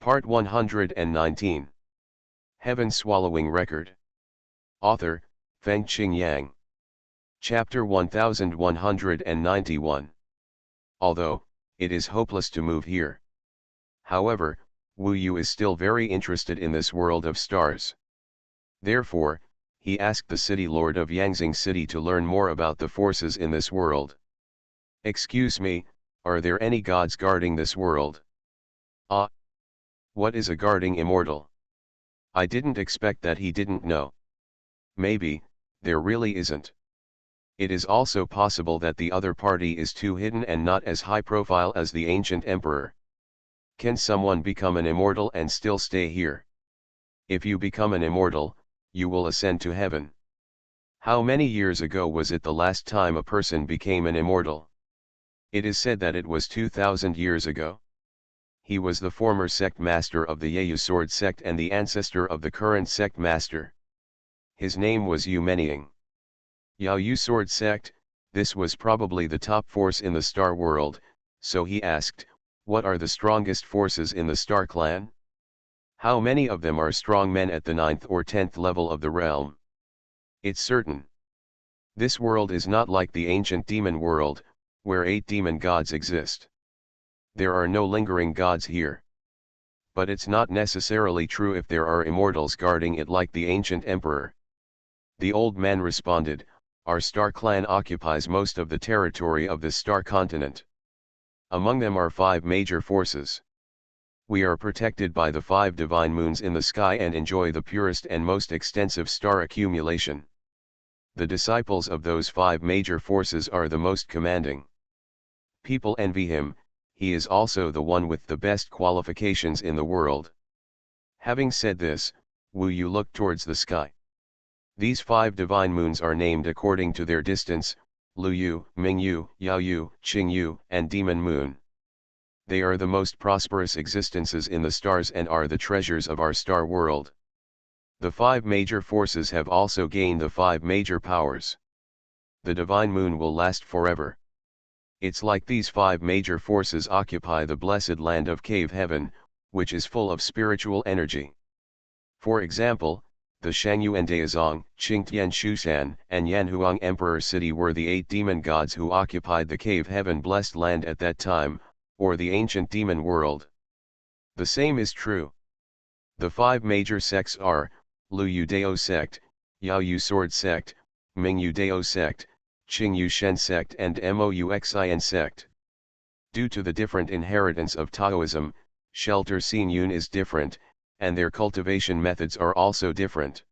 Part 119. Heaven Swallowing Record. Author, Fengqing Yang. Chapter 1191. Although, it is hopeless to move here. However, Wu Yu is still very interested in this world of stars. Therefore, he asked the city lord of Yangzing City to learn more about the forces in this world. Excuse me, are there any gods guarding this world? Ah. What is a guarding immortal? I didn't expect that he didn't know. Maybe, there really isn't. It is also possible that the other party is too hidden and not as high profile as the ancient emperor. Can someone become an immortal and still stay here? If you become an immortal, you will ascend to heaven. How many years ago was it the last time a person became an immortal? It is said that it was 2000 years ago. He was the former sect master of the Yeyu sword sect and the ancestor of the current sect master. His name was Yu Menying. Yaoyu sword sect, this was probably the top force in the star world, so he asked, what are the strongest forces in the star clan? How many of them are strong men at the 9th or 10th level of the realm? It's certain. This world is not like the ancient demon world, where 8 demon gods exist. There are no lingering gods here. But it's not necessarily true if there are immortals guarding it like the ancient emperor. The old man responded, our star clan occupies most of the territory of this star continent. Among them are 5 major forces. We are protected by the 5 divine moons in the sky and enjoy the purest and most extensive star accumulation. The disciples of those 5 major forces are the most commanding. People envy him. He is also the one with the best qualifications in the world. Having said this, Wu Yu looked towards the sky. These 5 divine moons are named according to their distance: Lu Yu, Ming Yu, Yao Yu, Qing Yu, and Demon Moon. They are the most prosperous existences in the stars and are the treasures of our star world. The 5 major forces have also gained the 5 major powers. The divine moon will last forever. It's like these 5 major forces occupy the blessed land of cave heaven, which is full of spiritual energy. For example, the Shangyuan Daozong, Qingtian Shushan, and Yanhuang Emperor City were the 8 demon gods who occupied the cave heaven blessed land at that time, or the ancient demon world. The same is true. The 5 major sects are, Lu Yu Dao sect, Yao Yu sword sect, Ming Yu Dao sect, Qing Yu Shen sect and Mouxin sect. Due to the different inheritance of Taoism, shelter Xin Yun is different, and their cultivation methods are also different.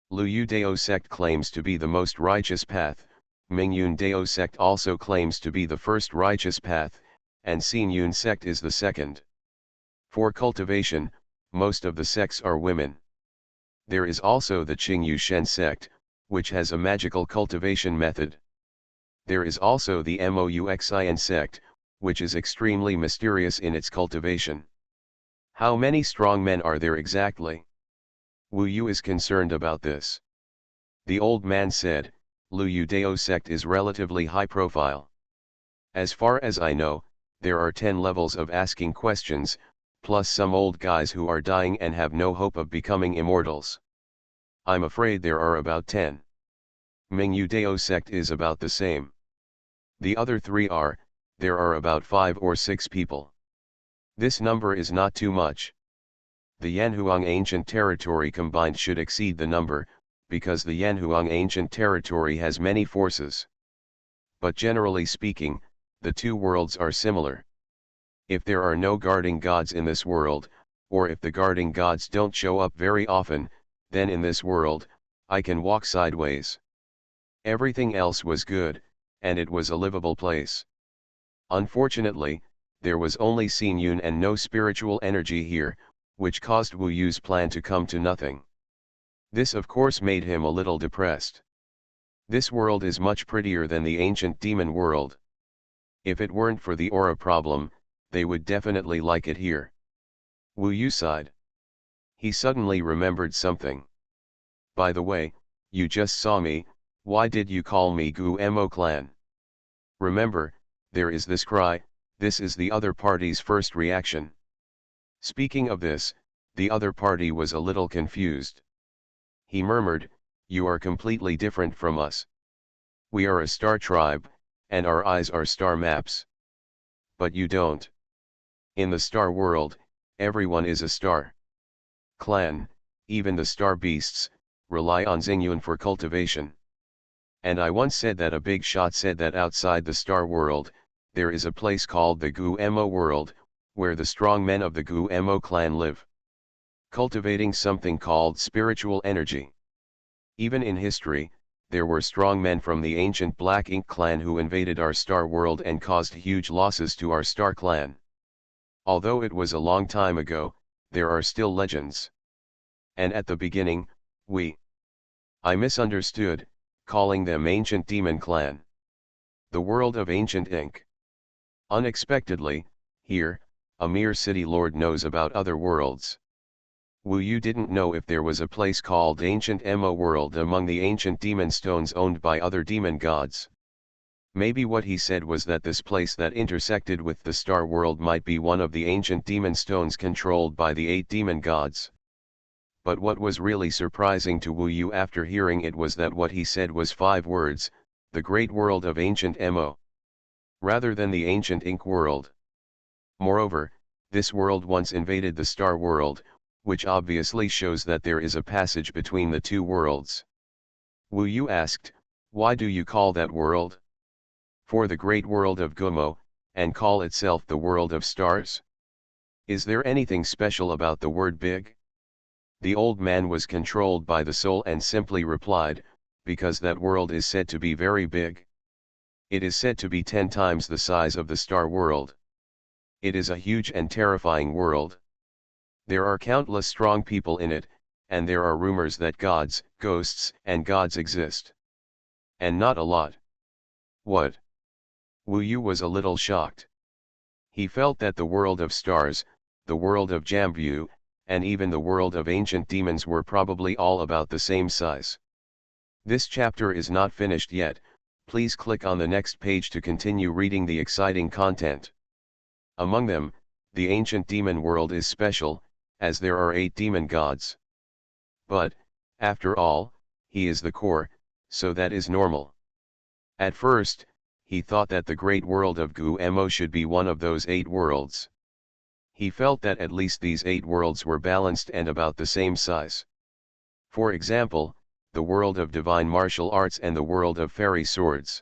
Lu Yu Dao sect claims to be the most righteous path, Ming Yun Dao sect also claims to be the first righteous path, and Xin Yun sect is the second. For cultivation, most of the sects are women. There is also the Qing Yu Shen sect, which has a magical cultivation method. There is also the Mouxin sect, which is extremely mysterious in its cultivation. How many strong men are there exactly? Wu Yu is concerned about this. The old man said, Lu Yu Dao sect is relatively high profile. As far as I know, there are 10 levels of asking questions, plus some old guys who are dying and have no hope of becoming immortals. I'm afraid there are about 10. Ming Yu Dao sect is about the same. The other 3 are, there are about 5 or 6 people. This number is not too much. The Yanhuang ancient territory combined should exceed the number, because the Yanhuang ancient territory has many forces. But generally speaking, the 2 worlds are similar. If there are no guarding gods in this world, or if the guarding gods don't show up very often, then in this world, I can walk sideways. Everything else was good, and it was a livable place. Unfortunately, there was only Xin Yun and no spiritual energy here, which caused Wu Yu's plan to come to nothing. This of course made him a little depressed. This world is much prettier than the ancient demon world. If it weren't for the aura problem, they would definitely like it here. Wu Yu sighed. He suddenly remembered something. By the way, you just saw me, why did you call me Gu Mo clan? Remember, there is this cry, this is the other party's first reaction. Speaking of this, the other party was a little confused. He murmured, "You are completely different from us. We are a star tribe, and our eyes are star maps. But you don't. In the star world, everyone is a star clan, even the star beasts, rely on Xuanhuan for cultivation. And I once said that a big shot said that outside the star world, there is a place called the Gumo world, where the strong men of the Gumo clan live, cultivating something called spiritual energy. Even in history, there were strong men from the ancient Black Ink clan who invaded our star world and caused huge losses to our star clan. Although it was a long time ago, there are still legends. And at the beginning, I misunderstood, calling them Ancient Demon Clan. The world of Ancient Ink. Unexpectedly, here, a mere city lord knows about other worlds. Wu Yu didn't know if there was a place called Ancient Mo World among the ancient demon stones owned by other demon gods. Maybe what he said was that this place that intersected with the star world might be one of the ancient demon stones controlled by the 8 demon gods. But what was really surprising to Wu Yu after hearing it was that what he said was 5 words, the great world of ancient Mo, rather than the ancient Ink world. Moreover, this world once invaded the star world, which obviously shows that there is a passage between the two worlds. Wu Yu asked, "Why do you call that world? For the great world of Gumo, and call itself the world of stars? Is there anything special about the word big?" The old man was controlled by the soul and simply replied, "Because that world is said to be very big. It is said to be 10 times the size of the star world. It is a huge and terrifying world. There are countless strong people in it, and there are rumors that gods, ghosts, and gods exist. And not a lot." What? Wu Yu was a little shocked. He felt that the world of stars, the world of Jambu, and even the world of ancient demons were probably all about the same size. This chapter is not finished yet, please click on the next page to continue reading the exciting content. Among them, the ancient demon world is special, as there are 8 demon gods. But, after all, he is the core, so that is normal. At first, he thought that the great world of Gumo should be one of those 8 worlds. He felt that at least these 8 worlds were balanced and about the same size. For example, the world of divine martial arts and the world of fairy swords.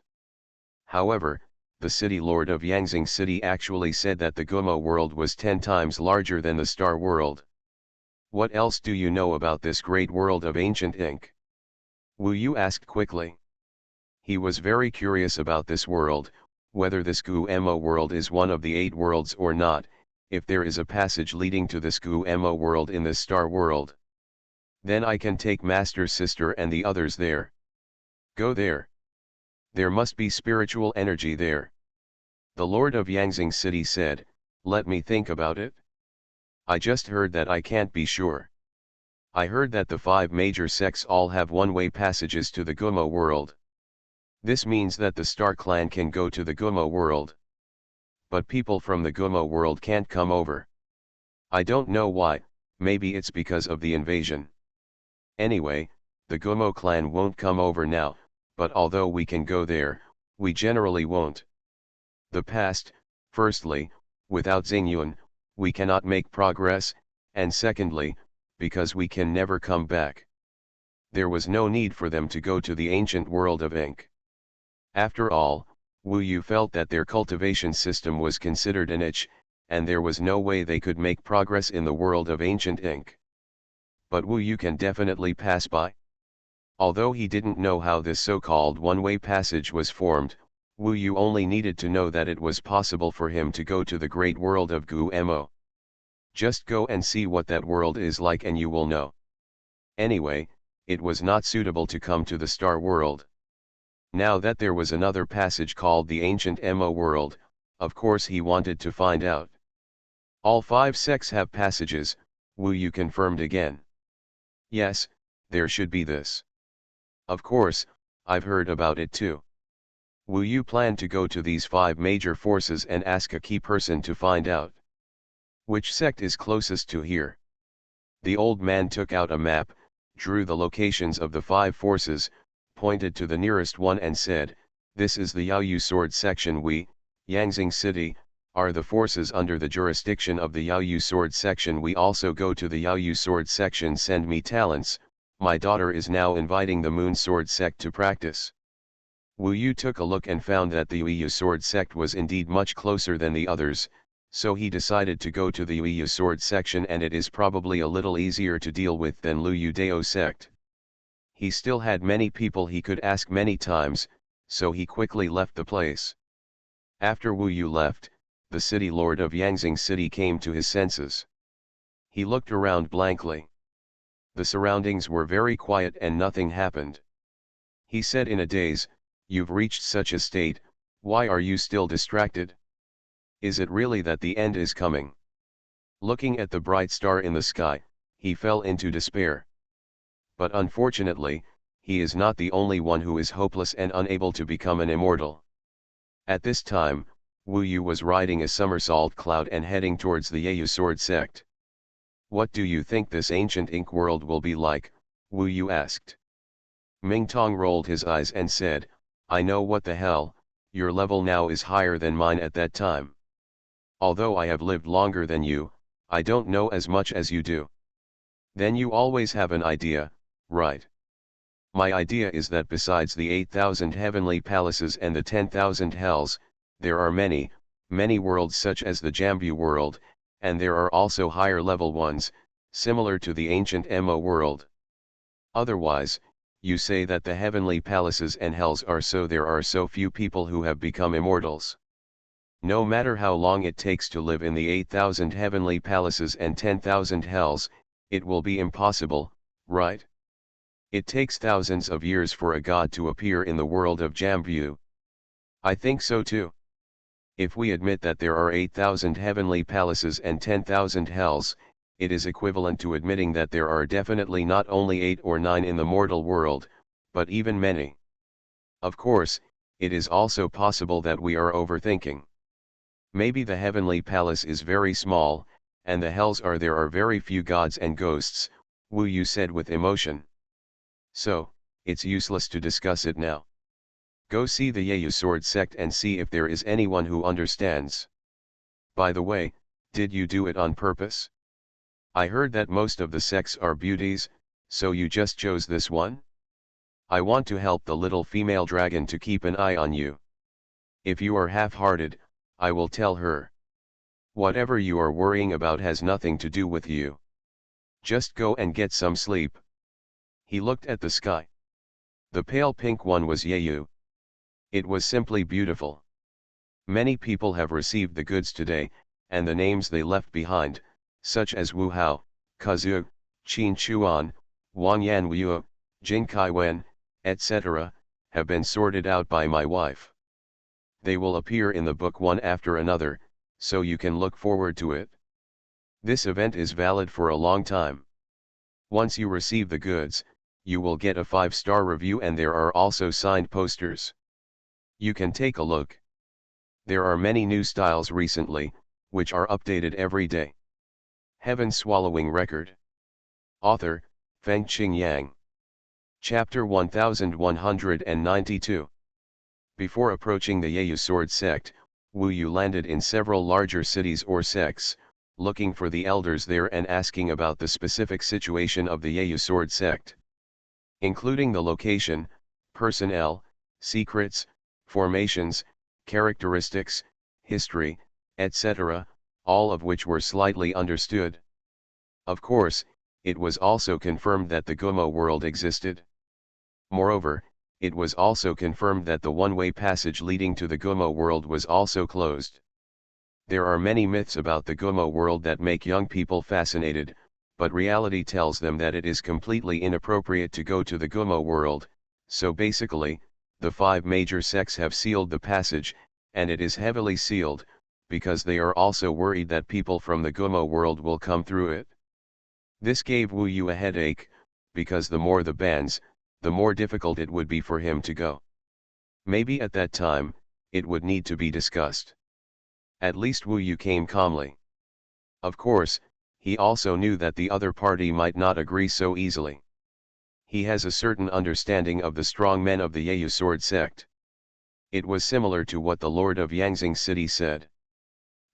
However, the city lord of Yangzing City actually said that the Gumo world was 10 times larger than the star world. What else do you know about this great world of ancient ink? Wu Yu asked quickly. He was very curious about this world, whether this Gumo world is one of the 8 worlds or not, if there is a passage leading to this Gumo world in this star world. Then I can take Master's sister and the others there. Go there. There must be spiritual energy there. The Lord of Yangzing City said, "Let me think about it. I just heard that I can't be sure. I heard that the 5 major sects all have one-way passages to the Gumo world. This means that the Star Clan can go to the Gumo world. But people from the Gumo world can't come over. I don't know why, maybe it's because of the invasion. Anyway, the Gumo clan won't come over now, but although we can go there, we generally won't. The past, firstly, without Xuanhuan, we cannot make progress, and secondly, because we can never come back. There was no need for them to go to the ancient world of ink. After all, Wu Yu felt that their cultivation system was considered a niche, and there was no way they could make progress in the world of ancient ink. But Wu Yu can definitely pass by. Although he didn't know how this so-called one-way passage was formed, Wu Yu only needed to know that it was possible for him to go to the great world of Gumo. Just go and see what that world is like and you will know. Anyway, it was not suitable to come to the star world. Now that there was another passage called the ancient Mo world, of course he wanted to find out. All 5 sects have passages, Wu Yu confirmed again. Yes, there should be this. Of course, I've heard about it too. Wu Yu planned to go to these 5 major forces and ask a key person to find out. Which sect is closest to here? The old man took out a map, drew the locations of the 5 forces, pointed to the nearest one and said, "This is the Yaoyu Sword section. We, Yangzing City, are the forces under the jurisdiction of the Yaoyu Sword section. We also go to the Yaoyu Sword section. Send me talents. My daughter is now inviting the Moon Sword sect to practice." Wu Yu took a look and found that the Yaoyu Sword sect was indeed much closer than the others, so he decided to go to the Yaoyu Sword section, and it is probably a little easier to deal with than Liu Dao sect. He still had many people he could ask many times, so he quickly left the place. After Wu Yu left, the city lord of Yangzing City came to his senses. He looked around blankly. The surroundings were very quiet and nothing happened. He said in a daze, "You've reached such a state, why are you still distracted? Is it really that the end is coming?" Looking at the bright star in the sky, he fell into despair. But unfortunately, he is not the only one who is hopeless and unable to become an immortal. At this time, Wu Yu was riding a somersault cloud and heading towards the Yaoyu Sword sect. "What do you think this ancient ink world will be like?" Wu Yu asked. Ming Tong rolled his eyes and said, "I know what the hell, your level now is higher than mine at that time. Although I have lived longer than you, I don't know as much as you do. Then you always have an idea, right? My idea is that besides the 8,000 heavenly palaces and the 10,000 hells, there are many, many worlds such as the Jambu world, and there are also higher level ones, similar to the ancient Mo world. Otherwise, you say that the heavenly palaces and hells are so there are so few people who have become immortals. No matter how long it takes to live in the 8,000 heavenly palaces and 10,000 hells, it will be impossible, right? It takes thousands of years for a god to appear in the world of Jambu. I think so too. If we admit that there are 8,000 heavenly palaces and 10,000 hells, it is equivalent to admitting that there are definitely not only 8 or 9 in the mortal world, but even many. Of course, it is also possible that we are overthinking. Maybe the heavenly palace is very small, and the hells are there are very few gods and ghosts, Wu Yu said with emotion. So, it's useless to discuss it now. Go see the Yaoyu Sword sect and see if there is anyone who understands. By the way, did you do it on purpose? I heard that most of the sects are beauties, so you just chose this one? I want to help the little female dragon to keep an eye on you. If you are half-hearted, I will tell her. Whatever you are worrying about has nothing to do with you. Just go and get some sleep. He looked at the sky. The pale pink one was Yaoyu. It was simply beautiful. Many people have received the goods today, and the names they left behind, such as Wu Hao, Kazu, Qin Chuan, Wang Yan Wu, Jin Kai Wen, etc., have been sorted out by my wife. They will appear in the book one after another, so you can look forward to it. This event is valid for a long time. Once you receive the goods, you will get a 5-star review, and there are also signed posters. You can take a look. There are many new styles recently, which are updated every day. Heaven Swallowing Record. Author, Fengqing Yang. Chapter 1192. Before approaching the Yaoyu Sword sect, Wu Yu landed in several larger cities or sects, looking for the elders there and asking about the specific situation of the Yaoyu Sword sect, including the location, personnel, secrets, formations, characteristics, history, etc., all of which were slightly understood. Of course, it was also confirmed that the Gumo world existed. Moreover, it was also confirmed that the one-way passage leading to the Gumo world was also closed. There are many myths about the Gumo world that make young people fascinated, but reality tells them that it is completely inappropriate to go to the Gumo world, so basically, the 5 major sects have sealed the passage, and it is heavily sealed, because they are also worried that people from the Gumo world will come through it. This gave Wu Yu a headache, because the more the bans, the more difficult it would be for him to go. Maybe at that time, it would need to be discussed. At least Wu Yu came calmly. Of course, he also knew that the other party might not agree so easily. He has a certain understanding of the strong men of the Yeyu sword sect. It was similar to what the Lord of Yangzing City said.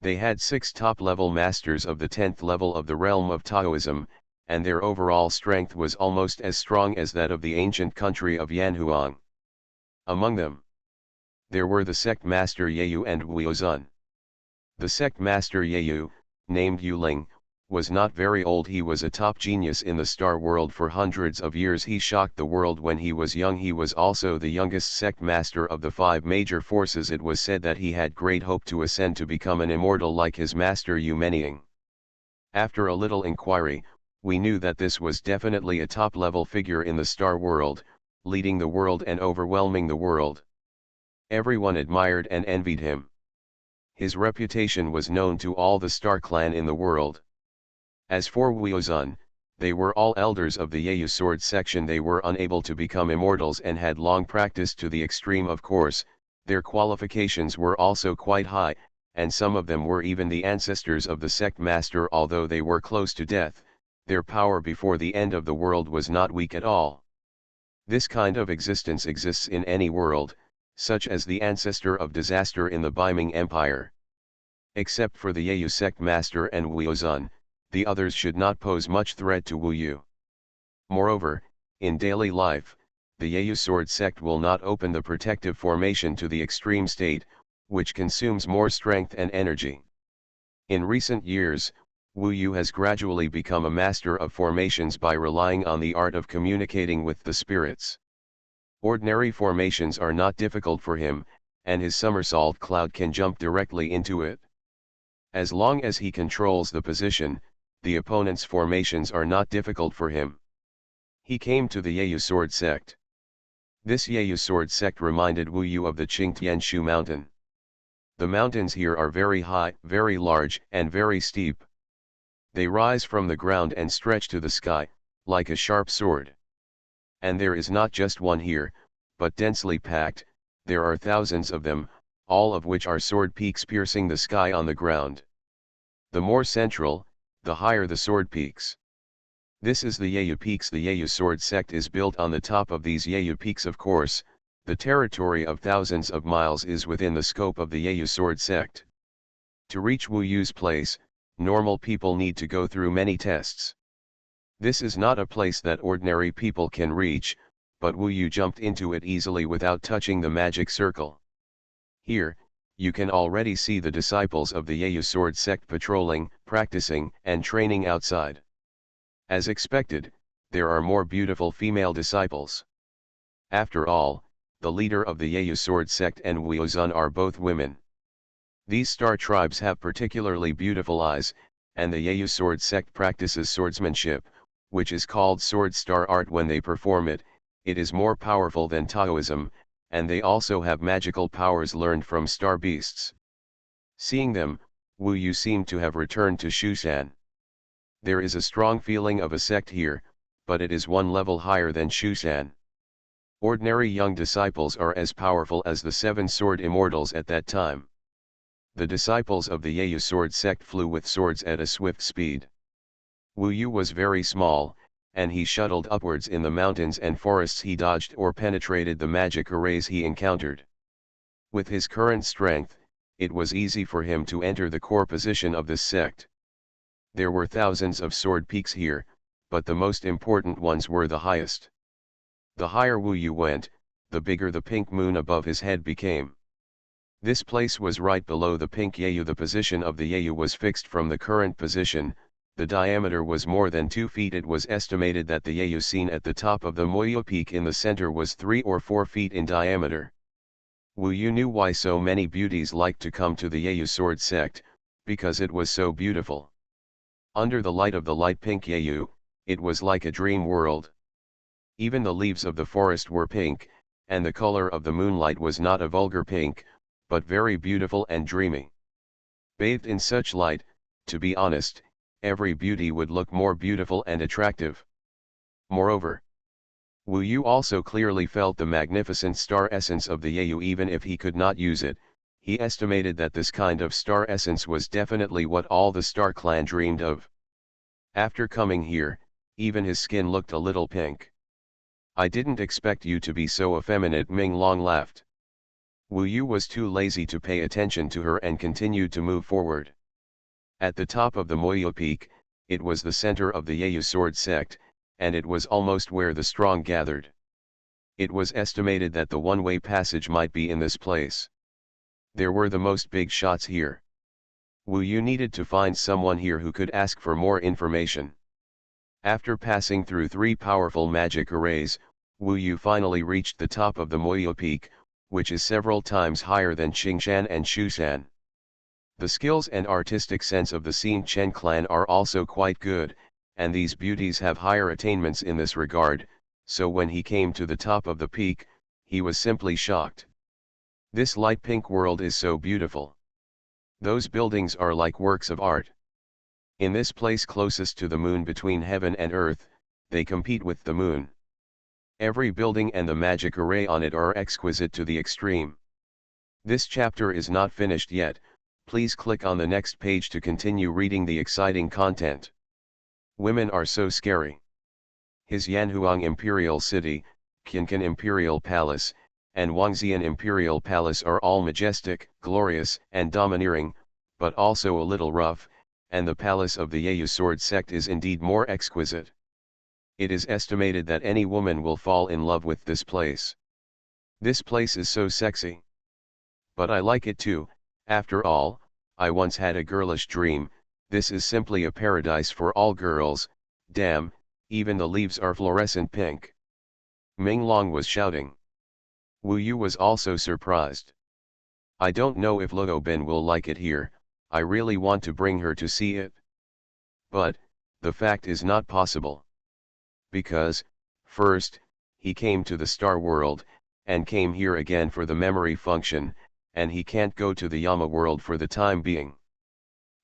They had 6 top-level masters of the 10th level of the realm of Taoism, and their overall strength was almost as strong as that of the ancient country of Yanhuang. Among them, there were the sect master Yeyu and Wuozun. The sect master Yeyu, named Yuling, was not very old. He was a top genius in the star world for hundreds of years. He shocked the world when he was young. He was also the youngest sect master of the 5 major forces. It was said that he had great hope to ascend to become an immortal like his master Yu Menying. After a little inquiry, we knew that this was definitely a top-level figure in the star world, leading the world and overwhelming the world. Everyone admired and envied him. His reputation was known to all the star clan in the world. As for Wuozun, they were all elders of the Yeyu sword section. They were unable to become immortals and had long practiced to the extreme. Of course, their qualifications were also quite high, and some of them were even the ancestors of the sect master. Although they were close to death, their power before the end of the world was not weak at all. This kind of existence exists in any world, such as the ancestor of disaster in the Beiming Empire. Except for the Yeyu sect master and Wuozun, the others should not pose much threat to Wu Yu. Moreover, in daily life, the Yeyu sword sect will not open the protective formation to the extreme state, which consumes more strength and energy. In recent years, Wu Yu has gradually become a master of formations by relying on the art of communicating with the spirits. Ordinary formations are not difficult for him, and his somersault cloud can jump directly into it. As long as he controls the position, the opponent's formations are not difficult for him. He came to the Yeyu sword sect. This Yeyu sword sect reminded Wu Yu of the Qingtianshu mountain. The mountains here are very high, very large, and very steep. They rise from the ground and stretch to the sky, like a sharp sword. And there is not just one here, but densely packed, there are thousands of them, all of which are sword peaks piercing the sky on the ground. The more central, the higher the sword peaks. This is the Yeyu peaks. The Yeyu sword sect is built on the top of these Yeyu peaks. Of course, the territory of thousands of miles is within the scope of the Yeyu sword sect. To reach Wu Yu's place, normal people need to go through many tests. This is not a place that ordinary people can reach, but Wu Yu jumped into it easily without touching the magic circle. Here, you can already see the disciples of the Yeyu sword sect patrolling, practicing, and training outside. As expected, there are more beautiful female disciples. After all, the leader of the Yeyu sword sect and Wuozun are both women. These star tribes have particularly beautiful eyes, and the Yeyu sword sect practices swordsmanship, which is called sword star art. When they perform it, it is more powerful than Taoism, and they also have magical powers learned from star beasts. Seeing them, Wu Yu seemed to have returned to Shushan. There is a strong feeling of a sect here, but it is one level higher than Shushan. Ordinary young disciples are as powerful as the 7 sword immortals at that time. The disciples of the Yeyu sword sect flew with swords at a swift speed. Wu Yu was very small, and he shuttled upwards in the mountains and forests. He dodged or penetrated the magic arrays he encountered. With his current strength, it was easy for him to enter the core position of this sect. There were thousands of sword peaks here, but the most important ones were the highest. The higher Wu Yu went, the bigger the pink moon above his head became. This place was right below the pink Yeyu. The position of the Yeyu was fixed from the current position. The diameter was more than 2 feet. It was estimated that the Yeyu seen at the top of the Moyo peak in the center was 3 or 4 feet in diameter. Wu Yu knew why so many beauties liked to come to the Yeyu sword sect, because it was so beautiful. Under the light of the light pink Yeyu, it was like a dream world. Even the leaves of the forest were pink, and the color of the moonlight was not a vulgar pink, but very beautiful and dreamy. Bathed in such light, to be honest, every beauty would look more beautiful and attractive. Moreover, Wu Yu also clearly felt the magnificent star essence of the Yeyu. Even if he could not use it, He estimated that this kind of star essence was definitely what all the Star Clan dreamed of. After coming here, even his skin looked a little pink. I didn't expect you to be so effeminate, Ming Long laughed. Wu Yu was too lazy to pay attention to her and continued to move forward. At the top of the Moyo Peak, it was the center of the Yeyu sword sect, and it was almost where the strong gathered. It was estimated that the one-way passage might be in this place. There were the most big shots here. Wu Yu needed to find someone here who could ask for more information. After passing through 3 powerful magic arrays, Wu Yu finally reached the top of the Moyo Peak, which is several times higher than Qingshan and Shushan. The skills and artistic sense of the Xin Chen clan are also quite good, and these beauties have higher attainments in this regard, so when he came to the top of the peak, he was simply shocked. This light pink world is so beautiful. Those buildings are like works of art. In this place closest to the moon between heaven and earth, they compete with the moon. Every building and the magic array on it are exquisite to the extreme. This chapter is not finished yet, please click on the next page to continue reading the exciting content. Women are so scary. His Yanhuang Imperial City, Qinkan Imperial Palace, and Wangxian Imperial Palace are all majestic, glorious, and domineering, but also a little rough, and the palace of the Yeyu sword sect is indeed more exquisite. It is estimated that any woman will fall in love with this place. This place is so sexy. But I like it too. After all, I once had a girlish dream. This is simply a paradise for all girls. Damn, even the leaves are fluorescent pink. Ming Long was shouting. Wu Yu was also surprised. I don't know if Luo Bin will like it here. I really want to bring her to see it. But, the fact is not possible. Because, first, he came to the Star World, and came here again for the memory function, and he can't go to the Yama world for the time being.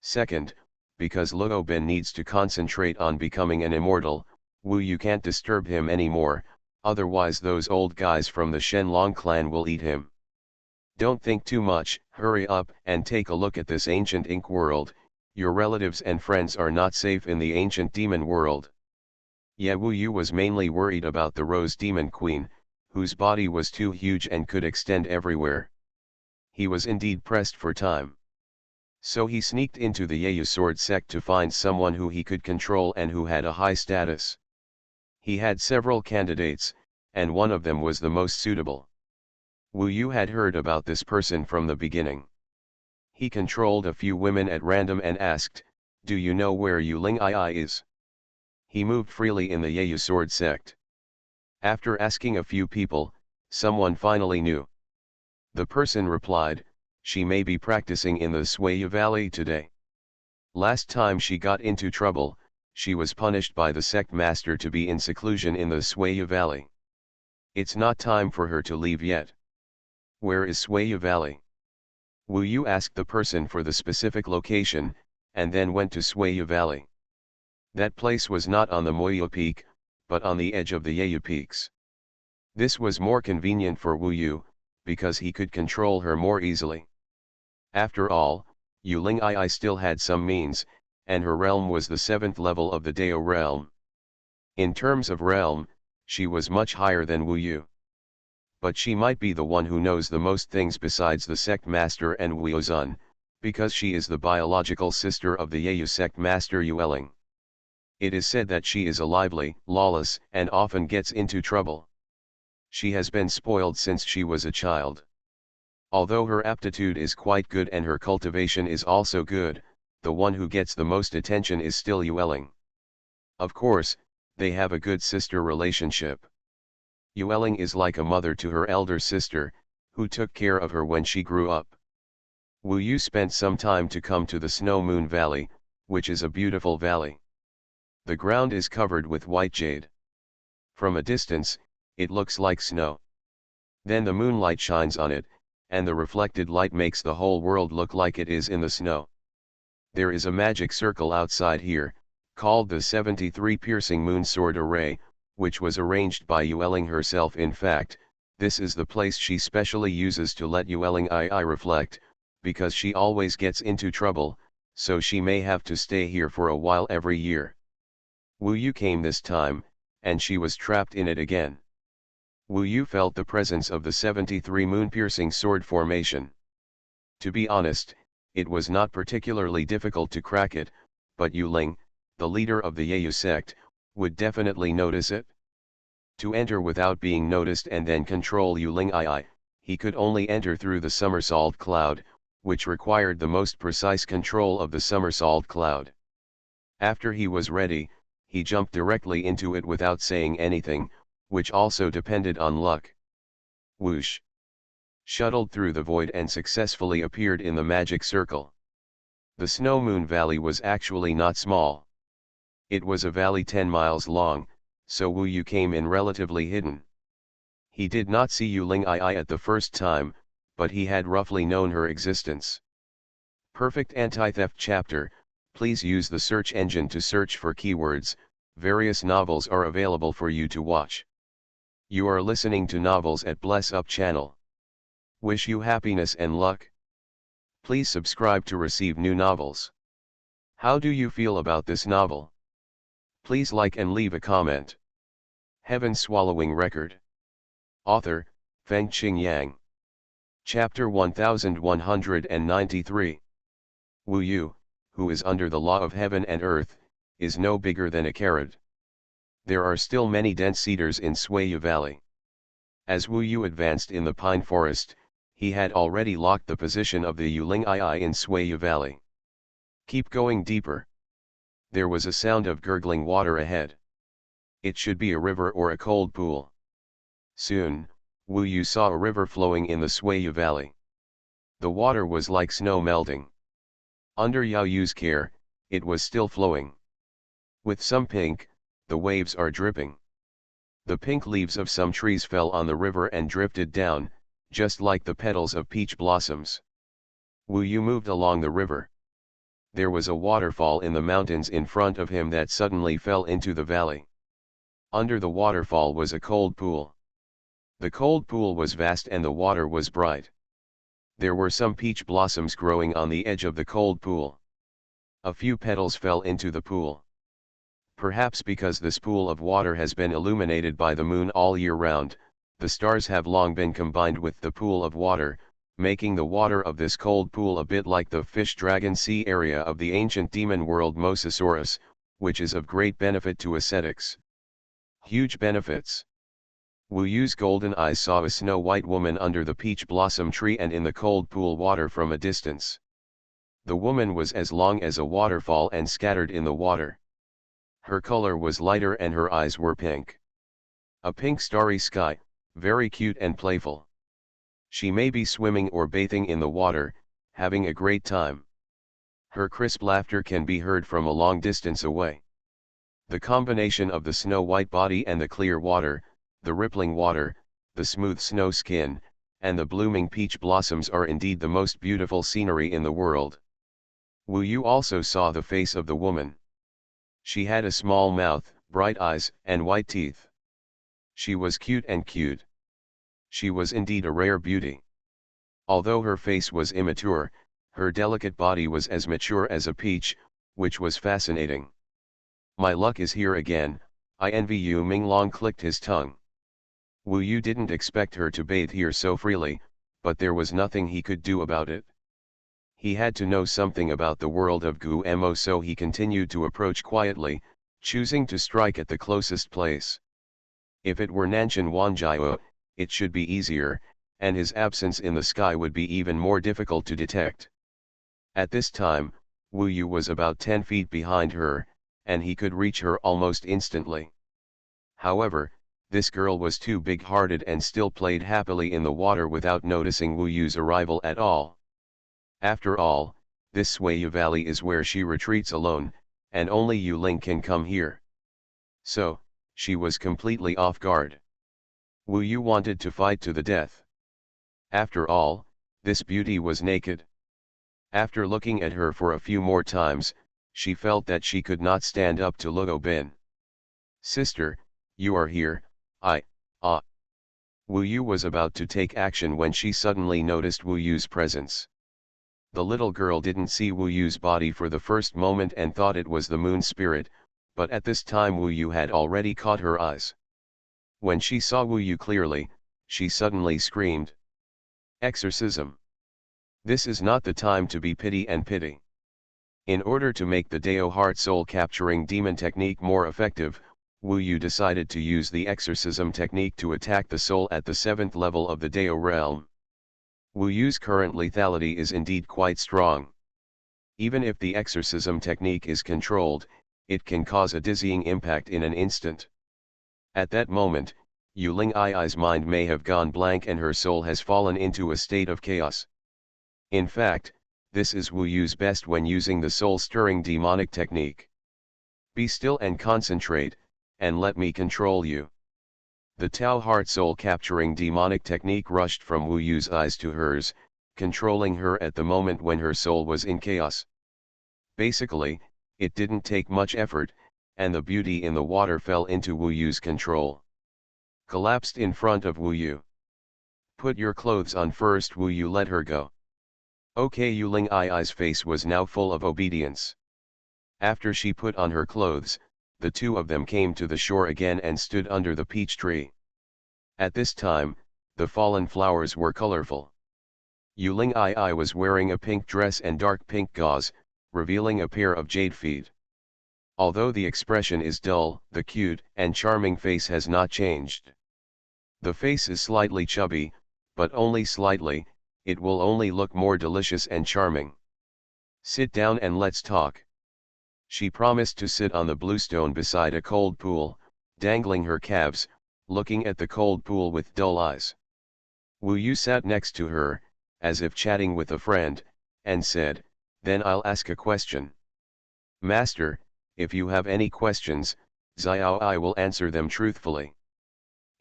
Second, because Luo Bin needs to concentrate on becoming an immortal, Wu Yu can't disturb him anymore, otherwise those old guys from the Shenlong clan will eat him. Don't think too much, hurry up and take a look at this ancient ink world. Your relatives and friends are not safe in the ancient demon world. Yeah, Wu Yu was mainly worried about the Rose Demon Queen, whose body was too huge and could extend everywhere. He was indeed pressed for time. So he sneaked into the Yeyu sword sect to find someone who he could control and who had a high status. He had several candidates, and one of them was the most suitable. Wu Yu had heard about this person from the beginning. He controlled a few women at random and asked, "Do you know where Yu Ling Ai is?" He moved freely in the Yeyu sword sect. After asking a few people, someone finally knew. The person replied, "She may be practicing in the Suiyu Valley today. Last time she got into trouble, she was punished by the sect master to be in seclusion in the Suiyu Valley. It's not time for her to leave yet." Where is Suiyu Valley? Wu Yu asked the person for the specific location, and then went to Suiyu Valley. That place was not on the Moyo Peak, but on the edge of the Yeyu Peaks. This was more convenient for Wu Yu, because he could control her more easily. After all, Yu Ling Ai still had some means, and her realm was the 7th level of the Dao realm. In terms of realm, she was much higher than Wu Yu. But she might be the one who knows the most things besides the sect master and Wu Zun, because she is the biological sister of the Yeyu sect master Yueling. It is said that she is a lively, lawless, and often gets into trouble. She has been spoiled since she was a child. Although her aptitude is quite good and her cultivation is also good, the one who gets the most attention is still Yueling. Of course, they have a good sister relationship. Yueling is like a mother to her elder sister, who took care of her when she grew up. Wu Yu spent some time to come to the Snow Moon Valley, which is a beautiful valley. The ground is covered with white jade. From a distance, it looks like snow. Then the moonlight shines on it, and the reflected light makes the whole world look like it is in the snow. There is a magic circle outside here, called the 73 Piercing Moon Sword Array, which was arranged by Yueling herself. In fact, this is the place she specially uses to let Yueling Ai reflect, because she always gets into trouble, so she may have to stay here for a while every year. Wu Yu came this time, and she was trapped in it again. Wu Yu felt the presence of the 73 moon-piercing sword formation. To be honest, it was not particularly difficult to crack it, but Yu Ling, the leader of the Yeyu sect, would definitely notice it. To enter without being noticed and then control Yu Ling he could only enter through the somersault cloud, which required the most precise control of the somersault cloud. After he was ready, he jumped directly into it without saying anything, which also depended on luck. Whoosh! Shuttled through the void and successfully appeared in the magic circle. The Snow Moon Valley was actually not small. It was a valley 10 miles long, so Wu Yu came in relatively hidden. He did not see Yu Ling at the first time, but he had roughly known her existence. Perfect Anti-Theft Chapter. Please use the search engine to search for keywords. Various novels are available for you to watch. You are listening to Novels at Bless Up channel. Wish you happiness and luck. Please subscribe to receive new novels. How do you feel about this novel? Please like and leave a comment. Heaven Swallowing Record. Author, Feng Qing Yang. Chapter 1193. Wu Yu, who is under the law of heaven and earth, is no bigger than a carrot. There are still many dense cedars in Xuanhuan Valley. As Wu Yu advanced in the pine forest, he had already locked the position of the Yu Ling in Xuanhuan Valley. Keep going deeper. There was a sound of gurgling water ahead. It should be a river or a cold pool. Soon, Wu Yu saw a river flowing in the Xuanhuan Valley. The water was like snow melting. Under Yao Yu's care, it was still flowing. With some pink, the waves are dripping. The pink leaves of some trees fell on the river and drifted down, just like the petals of peach blossoms. Wu Yu moved along the river. There was a waterfall in the mountains in front of him that suddenly fell into the valley. Under the waterfall was a cold pool. The cold pool was vast and the water was bright. There were some peach blossoms growing on the edge of the cold pool. A few petals fell into the pool. Perhaps because this pool of water has been illuminated by the moon all year round, the stars have long been combined with the pool of water, making the water of this cold pool a bit like the fish-dragon sea area of the ancient demon world Mosasaurus, which is of great benefit to ascetics. Huge benefits. Wu Yu's golden eyes saw a snow-white woman under the peach blossom tree and in the cold pool water from a distance. The woman was as long as a waterfall and scattered in the water. Her color was lighter and her eyes were pink. A pink starry sky, very cute and playful. She may be swimming or bathing in the water, having a great time. Her crisp laughter can be heard from a long distance away. The combination of the snow-white body and the clear water, the rippling water, the smooth snow skin, and the blooming peach blossoms are indeed the most beautiful scenery in the world. Wu Yu also saw the face of the woman. She had a small mouth, bright eyes, and white teeth. She was cute and cute. She was indeed a rare beauty. Although her face was immature, her delicate body was as mature as a peach, which was fascinating. My luck is here again, I envy you. Ming Long clicked his tongue. Wu Yu didn't expect her to bathe here so freely, but there was nothing he could do about it. He had to know something about the world of Gu Mo, so he continued to approach quietly, choosing to strike at the closest place. If it were Nanshan Wanjiao, it should be easier, and his absence in the sky would be even more difficult to detect. At this time, Wu Yu was about 10 feet behind her, and he could reach her almost instantly. However, this girl was too big-hearted and still played happily in the water without noticing Wu Yu's arrival at all. After all, this Xuanhuan Valley is where she retreats alone, and only Yu Ling can come here. So, she was completely off guard. Wu Yu wanted to fight to the death. After all, this beauty was naked. After looking at her for a few more times, she felt that she could not stand up to Luo Bin. Sister, you are here, Wu Yu was about to take action when she suddenly noticed Wu Yu's presence. The little girl didn't see Wu Yu's body for the first moment and thought it was the moon spirit, but at this time Wu Yu had already caught her eyes. When she saw Wu Yu clearly, she suddenly screamed. Exorcism. This is not the time to be pity and pity. In order to make the Dao heart soul capturing demon technique more effective, Wu Yu decided to use the exorcism technique to attack the soul at the 7th level of the Dao realm. Wu Yu's current lethality is indeed quite strong. Even if the exorcism technique is controlled, it can cause a dizzying impact in an instant. At that moment, Yu Ling Ai's mind may have gone blank and her soul has fallen into a state of chaos. In fact, this is Wu Yu's best when using the soul-stirring demonic technique. Be still and concentrate, and let me control you. The Tao heart soul capturing demonic technique rushed from Wu Yu's eyes to hers, controlling her at the moment when her soul was in chaos. Basically, it didn't take much effort, and the beauty in the water fell into Wu Yu's control. Collapsed in front of Wu Yu. Put your clothes on first. Wu Yu let her go. Okay. Yu Ling Ai's face was now full of obedience. After she put on her clothes, the two of them came to the shore again and stood under the peach tree. At this time, the fallen flowers were colorful. Yu Ling Ai was wearing a pink dress and dark pink gauze, revealing a pair of jade feet. Although the expression is dull, the cute and charming face has not changed. The face is slightly chubby, but only slightly, it will only look more delicious and charming. Sit down and let's talk. She promised to sit on the bluestone beside a cold pool, dangling her calves, looking at the cold pool with dull eyes. Wu Yu sat next to her, as if chatting with a friend, and said, "Then I'll ask a question. Master, if you have any questions, Xiao I will answer them truthfully."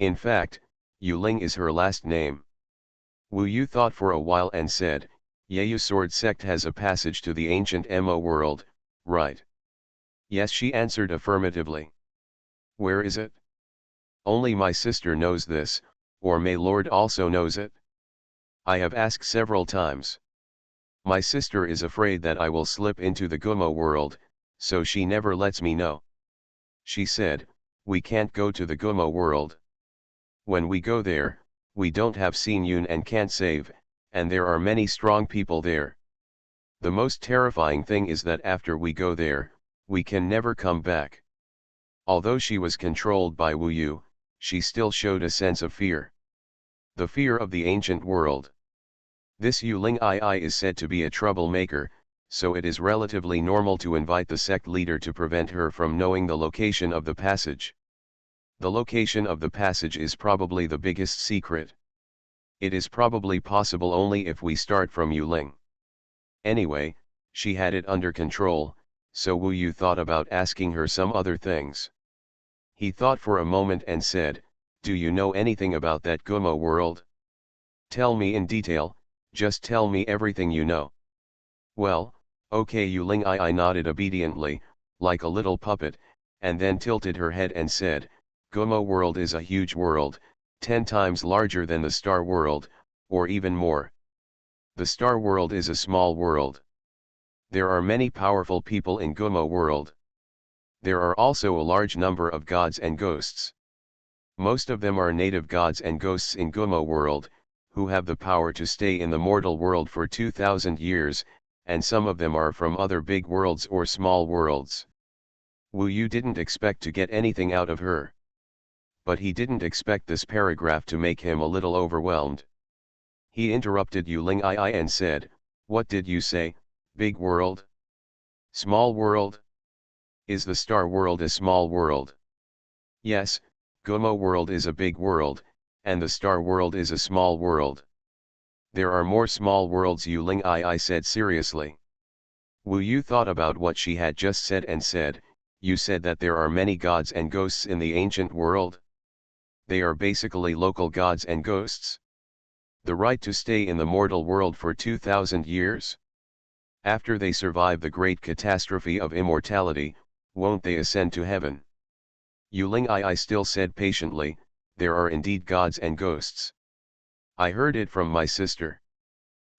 In fact, Yu Ling is her last name. Wu Yu thought for a while and said, "Yeyu Sword Sect has a passage to the ancient Mo world, right?" Yes, she answered affirmatively. Where is it? Only my sister knows this, or my lord also knows it. I have asked several times. My sister is afraid that I will slip into the Gumo world, so she never lets me know. She said, we can't go to the Gumo world. When we go there, we don't have Xin Yun and can't save, and there are many strong people there. The most terrifying thing is that after we go there, we can never come back. Although she was controlled by Wu Yu, she still showed a sense of fear. The fear of the ancient world. This Yu Ling Ai is said to be a troublemaker, so it is relatively normal to invite the sect leader to prevent her from knowing the location of the passage. The location of the passage is probably the biggest secret. It is probably possible only if we start from Yu Ling. Anyway, she had it under control, so Wu Yu thought about asking her some other things. He thought for a moment and said, "Do you know anything about that Gumo world? Tell me in detail, just tell me everything you know." Well, okay. Yu Ling Ai nodded obediently, like a little puppet, and then tilted her head and said, "Gumo world is a huge world, 10 times larger than the star world, or even more. The star world is a small world. There are many powerful people in Gumo world. There are also a large number of gods and ghosts. Most of them are native gods and ghosts in Gumo world, who have the power to stay in the mortal world for 2000 years, and some of them are from other big worlds or small worlds." Wu Yu didn't expect to get anything out of her. But he didn't expect this paragraph to make him a little overwhelmed. He interrupted Yu Ling Ai and said, "What did you say, big world? Small world? Is the star world a small world?" "Yes, Gumo world is a big world, and the star world is a small world. There are more small worlds," Yu Ling Ai said seriously. Wu Yu thought about what she had just said and said, "You said that there are many gods and ghosts in the ancient world? They are basically local gods and ghosts? The right to stay in the mortal world for 2000 years? After they survive the great catastrophe of immortality, won't they ascend to heaven?" Yu Ling Ai still said patiently, "There are indeed gods and ghosts. I heard it from my sister.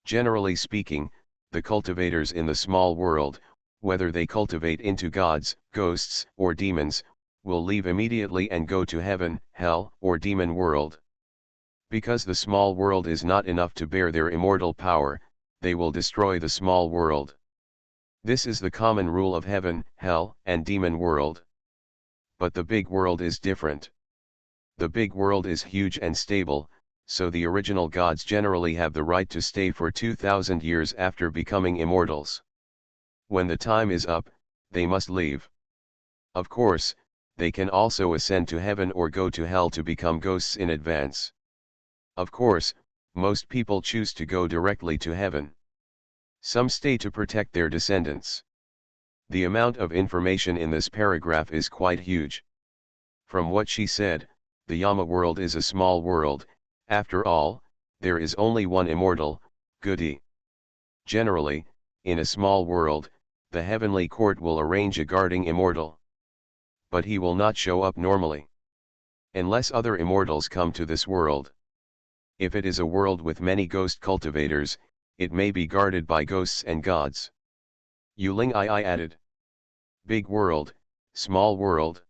Generally speaking, the cultivators in the small world, whether they cultivate into gods, ghosts, or demons, will leave immediately and go to heaven, hell, or demon world. Because the small world is not enough to bear their immortal power, they will destroy the small world. This is the common rule of heaven, hell, and demon world. But the big world is different. The big world is huge and stable, so the original gods generally have the right to stay for 2000 years after becoming immortals. When the time is up, they must leave. Of course, they can also ascend to heaven or go to hell to become ghosts in advance. Of course, most people choose to go directly to heaven. Some stay to protect their descendants. The amount of information in this paragraph is quite huge. From what she said, the Yama world is a small world. After all, there is only one immortal, Goody. Generally, in a small world, the heavenly court will arrange a guarding immortal. But he will not show up normally. Unless other immortals come to this world. If it is a world with many ghost cultivators, it may be guarded by ghosts and gods. Yuling I added. Big world, small world.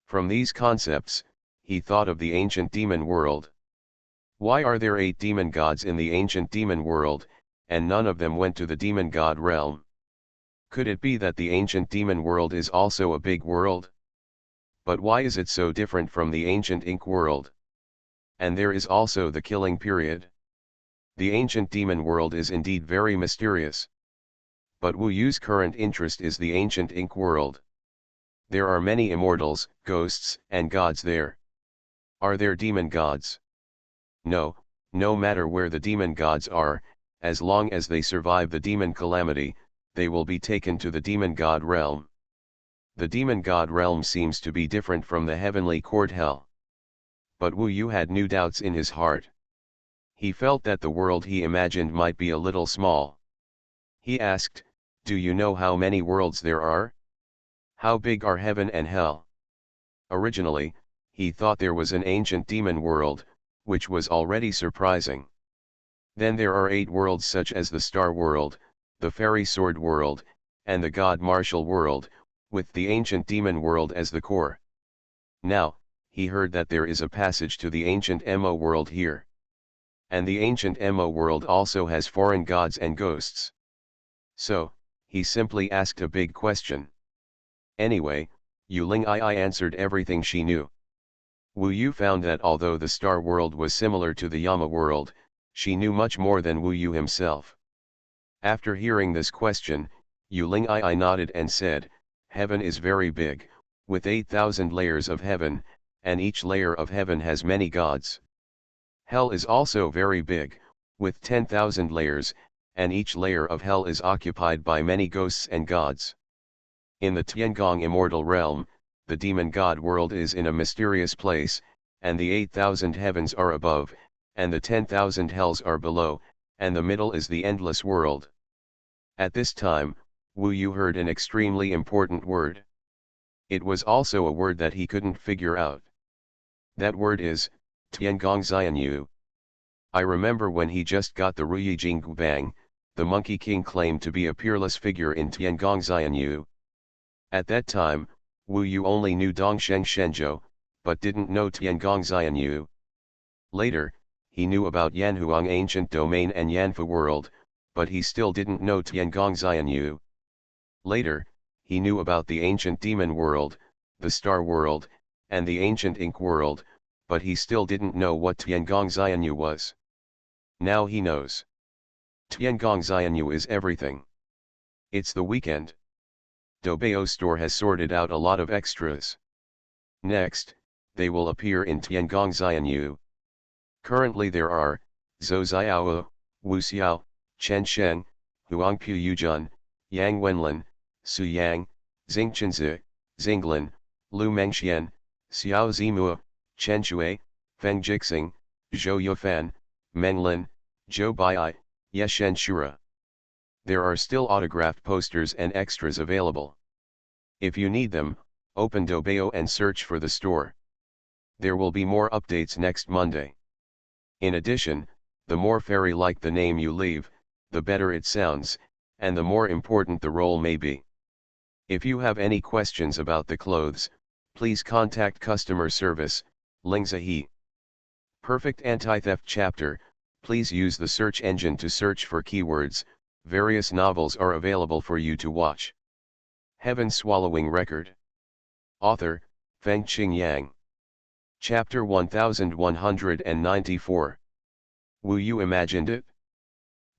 From these concepts, he thought of the ancient demon world. Why are there 8 demon gods in the ancient demon world, and none of them went to the demon god realm? Could it be that the ancient demon world is also a big world? But why is it so different from the ancient ink world? And there is also the killing period. The ancient demon world is indeed very mysterious. But Wu Yu's current interest is the ancient ink world. There are many immortals, ghosts, and gods there. Are there demon gods? No, no matter where the demon gods are, as long as they survive the demon calamity, they will be taken to the demon god realm. The demon god realm seems to be different from the heavenly court hell. But Wu Yu had new doubts in his heart. He felt that the world he imagined might be a little small. He asked, "Do you know how many worlds there are? How big are heaven and hell?" Originally, he thought there was an ancient demon world, which was already surprising. Then there are 8 worlds such as the star world, the fairy sword world, and the god martial world, with the ancient demon world as the core. Now, he heard that there is a passage to the ancient Mo world here. And the ancient Mo world also has foreign gods and ghosts. So, he simply asked a big question. Anyway, Yuling I answered everything she knew. Wu Yu found that although the star world was similar to the Yama world, she knew much more than Wu Yu himself. After hearing this question, Yuling I nodded and said, "Heaven is very big, with 8,000 layers of heaven, and each layer of heaven has many gods. Hell is also very big, with 10,000 layers, and each layer of hell is occupied by many ghosts and gods. In the Tiangong immortal realm, the demon god world is in a mysterious place, and the 8,000 heavens are above, and the 10,000 hells are below, and the middle is the endless world." At this time, Wu Yu heard an extremely important word. It was also a word that he couldn't figure out. That word is, Tiangong Xianyu. I remember when he just got the Ruyi Jingbang, the Monkey King claimed to be a peerless figure in Tiangong Xianyu. At that time, Wu Yu only knew Dongsheng Shenzhou, but didn't know Tiangong Xianyu. Later, he knew about Yanhuang Ancient Domain and Yanfu World, but he still didn't know Tiangong Xianyu. Later, he knew about the ancient demon world, the star world, and the ancient ink world, but he still didn't know what Tiangong Xianyu was. Now he knows. Tiangong Xianyu is everything. It's the weekend. Doubao store has sorted out a lot of extras. Next, they will appear in Tiangong Xianyu. Currently there are, Zhou Xiao, Wu Xiao, Chen Sheng, Huangpu Yujun, Yang Wenlin, Su Yang, Xing Chenzi, Xinglan, Lu Mengxian, Xiao Zimua, Chen Shui, Feng Jixing, Zhou Yufan, Meng Lin, Zhou Baiai, Yeshen Shura. There are still autographed posters and extras available. If you need them, open Doubao and search for the store. There will be more updates next Monday. In addition, the more fairy-like the name you leave, the better it sounds, and the more important the role may be. If you have any questions about the clothes, please contact customer service, Lingzahi. Perfect Anti-Theft Chapter, please use the search engine to search for keywords, various novels are available for you to watch. Heaven Swallowing Record. Author, Feng Qing Yang. Chapter 1194. Wu Yu imagined it?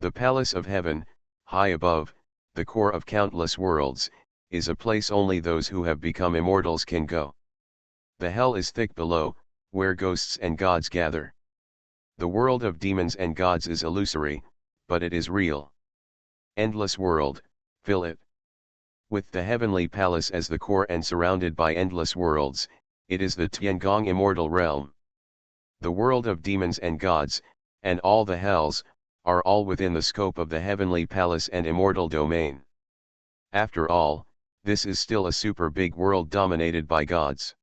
The palace of heaven, high above, the core of countless worlds, is a place only those who have become immortals can go. The hell is thick below, where ghosts and gods gather. The world of demons and gods is illusory, but it is real. Endless world, fill it. With the heavenly palace as the core and surrounded by endless worlds, it is the Tiangong immortal realm. The world of demons and gods, and all the hells, are all within the scope of the heavenly palace and immortal domain. After all, this is still a super big world dominated by gods.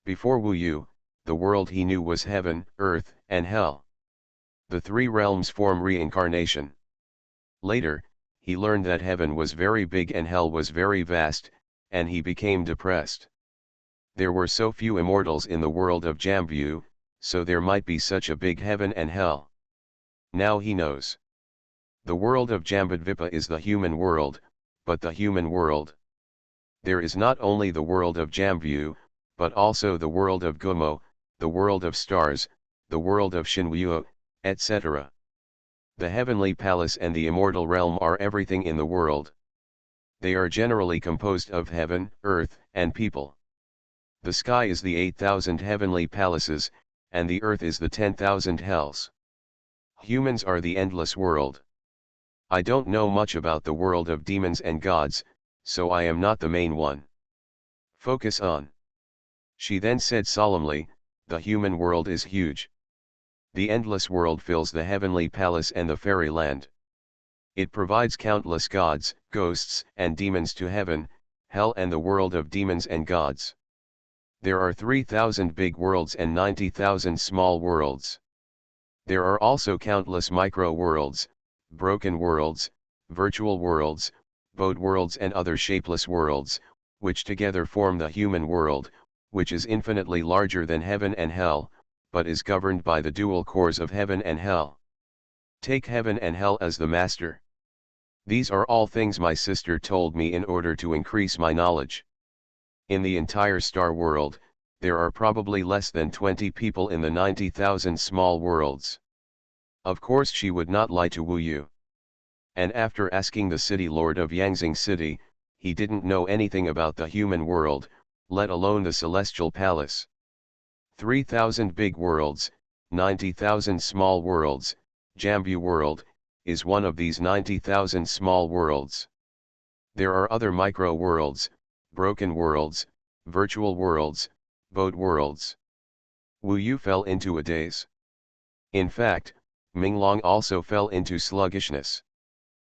Before Wu Yu, the world he knew was heaven, earth, and hell. The three realms form reincarnation. Later, he learned that heaven was very big and hell was very vast, and he became depressed. There were so few immortals in the world of Jambu, so there might be such a big heaven and hell. Now he knows. The world of Jambudvipa is the human world, but the human world. There is not only the world of Jambu, but also the world of Gumo, the world of stars, the world of Xuanhuan, etc. The heavenly palace and the immortal realm are everything in the world. They are generally composed of heaven, earth, and people. The sky is the 8,000 heavenly palaces, and the earth is the 10,000 hells. Humans are the endless world. I don't know much about the world of demons and gods, so I am not the main one. Focus on. She then said solemnly, the human world is huge. The endless world fills the heavenly palace and the fairyland. It provides countless gods, ghosts, and demons to heaven, hell and the world of demons and gods. There are 3,000 big worlds and 90,000 small worlds. There are also countless micro-worlds, broken worlds, virtual worlds, bode worlds and other shapeless worlds, which together form the human world, which is infinitely larger than heaven and hell, but is governed by the dual cores of heaven and hell. Take heaven and hell as the master. These are all things my sister told me in order to increase my knowledge. In the entire star world, there are probably less than 20 people in the 90,000 small worlds. Of course she would not lie to Wu Yu. And after asking the city lord of Yangzing City, he didn't know anything about the human world, let alone the celestial palace. 3,000 big worlds, 90,000 small worlds, Jambu world, is one of these 90,000 small worlds. There are other micro worlds, broken worlds, virtual worlds, bode worlds. Wu Yu fell into a daze. In fact, Minglong also fell into sluggishness.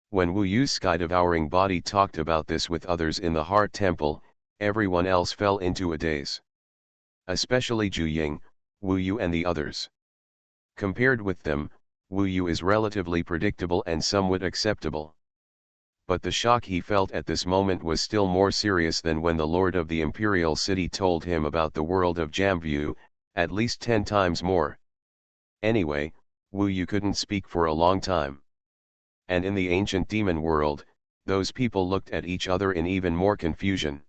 When Wu Yu's sky-devouring body talked about this with others in the Heart Temple, everyone else fell into a daze. Especially Zhu Ying, Wu Yu and the others. Compared with them, Wu Yu is relatively predictable and somewhat acceptable. But the shock he felt at this moment was still more serious than when the Lord of the Imperial City told him about the world of Jambu, at least 10 times more. Anyway, Wu Yu couldn't speak for a long time. And in the ancient demon world, those people looked at each other in even more confusion.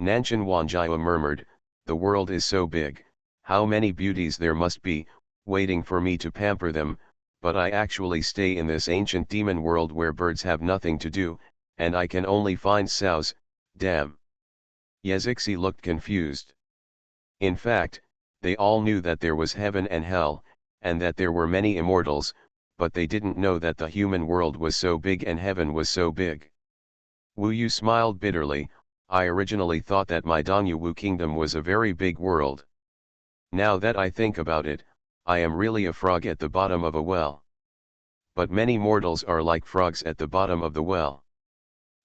Nanshan Wanjiao murmured, the world is so big, how many beauties there must be, waiting for me to pamper them, but I actually stay in this ancient demon world where birds have nothing to do, and I can only find sows, damn. Yazixi looked confused. In fact, they all knew that there was heaven and hell, and that there were many immortals, but they didn't know that the human world was so big and heaven was so big. Wu Yu smiled bitterly, I originally thought that my Dongyu kingdom was a very big world. Now that I think about it, I am really a frog at the bottom of a well. But many mortals are like frogs at the bottom of the well.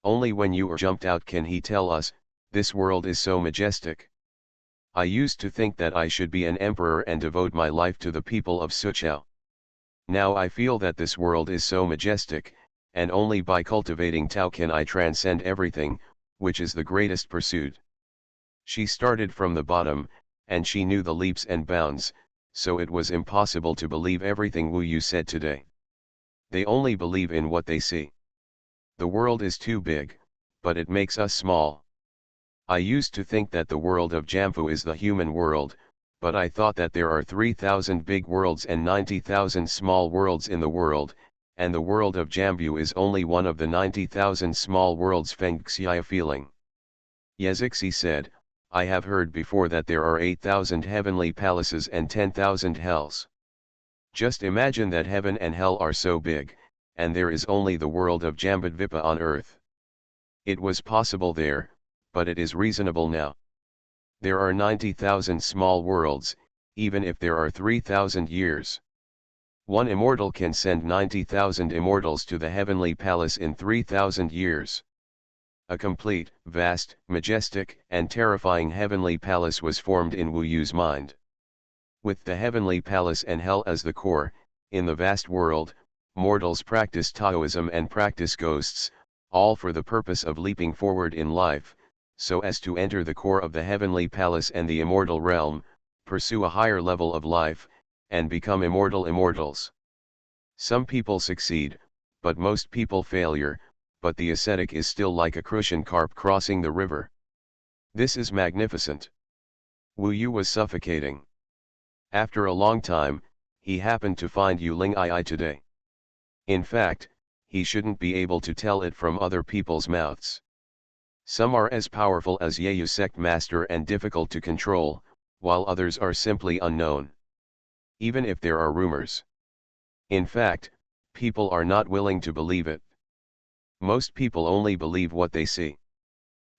Only when you are jumped out can he tell us, this world is so majestic. I used to think that I should be an emperor and devote my life to the people of Suqiao. Now I feel that this world is so majestic, and only by cultivating Tao can I transcend everything, which is the greatest pursuit. She started from the bottom, and she knew the leaps and bounds, so it was impossible to believe everything Wu Yu said today. They only believe in what they see. The world is too big, but it makes us small. I used to think that the world of Jamfu is the human world, but I thought that there are 3,000 big worlds and 90,000 small worlds in the world, and the world of Jambu is only one of the 90,000 small worlds. Feng Xiya feeling. Yazixi said, I have heard before that there are 8,000 heavenly palaces and 10,000 hells. Just imagine that heaven and hell are so big, and there is only the world of Jambudvipa on earth. It was possible there, but it is reasonable now. There are 90,000 small worlds, even if there are 3,000 years. One immortal can send 90,000 immortals to the heavenly palace in 3,000 years. A complete, vast, majestic, and terrifying heavenly palace was formed in Wu Yu's mind. With the heavenly palace and hell as the core, in the vast world, mortals practice Taoism and practice ghosts, all for the purpose of leaping forward in life, so as to enter the core of the heavenly palace and the immortal realm, pursue a higher level of life, and become immortals. Some people succeed, but most people failure, but the ascetic is still like a crucian carp crossing the river. This is magnificent. Wu Yu was suffocating. After a long time, he happened to find Yuling Ai today. In fact, he shouldn't be able to tell it from other people's mouths. Some are as powerful as Yeyu sect master and difficult to control, while others are simply unknown. Even if there are rumors. In fact, people are not willing to believe it. Most people only believe what they see.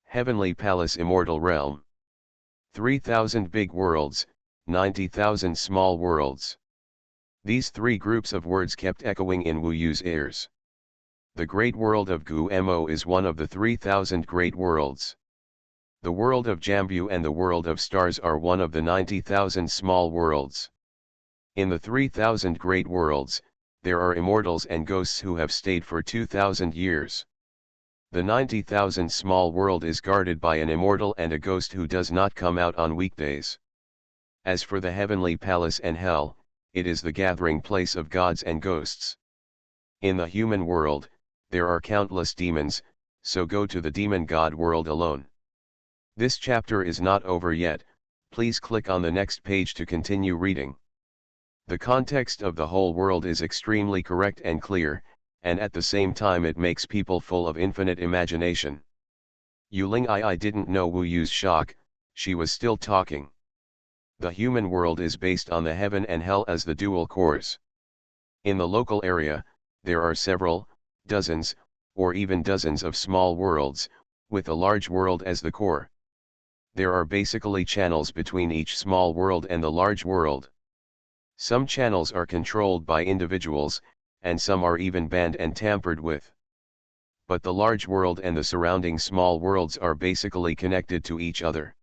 Heavenly Palace Immortal Realm. 3,000 big worlds, 90,000 small worlds. These three groups of words kept echoing in Wu Yu's ears. The great world of Gu Mo is one of the 3,000 great worlds. The world of Jambu and the world of stars are one of the 90,000 small worlds. In the 3,000 great worlds, there are immortals and ghosts who have stayed for 2,000 years. The 90,000 small world is guarded by an immortal and a ghost who does not come out on weekdays. As for the heavenly palace and hell, it is the gathering place of gods and ghosts. In the human world, there are countless demons, so go to the demon god world alone. This chapter is not over yet, please click on the next page to continue reading. The context of the whole world is extremely correct and clear, and at the same time it makes people full of infinite imagination. Yuling Ai didn't know Wu Yu's shock, she was still talking. The human world is based on the heaven and hell as the dual cores. In the local area, there are several, dozens, or even dozens of small worlds, with a large world as the core. There are basically channels between each small world and the large world. Some channels are controlled by individuals, and some are even banned and tampered with. But the large world and the surrounding small worlds are basically connected to each other.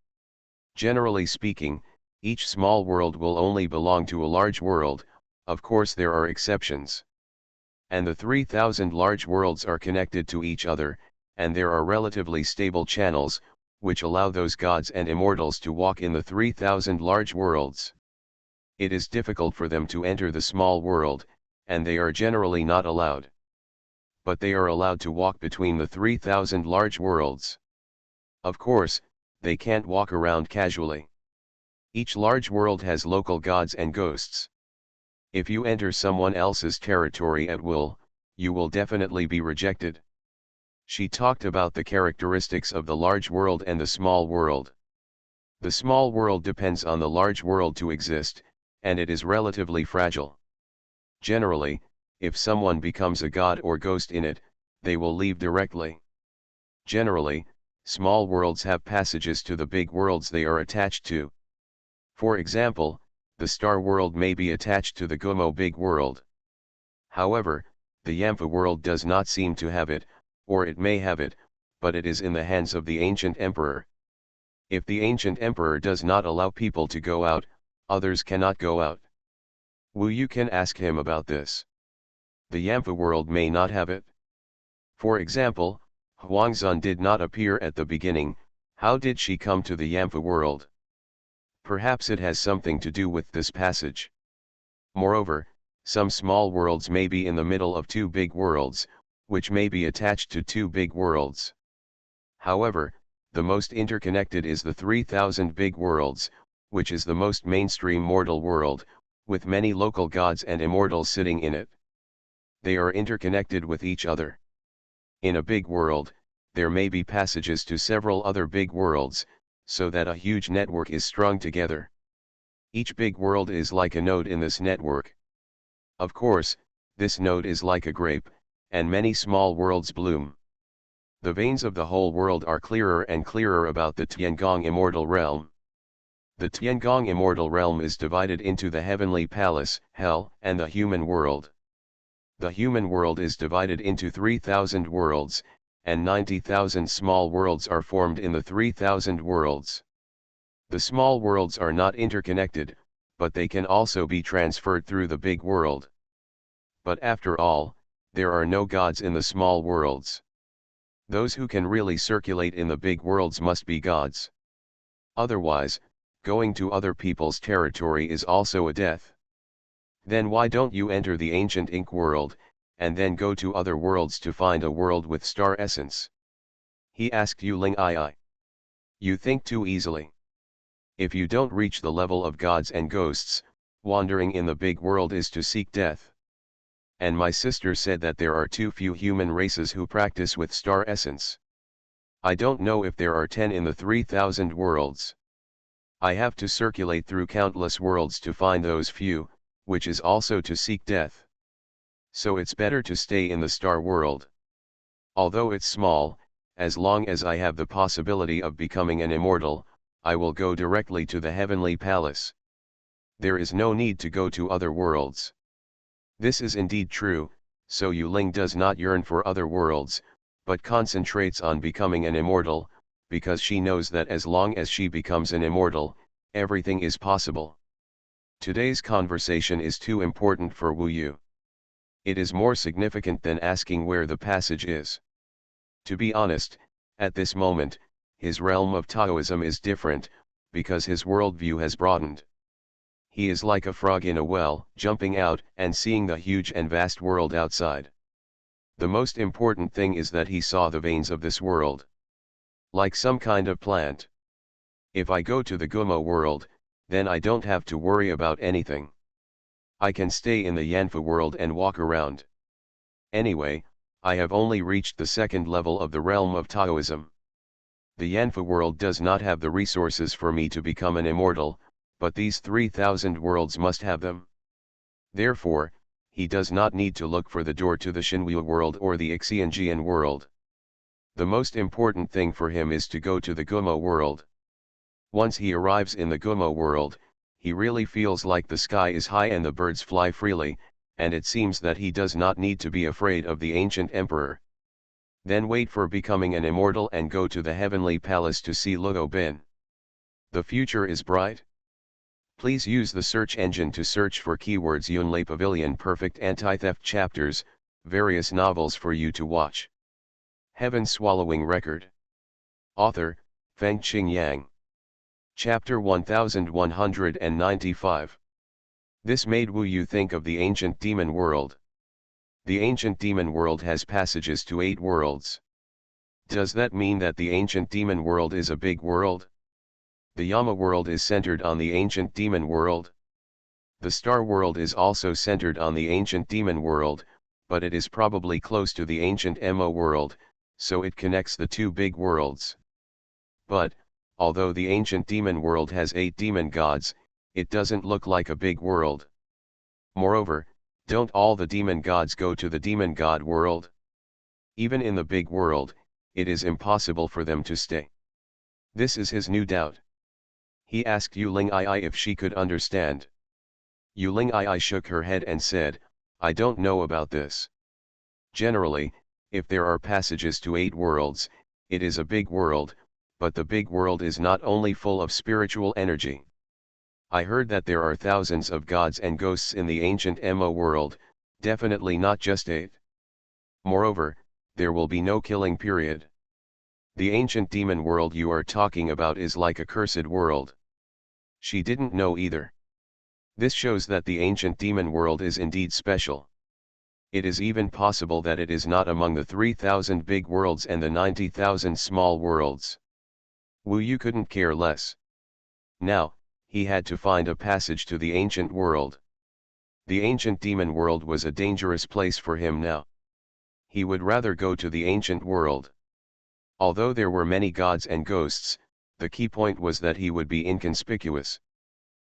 Generally speaking, each small world will only belong to a large world, of course there are exceptions. And the 3,000 large worlds are connected to each other, and there are relatively stable channels, which allow those gods and immortals to walk in the 3,000 large worlds. It is difficult for them to enter the small world, and they are generally not allowed. But they are allowed to walk between the 3,000 large worlds. Of course, they can't walk around casually. Each large world has local gods and ghosts. If you enter someone else's territory at will, you will definitely be rejected. She talked about the characteristics of the large world and the small world. The small world depends on the large world to exist, and it is relatively fragile. Generally, if someone becomes a god or ghost in it, they will leave directly. Generally, small worlds have passages to the big worlds they are attached to. For example, the star world may be attached to the Gumo big world. However, the Yamfu world does not seem to have it, or it may have it, but it is in the hands of the ancient emperor. If the ancient emperor does not allow people to go out, others cannot go out. Wu Yu can ask him about this. The Yamfa world may not have it. For example, Huangzhun did not appear at the beginning. How did she come to the Yamfa world? Perhaps it has something to do with this passage. Moreover, some small worlds may be in the middle of two big worlds, which may be attached to two big worlds. However, the most interconnected is the 3000 big worlds, which is the most mainstream mortal world, with many local gods and immortals sitting in it. They are interconnected with each other. In a big world, there may be passages to several other big worlds, so that a huge network is strung together. Each big world is like a node in this network. Of course, this node is like a grape, and many small worlds bloom. The veins of the whole world are clearer and clearer about the Tiangong immortal realm. The Tiangong immortal realm is divided into the heavenly palace, hell, and the human world. The human world is divided into 3000 worlds, and 90,000 small worlds are formed in the 3000 worlds. The small worlds are not interconnected, but they can also be transferred through the big world. But after all, there are no gods in the small worlds. Those who can really circulate in the big worlds must be gods. Otherwise, going to other people's territory is also a death. Then why don't you enter the ancient ink world, and then go to other worlds to find a world with star essence? He asked Yu Ling Ai. You think too easily. If you don't reach the level of gods and ghosts, wandering in the big world is to seek death. And my sister said that there are too few human races who practice with star essence. I don't know if there are 10 in the 3000 worlds. I have to circulate through countless worlds to find those few, which is also to seek death. So it's better to stay in the star world. Although it's small, as long as I have the possibility of becoming an immortal, I will go directly to the heavenly palace. There is no need to go to other worlds. This is indeed true, so Yu Ling does not yearn for other worlds, but concentrates on becoming an immortal, because she knows that as long as she becomes an immortal, everything is possible. Today's conversation is too important for Wu Yu. It is more significant than asking where the passage is. To be honest, at this moment, his realm of Taoism is different, because his worldview has broadened. He is like a frog in a well, jumping out and seeing the huge and vast world outside. The most important thing is that he saw the veins of this world. Like some kind of plant. If I go to the Gumo world, then I don't have to worry about anything. I can stay in the Yanfa world and walk around. Anyway, I have only reached the second level of the realm of Taoism. The Yanfa world does not have the resources for me to become an immortal, but these 3000 worlds must have them. Therefore, he does not need to look for the door to the Xinwu world or the Xianjian world. The most important thing for him is to go to the Gumo world. Once he arrives in the Gumo world, he really feels like the sky is high and the birds fly freely, and it seems that he does not need to be afraid of the ancient emperor. Then wait for becoming an immortal and go to the heavenly palace to see Luo Bin. The future is bright. Please use the search engine to search for keywords Yunlei Pavilion Perfect Anti-Theft Chapters, various novels for you to watch. Heaven Swallowing Record. Author, Feng Qing Yang. Chapter 1195. This made Wu Yu think of the ancient demon world. The ancient demon world has passages to 8 worlds. Does that mean that the ancient demon world is a big world? The Yama world is centered on the ancient demon world. The star world is also centered on the ancient demon world, but it is probably close to the ancient Mo world, so it connects the two big worlds. But, although the ancient demon world has 8 demon gods, it doesn't look like a big world. Moreover, don't all the demon gods go to the demon god world? Even in the big world, it is impossible for them to stay. This is his new doubt. He asked Yu Ling Ai if she could understand. Yu Ling Ai shook her head and said, I don't know about this. Generally, if there are passages to 8 worlds, it is a big world, but the big world is not only full of spiritual energy. I heard that there are thousands of gods and ghosts in the ancient Mo world, definitely not just 8. Moreover, there will be no killing period. The ancient demon world you are talking about is like a cursed world. She didn't know either. This shows that the ancient demon world is indeed special. It is even possible that it is not among the 3,000 big worlds and the 90,000 small worlds. Wu Yu couldn't care less. Now, he had to find a passage to the ancient world. The ancient demon world was a dangerous place for him now. He would rather go to the ancient world. Although there were many gods and ghosts, the key point was that he would be inconspicuous.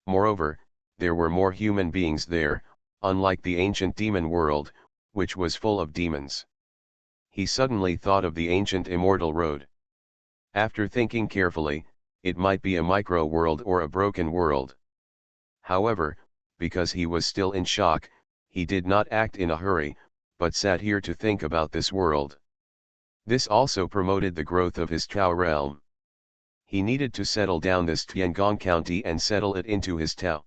Moreover, there were more human beings there, unlike the ancient demon world, which was full of demons. He suddenly thought of the ancient immortal road. After thinking carefully, it might be a micro-world or a broken world. However, because he was still in shock, he did not act in a hurry, but sat here to think about this world. This also promoted the growth of his Tao realm. He needed to settle down this Tiangong County and settle it into his Tao.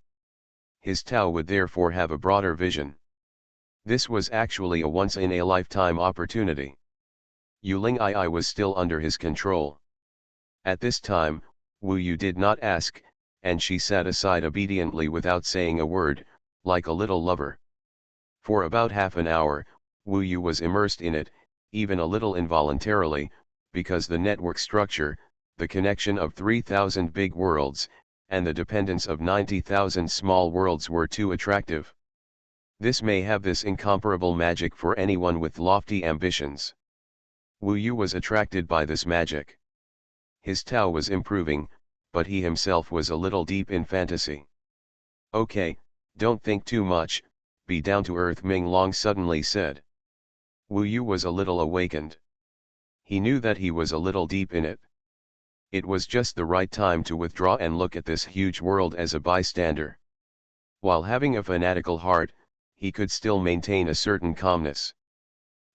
His Tao would therefore have a broader vision. This was actually a once-in-a-lifetime opportunity. Yuling Ai was still under his control. At this time, Wu Yu did not ask, and she sat aside obediently without saying a word, like a little lover. For about half an hour, Wu Yu was immersed in it, even a little involuntarily, because the network structure, the connection of 3,000 big worlds, and the dependence of 90,000 small worlds were too attractive. This may have this incomparable magic for anyone with lofty ambitions. Wu Yu was attracted by this magic. His Tao was improving, but he himself was a little deep in fantasy. Okay, don't think too much, be down to earth, Ming Long suddenly said. Wu Yu was a little awakened. He knew that he was a little deep in it. It was just the right time to withdraw and look at this huge world as a bystander. While having a fanatical heart, he could still maintain a certain calmness.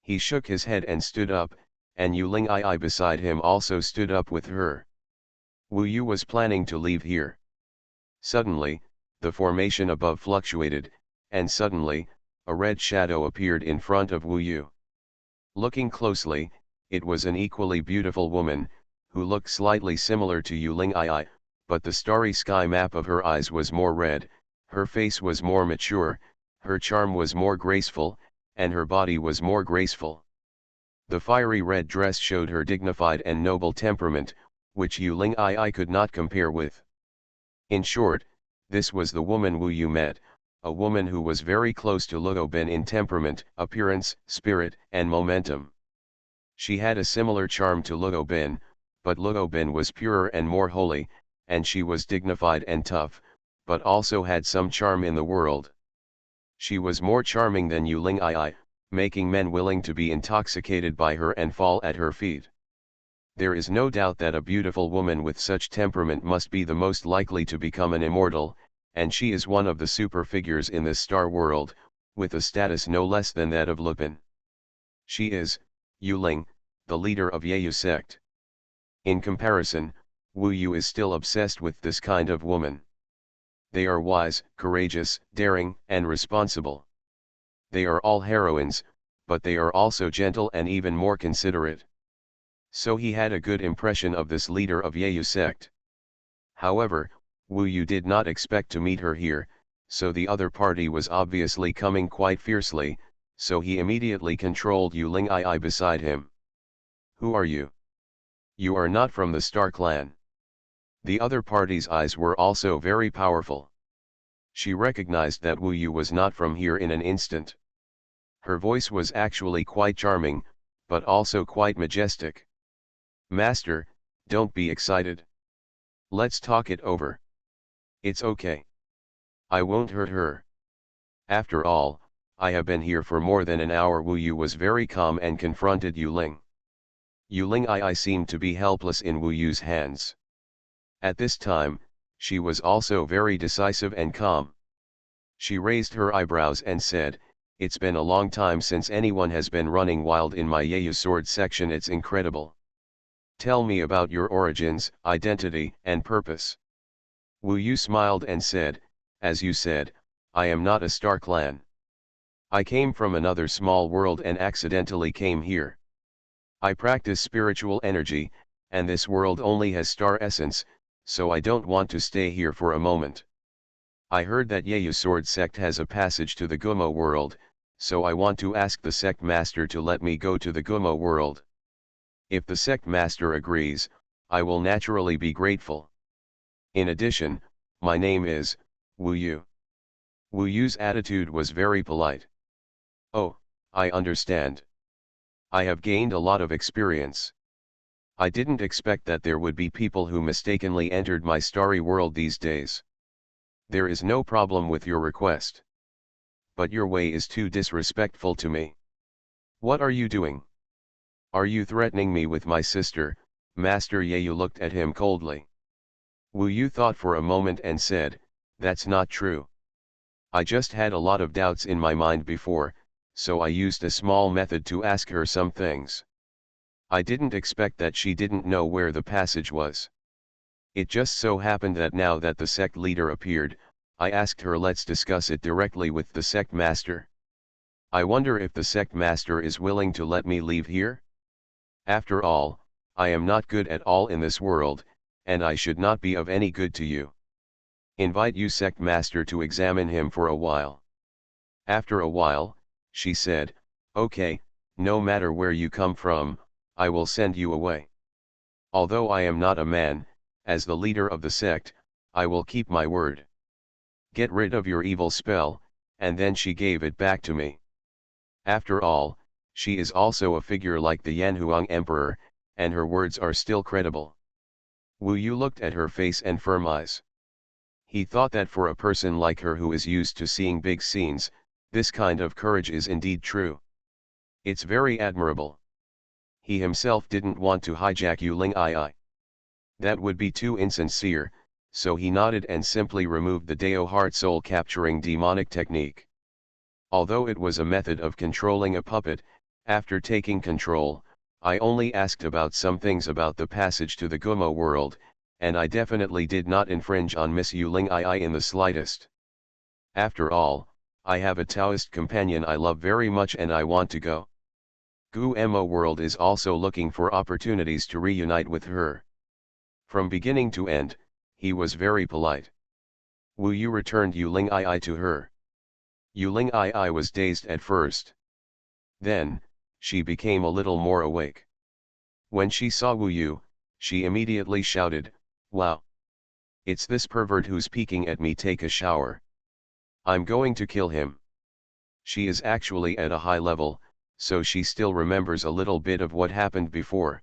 He shook his head and stood up, and Yuling Ai beside him also stood up with her. Wu Yu was planning to leave here. Suddenly, the formation above fluctuated, and suddenly, a red shadow appeared in front of Wu Yu. Looking closely, it was an equally beautiful woman, who looked slightly similar to Yuling Ai, but the starry sky map of her eyes was more red, her face was more mature, her charm was more graceful, and her body was more graceful. The fiery red dress showed her dignified and noble temperament, which Yuling Ai could not compare with. In short, this was the woman Wu Yu met, a woman who was very close to Luo Ben in temperament, appearance, spirit, and momentum. She had a similar charm to Luo Ben, but Luo Ben was purer and more holy, and she was dignified and tough, but also had some charm in the world. She was more charming than Yuling Ai, making men willing to be intoxicated by her and fall at her feet. There is no doubt that a beautiful woman with such temperament must be the most likely to become an immortal, and she is one of the super figures in this star world, with a status no less than that of Lupin. She is, Yuling, the leader of Yeyu sect. In comparison, Wu Yu is still obsessed with this kind of woman. They are wise, courageous, daring, and responsible. They are all heroines, but they are also gentle and even more considerate. So he had a good impression of this leader of Yeyu sect. However, Wu Yu did not expect to meet her here, so the other party was obviously coming quite fiercely, so he immediately controlled Yuling Ai beside him. Who are you? You are not from the Star Clan. The other party's eyes were also very powerful. She recognized that Wu Yu was not from here in an instant. Her voice was actually quite charming, but also quite majestic. Master, don't be excited. Let's talk it over. It's okay. I won't hurt her. After all, I have been here for more than an hour. Wu Yu was very calm and confronted Yuling. Yuling Ai seemed to be helpless in Wu Yu's hands. At this time, she was also very decisive and calm. She raised her eyebrows and said, "It's been a long time since anyone has been running wild in my Yeyu sword section. It's incredible. Tell me about your origins, identity, and purpose." Wu Yu smiled and said, as you said, I am not a star clan. I came from another small world and accidentally came here. I practice spiritual energy, and this world only has star essence, so I don't want to stay here for a moment. I heard that Yeyu Sword sect has a passage to the Gumo world, so I want to ask the sect master to let me go to the Gumo world. If the sect master agrees, I will naturally be grateful. In addition, my name is Wu Yu. Wu Yu's attitude was very polite. Oh, I understand. I have gained a lot of experience. I didn't expect that there would be people who mistakenly entered my starry world these days. There is no problem with your request. But your way is too disrespectful to me. What are you doing? Are you threatening me with my sister? Master Yeyu looked at him coldly. Wu Yu thought for a moment and said, that's not true. I just had a lot of doubts in my mind before, so I used a small method to ask her some things. I didn't expect that she didn't know where the passage was. It just so happened that now that the sect leader appeared, I asked her let's discuss it directly with the sect master. I wonder if the sect master is willing to let me leave here? After all, I am not good at all in this world, and I should not be of any good to you. Invite you sect master to examine him for a while. After a while, she said, okay, no matter where you come from, I will send you away. Although I am not a man, as the leader of the sect, I will keep my word. Get rid of your evil spell, and then she gave it back to me. After all, she is also a figure like the Yanhuang Emperor, and her words are still credible. Wu Yu looked at her face and firm eyes. He thought that for a person like her who is used to seeing big scenes, this kind of courage is indeed true. It's very admirable. He himself didn't want to hijack Yu Ling Ai. That would be too insincere, so he nodded and simply removed the Dao heart soul capturing demonic technique. Although it was a method of controlling a puppet, after taking control, I only asked about some things about the passage to the Gumo world, and I definitely did not infringe on Miss Yu Ling Ai in the slightest. After all, I have a Taoist companion I love very much and I want to go. Gumo world is also looking for opportunities to reunite with her. From beginning to end, he was very polite. Wu Yu returned Yu Ling Ai to her. Yu Ling Ai was dazed at first. Then, she became a little more awake. When she saw Wu Yu, she immediately shouted, wow! It's this pervert who's peeking at me. Take a shower. I'm going to kill him. She is actually at a high level, so she still remembers a little bit of what happened before.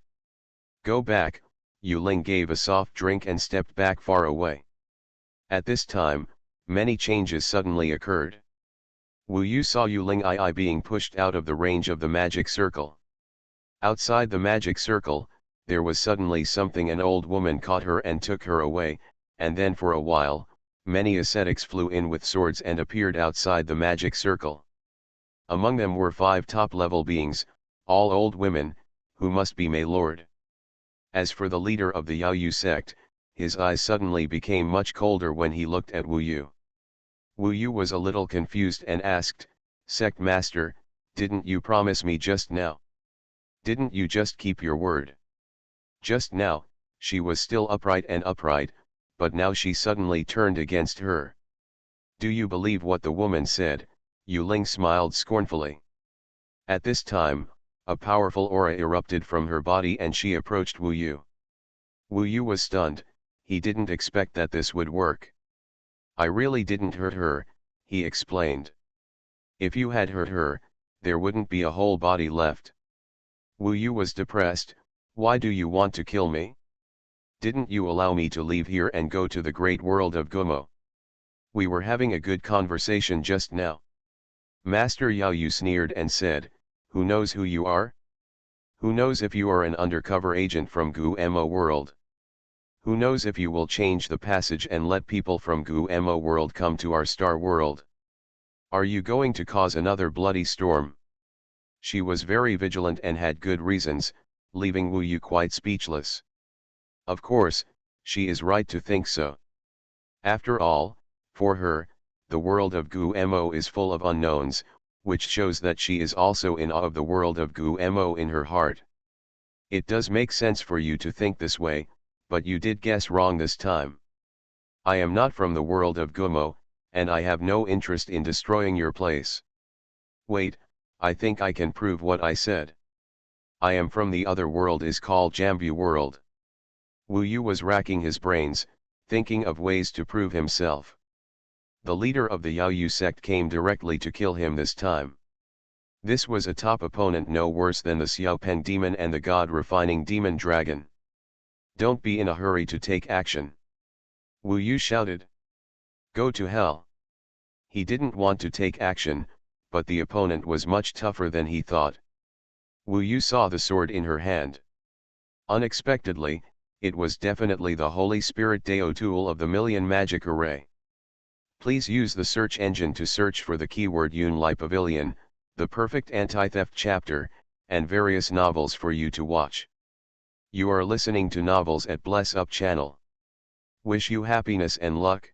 Go back, Yu Ling gave a soft drink and stepped back far away. At this time, many changes suddenly occurred. Wu Yu saw Yu Ling Ai being pushed out of the range of the magic circle. Outside the magic circle, there was suddenly something. An old woman caught her and took her away, and then for a while, many ascetics flew in with swords and appeared outside the magic circle. Among them were 5 top-level beings, all old women, who must be my lord. As for the leader of the Yao Yu sect, his eyes suddenly became much colder when he looked at Wu Yu. Wu Yu was a little confused and asked, Sect Master, didn't you promise me just now? Didn't you just keep your word? Just now, she was still upright, but now she suddenly turned against her. Do you believe what the woman said? Yu Ling smiled scornfully. At this time, a powerful aura erupted from her body and she approached Wu Yu. Wu Yu was stunned, he didn't expect that this would work. I really didn't hurt her, he explained. If you had hurt her, there wouldn't be a whole body left. Wu Yu was depressed. Why do you want to kill me? Didn't you allow me to leave here and go to the great world of Gumo? We were having a good conversation just now. Master Yao Yu sneered and said, who knows who you are? Who knows if you are an undercover agent from Gumo world? Who knows if you will change the passage and let people from Gumo world come to our star world? Are you going to cause another bloody storm? She was very vigilant and had good reasons, leaving Wu Yu quite speechless. Of course, she is right to think so. After all, for her, the world of Gu-mo is full of unknowns, which shows that she is also in awe of the world of Gu-mo in her heart. It does make sense for you to think this way, but you did guess wrong this time. I am not from the world of Gumo, and I have no interest in destroying your place. Wait, I think I can prove what I said. I am from the other world is called Jambu world. Wu Yu was racking his brains, thinking of ways to prove himself. The leader of the Yao Yu sect came directly to kill him this time. This was a top opponent no worse than the Xiaopeng demon and the god-refining demon dragon. Don't be in a hurry to take action. Wu Yu shouted. Go to hell. He didn't want to take action, but the opponent was much tougher than he thought. Wu Yu saw the sword in her hand. Unexpectedly, it was definitely the Holy Spirit Dao tool of the Million Magic Array. Please use the search engine to search for the keyword Yun Lai Pavilion, the perfect anti-theft chapter, and various novels for you to watch. You are listening to Novels at Bless Up channel. Wish you happiness and luck.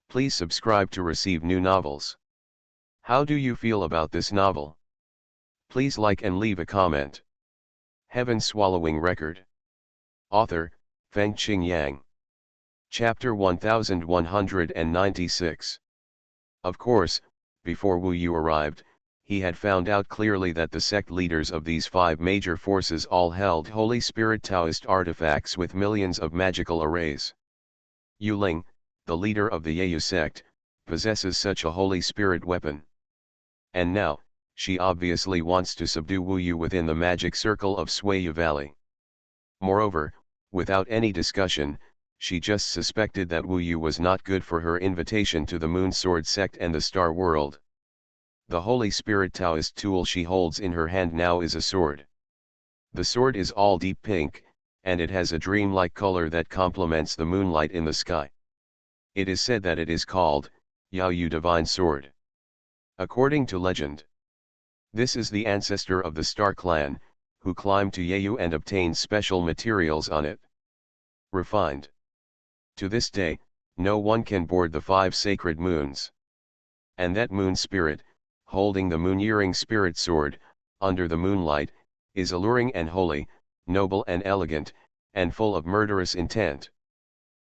Please subscribe to receive new novels. How do you feel about this novel? Please like and leave a comment. Heaven Swallowing Record. Author, Feng Qing Yang. Chapter 1196. Of course, before Wu Yu arrived, he had found out clearly that the sect leaders of these 5 major forces all held Holy Spirit Taoist artifacts with millions of magical arrays. Yu Ling, the leader of the Yeyu sect, possesses such a Holy Spirit weapon. And now, she obviously wants to subdue Wu Yu within the magic circle of Suiyu Valley. Moreover, without any discussion, she just suspected that Wu Yu was not good for her invitation to the Moon Sword sect and the Star World. The Holy Spirit Taoist tool she holds in her hand now is a sword. The sword is all deep pink, and it has a dreamlike color that complements the moonlight in the sky. It is said that it is called, Yao Yu Divine Sword. According to legend, this is the ancestor of the Star Clan, who climbed to Yeyu and obtained special materials on it. Refined. To this day, no one can board the 5 sacred moons. And that moon spirit, holding the moon-earring spirit sword, under the moonlight, is alluring and holy, noble and elegant, and full of murderous intent.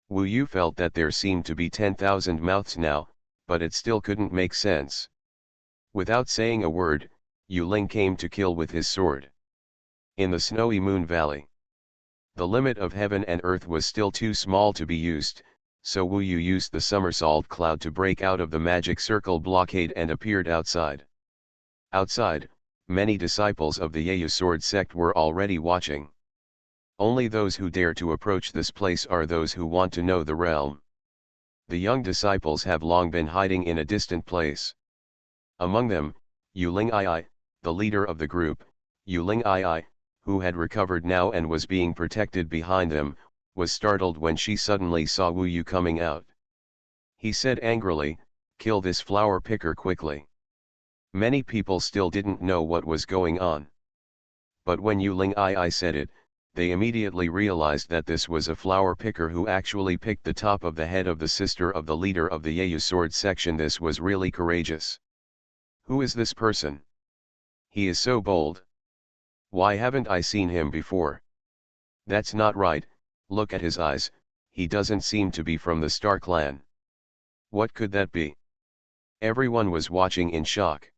Wu Yu felt that there seemed to be 10,000 mouths now, but it still couldn't make sense. Without saying a word, Yu Ling came to kill with his sword. In the snowy Moon Valley, the limit of heaven and earth was still too small to be used, so Wu Yu used the somersault cloud to break out of the magic circle blockade and appeared outside. Outside, many disciples of the Yeyu sword sect were already watching. Only those who dare to approach this place are those who want to know the realm. The young disciples have long been hiding in a distant place. Among them, Yu Ling Ai, the leader of the group, Yu Ling Ai, who had recovered now and was being protected behind them, was startled when she suddenly saw Wu Yu coming out. He said angrily, "Kill this flower picker quickly." Many people still didn't know what was going on. But when Yu Ling Ai said it, they immediately realized that this was a flower picker who actually picked the top of the head of the sister of the leader of the Yeyu sword section. This was really courageous. Who is this person? He is so bold. Why haven't I seen him before? That's not right, look at his eyes, he doesn't seem to be from the Star Clan. What could that be? Everyone was watching in shock.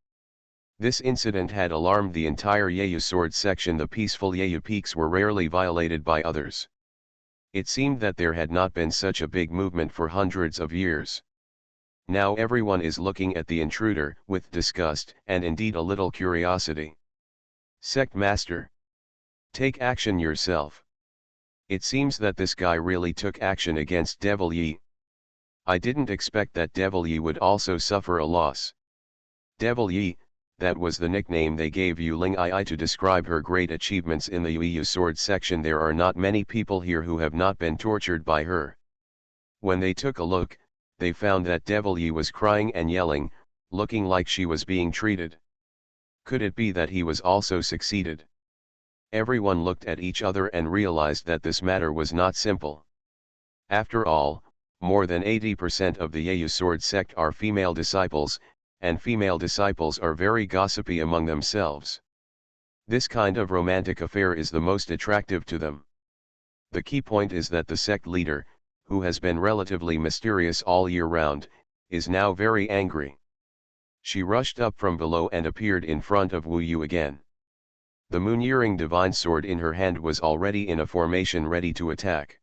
This incident had alarmed the entire Yeyu sword section. The peaceful Yeyu peaks were rarely violated by others. It seemed that there had not been such a big movement for hundreds of years. Now everyone is looking at the intruder with disgust and indeed a little curiosity. Sect Master, take action yourself. It seems that this guy really took action against Devil Yi. I didn't expect that Devil Yi would also suffer a loss. Devil Yi, that was the nickname they gave Yu Ling Ai to describe her great achievements in the Yeyu sword section. There are not many people here who have not been tortured by her. When they took a look, they found that Devil Yi was crying and yelling, looking like she was being treated. Could it be that he was also succeeded? Everyone looked at each other and realized that this matter was not simple. After all, More than 80% of the Yayu sword sect are female disciples, and female disciples are very gossipy among themselves. This kind of romantic affair is the most attractive to them. The key point is that the sect leader, who has been relatively mysterious all year round, is now very angry. She rushed up from below and appeared in front of Wu Yu again. The Moon-Earring divine sword in her hand was already in a formation ready to attack.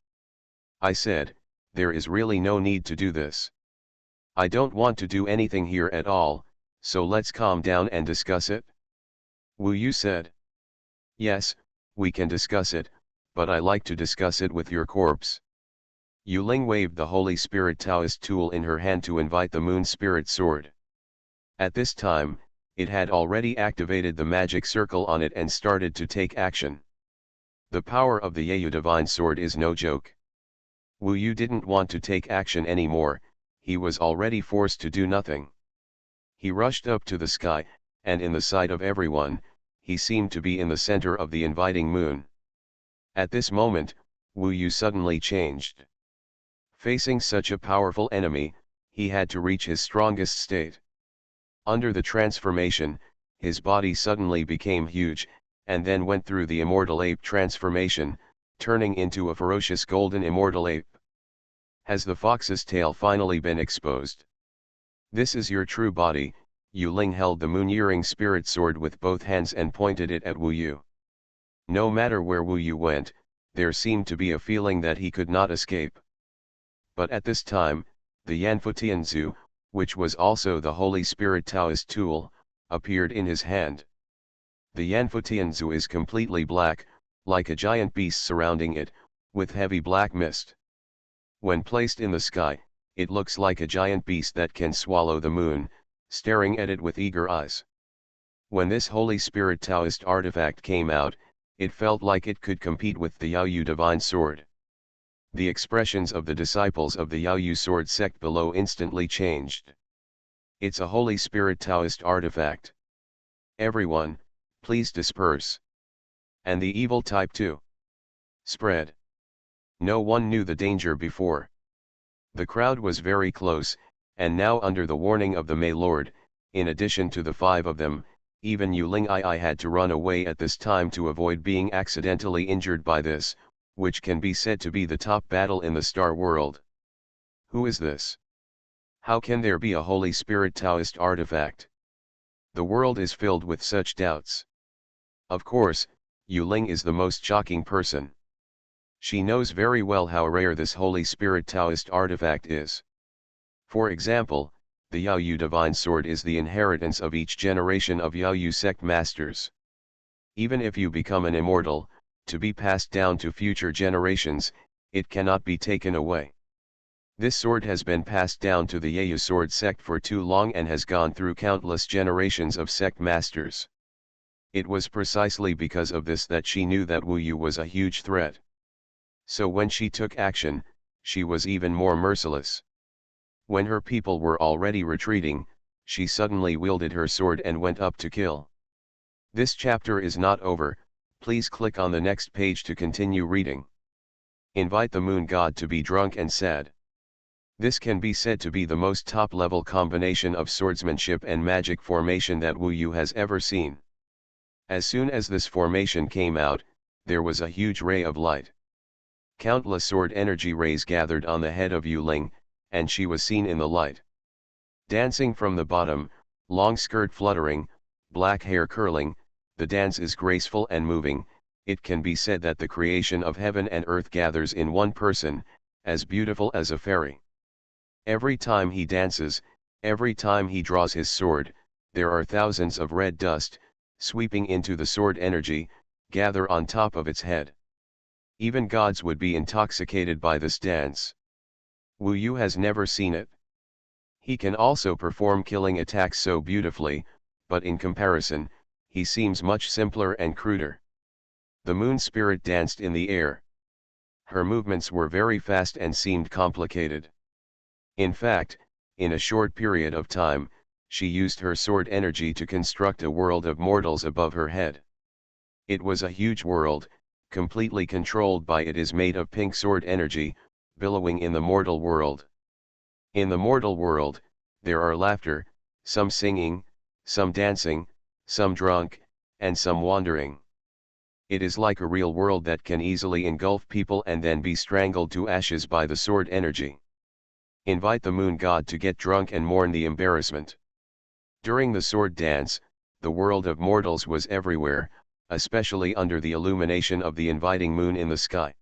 I said, there is really no need to do this. I don't want to do anything here at all, so let's calm down and discuss it. Wu Yu said. Yes, we can discuss it, but I like to discuss it with your corpse. Yu Ling waved the Holy Spirit Taoist tool in her hand to invite the Moon Spirit sword. At this time, it had already activated the magic circle on it and started to take action. The power of the Yayu divine sword is no joke. Wu Yu didn't want to take action anymore, he was already forced to do nothing. He rushed up to the sky, and in the sight of everyone, he seemed to be in the center of the inviting moon. At this moment, Wu Yu suddenly changed. Facing such a powerful enemy, he had to reach his strongest state. Under the transformation, his body suddenly became huge, and then went through the immortal ape transformation, turning into a ferocious golden immortal ape. Has the fox's tail finally been exposed? This is your true body. Yu Ling held the Moon-Earring spirit sword with both hands and pointed it at Wu Yu. No matter where Wu Yu went, there seemed to be a feeling that he could not escape. But at this time, the Yanfu Tianzu, which was also the Holy Spirit Taoist tool, appeared in his hand. The Yanfu Tianzu is completely black, like a giant beast surrounding it, with heavy black mist. When placed in the sky, it looks like a giant beast that can swallow the moon, staring at it with eager eyes. When this Holy Spirit Taoist artifact came out, it felt like it could compete with the Yaoyu divine sword. The expressions of the disciples of the Yaoyu sword sect below instantly changed. It's a Holy Spirit Taoist artifact. Everyone, please disperse. And the evil type too. Spread. No one knew the danger before. The crowd was very close, and now under the warning of the May Lord, in addition to the 5 of them, even Yu Ling I had to run away at this time to avoid being accidentally injured by this, which can be said to be the top battle in the Star World. Who is this? How can there be a Holy Spirit Taoist artifact? The world is filled with such doubts. Of course, Yu Ling is the most shocking person. She knows very well how rare this Holy Spirit Taoist artifact is. For example, the Yaoyu Divine Sword is the inheritance of each generation of Yaoyu sect masters. Even if you become an immortal, to be passed down to future generations, it cannot be taken away. This sword has been passed down to the Yaoyu sword sect for too long and has gone through countless generations of sect masters. It was precisely because of this that she knew that Wu Yu was a huge threat. So when she took action, she was even more merciless. When her people were already retreating, she suddenly wielded her sword and went up to kill. This chapter is not over, please click on the next page to continue reading. Invite the moon god to be drunk and sad. This can be said to be the most top-level combination of swordsmanship and magic formation that Wu Yu has ever seen. As soon as this formation came out, there was a huge ray of light. Countless sword energy rays gathered on the head of Yu Ling, and she was seen in the light. Dancing from the bottom, long skirt fluttering, black hair curling, the dance is graceful and moving. It can be said that the creation of heaven and earth gathers in one person, as beautiful as a fairy. Every time he dances, every time he draws his sword, there are thousands of red dust, sweeping into the sword energy, gather on top of its head. Even gods would be intoxicated by this dance. Wu Yu has never seen it. He can also perform killing attacks so beautifully, but in comparison, he seems much simpler and cruder. The moon spirit danced in the air. Her movements were very fast and seemed complicated. In fact, in a short period of time, she used her sword energy to construct a world of mortals above her head. It was a huge world, completely controlled by it is made of pink sword energy, billowing in the mortal world. In the mortal world, there are laughter, some singing, some dancing, some drunk, and some wandering. It is like a real world that can easily engulf people and then be strangled to ashes by the sword energy. Invite the moon god to get drunk and mourn the embarrassment. During the sword dance, the world of mortals was everywhere, especially under the illumination of the inviting moon in the sky.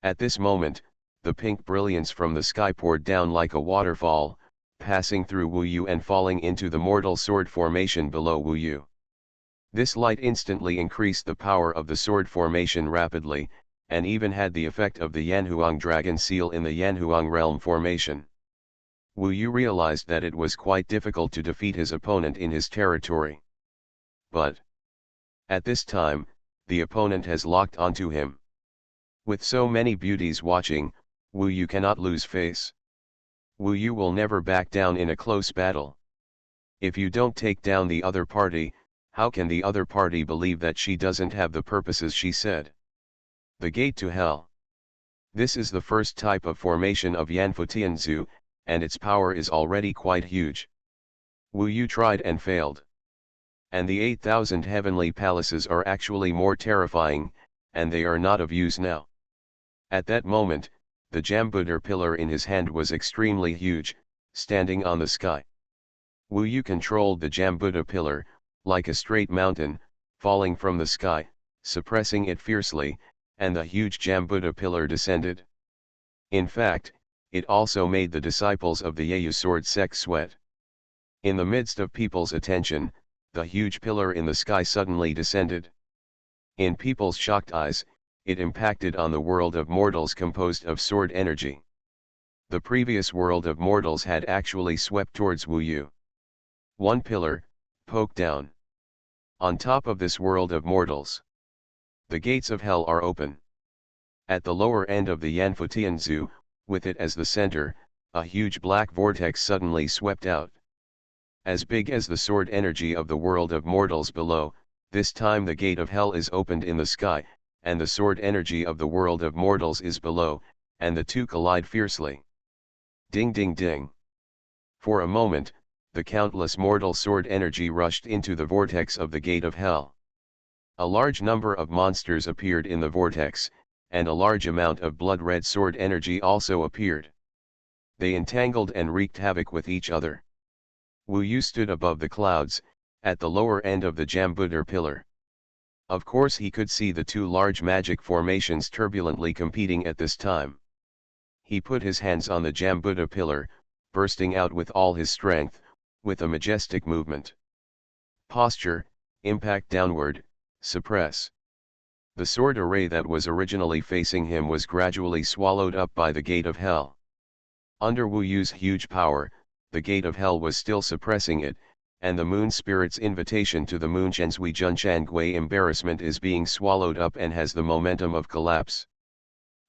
At this moment, the pink brilliance from the sky poured down like a waterfall, passing through Wu Yu and falling into the mortal sword formation below Wu Yu. This light instantly increased the power of the sword formation rapidly, and even had the effect of the Yanhuang dragon seal in the Yanhuang realm formation. Wu Yu realized that it was quite difficult to defeat his opponent in his territory. But at this time, the opponent has locked onto him. With so many beauties watching, Wu Yu cannot lose face. Wu Yu will never back down in a close battle. If you don't take down the other party, how can the other party believe that she doesn't have the purposes she said? The gate to hell. This is the first type of formation of Yanfu Tianzu, and its power is already quite huge. Wu Yu tried and failed. And the 8,000 heavenly palaces are actually more terrifying, and they are not of use now. At that moment, the Jambuddha pillar in his hand was extremely huge, standing on the sky. Wu Yu controlled the Jambuddha pillar, like a straight mountain, falling from the sky, suppressing it fiercely, and the huge Jambuddha pillar descended. In fact, it also made the disciples of the Yeyu sword sect sweat. In the midst of people's attention, the huge pillar in the sky suddenly descended. In people's shocked eyes, it impacted on the world of mortals composed of sword energy. The previous world of mortals had actually swept towards Wu Yu. One pillar, poked down. On top of this world of mortals, the gates of hell are open. At the lower end of the Yanfu Tianzu, with it as the center, a huge black vortex suddenly swept out. As big as the sword energy of the world of mortals below, this time the gate of hell is opened in the sky, and the sword energy of the world of mortals is below, and the two collide fiercely. Ding ding ding. For a moment, the countless mortal sword energy rushed into the vortex of the gate of hell. A large number of monsters appeared in the vortex, and a large amount of blood-red sword energy also appeared. They entangled and wreaked havoc with each other. Wu Yu stood above the clouds, at the lower end of the Jambuddha pillar. Of course he could see the two large magic formations turbulently competing at this time. He put his hands on the Jambuddha pillar, bursting out with all his strength, with a majestic movement. Posture, impact downward, suppress. The sword array that was originally facing him was gradually swallowed up by the gate of hell. Under Wu Yu's huge power, the gate of hell was still suppressing it, and the moon spirit's invitation to the moon Shenzhui Junchangui embarrassment is being swallowed up and has the momentum of collapse.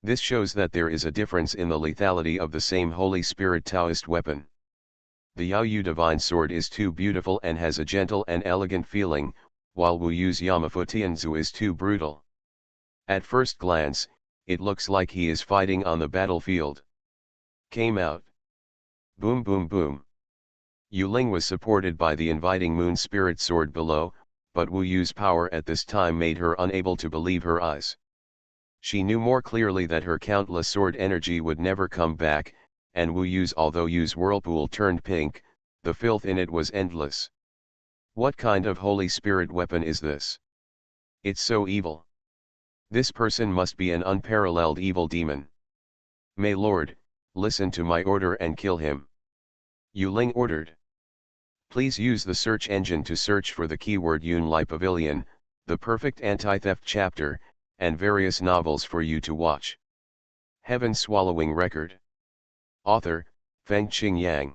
This shows that there is a difference in the lethality of the same Holy Spirit Taoist weapon. The Yao Yu divine sword is too beautiful and has a gentle and elegant feeling, while Wu Yu's Yamafu Tianzu is too brutal. At first glance, it looks like he is fighting on the battlefield. Came out. Boom boom boom. Yu Ling was supported by the inviting moon spirit sword below, but Wu Yu's power at this time made her unable to believe her eyes. She knew more clearly that her countless sword energy would never come back, and Wu Yu's whirlpool turned pink, the filth in it was endless. What kind of Holy Spirit weapon is this? It's so evil. This person must be an unparalleled evil demon. May Lord, listen to my order and kill him. Yu Ling ordered. Please use the search engine to search for the keyword Yunlai Pavilion, the perfect anti-theft chapter, and various novels for you to watch. Heaven Swallowing Record. Author, Feng Qing Yang.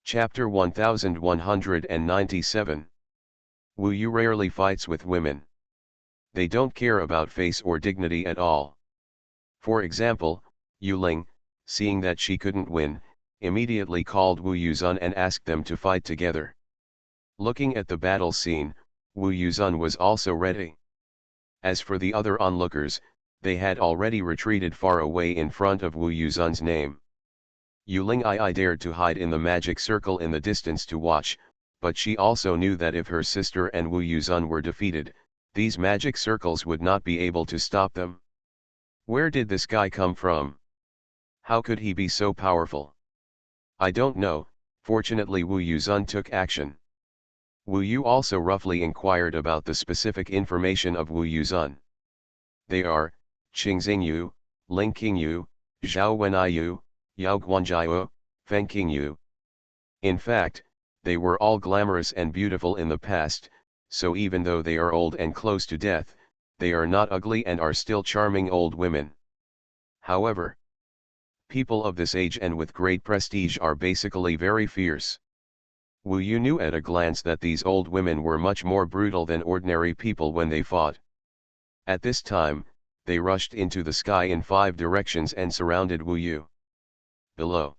Chapter 1197. Wu Yu rarely fights with women. They don't care about face or dignity at all. For example, Yu Ling, seeing that she couldn't win, immediately called Wu Yuzun and asked them to fight together. Looking at the battle scene, Wu Yuzun was also ready. As for the other onlookers, They had already retreated far away in front of Wu Yuzun's name. Yuling Ai dared to hide in the magic circle in the distance to watch, but she also knew that if her sister and Wu Yuzun were defeated, these magic circles would not be able to stop them. Where did this guy come from? How could he be so powerful? I don't know. Fortunately Wu Yuzun took action. Wu Yu also roughly inquired about the specific information of Wu Yuzun. They are, Qingxingyu, Lingqingyu, Zhaowenaiyu, Yaoguanjiu, Fengqingyu. In fact, they were all glamorous and beautiful in the past, so even though they are old and close to death, they are not ugly and are still charming old women. However, people of this age and with great prestige are basically very fierce. Wu Yu knew at a glance that these old women were much more brutal than ordinary people when they fought. At this time, they rushed into the sky in 5 directions and surrounded Wu Yu. Below,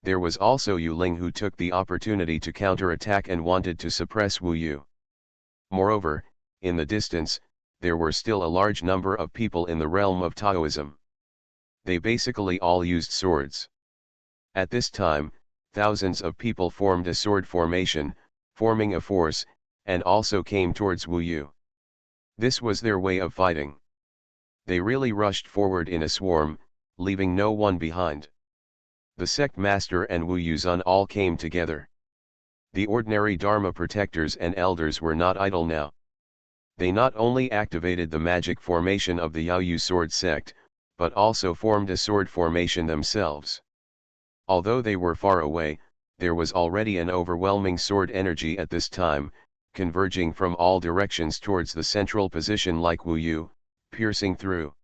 there was also Yu Ling, who took the opportunity to counter-attack and wanted to suppress Wu Yu. Moreover, in the distance, there were still a large number of people in the realm of Taoism. They basically all used swords. At this time, thousands of people formed a sword formation, forming a force, and also came towards Wu Yu. This was their way of fighting. They really rushed forward in a swarm, leaving no one behind. The sect master and Wu Yuzun all came together. The ordinary Dharma protectors and elders were not idle now. They not only activated the magic formation of the Yaoyu sword sect, but also formed a sword formation themselves. Although they were far away, there was already an overwhelming sword energy at this time, converging from all directions towards the central position like Wu Yu, piercing through.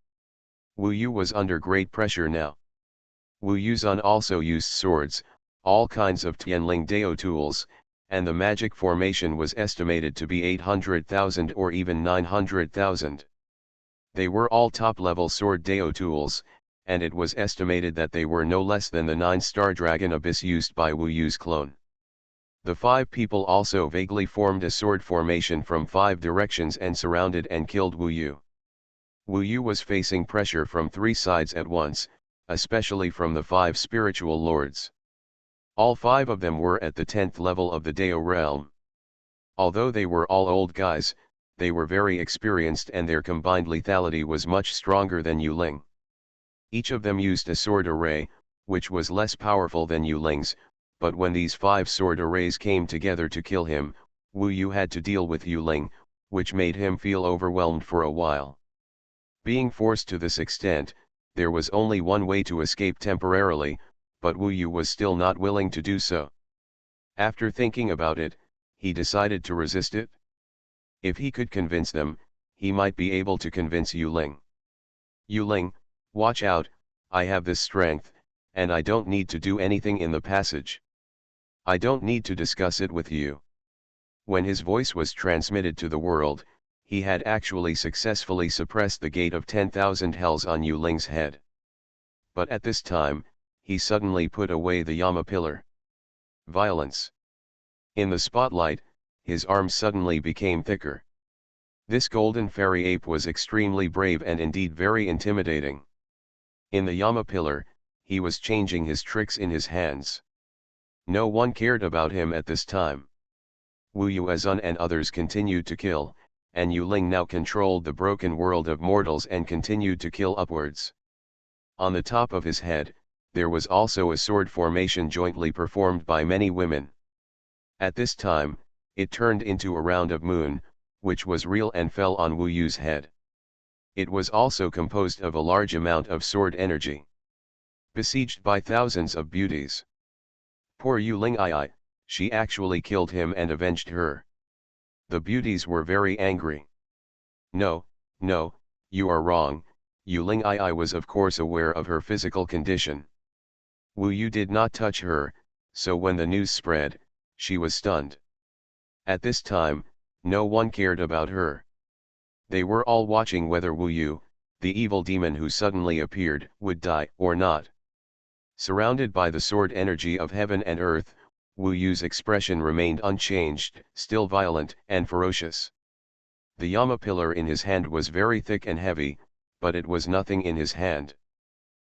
Wu Yu was under great pressure now. Wu Yuzun also used swords, all kinds of Tianling Dao tools, and the magic formation was estimated to be 800,000 or even 900,000. They were all top-level sword Dao tools, and it was estimated that they were no less than the 9-star dragon abyss used by Wu Yu's clone. The 5 people also vaguely formed a sword formation from 5 directions and surrounded and killed Wu Yu. Wu Yu was facing pressure from 3 sides at once, especially from the 5 spiritual lords. All 5 of them were at the 10th level of the Dao realm. Although they were all old guys, they were very experienced and their combined lethality was much stronger than Yu Ling. Each of them used a sword array, which was less powerful than Yu Ling's, but when these 5 sword arrays came together to kill him, Wu Yu had to deal with Yu Ling, which made him feel overwhelmed for a while. Being forced to this extent, there was only one way to escape temporarily, but Wu Yu was still not willing to do so. After thinking about it, he decided to resist it. If he could convince them, he might be able to convince Yu Ling. Yu Ling, watch out, I have this strength, and I don't need to do anything in the passage. I don't need to discuss it with you. When his voice was transmitted to the world, he had actually successfully suppressed the gate of 10,000 hells on Yu Ling's head. But at this time, he suddenly put away the Yama pillar. Violence. In the spotlight, his arms suddenly became thicker. This golden fairy ape was extremely brave and indeed very intimidating. In the Yama pillar, he was changing his tricks in his hands. No one cared about him at this time. Wu Yuezun and others continued to kill, and Yu Ling now controlled the broken world of mortals and continued to kill upwards. On the top of his head, there was also a sword formation jointly performed by many women. At this time, it turned into a round of moon, which was real and fell on Wu Yu's head. It was also composed of a large amount of sword energy. Besieged by thousands of beauties. Poor Yu Ling Ai, she actually killed him and avenged her. The beauties were very angry. No, no, you are wrong. Yu Ling Ai was of course aware of her physical condition. Wu Yu did not touch her, so when the news spread, she was stunned. At this time, no one cared about her. They were all watching whether Wu Yu, the evil demon who suddenly appeared, would die or not. Surrounded by the sword energy of heaven and earth, Wu Yu's expression remained unchanged, still violent and ferocious. The Yama pillar in his hand was very thick and heavy, but it was nothing in his hand.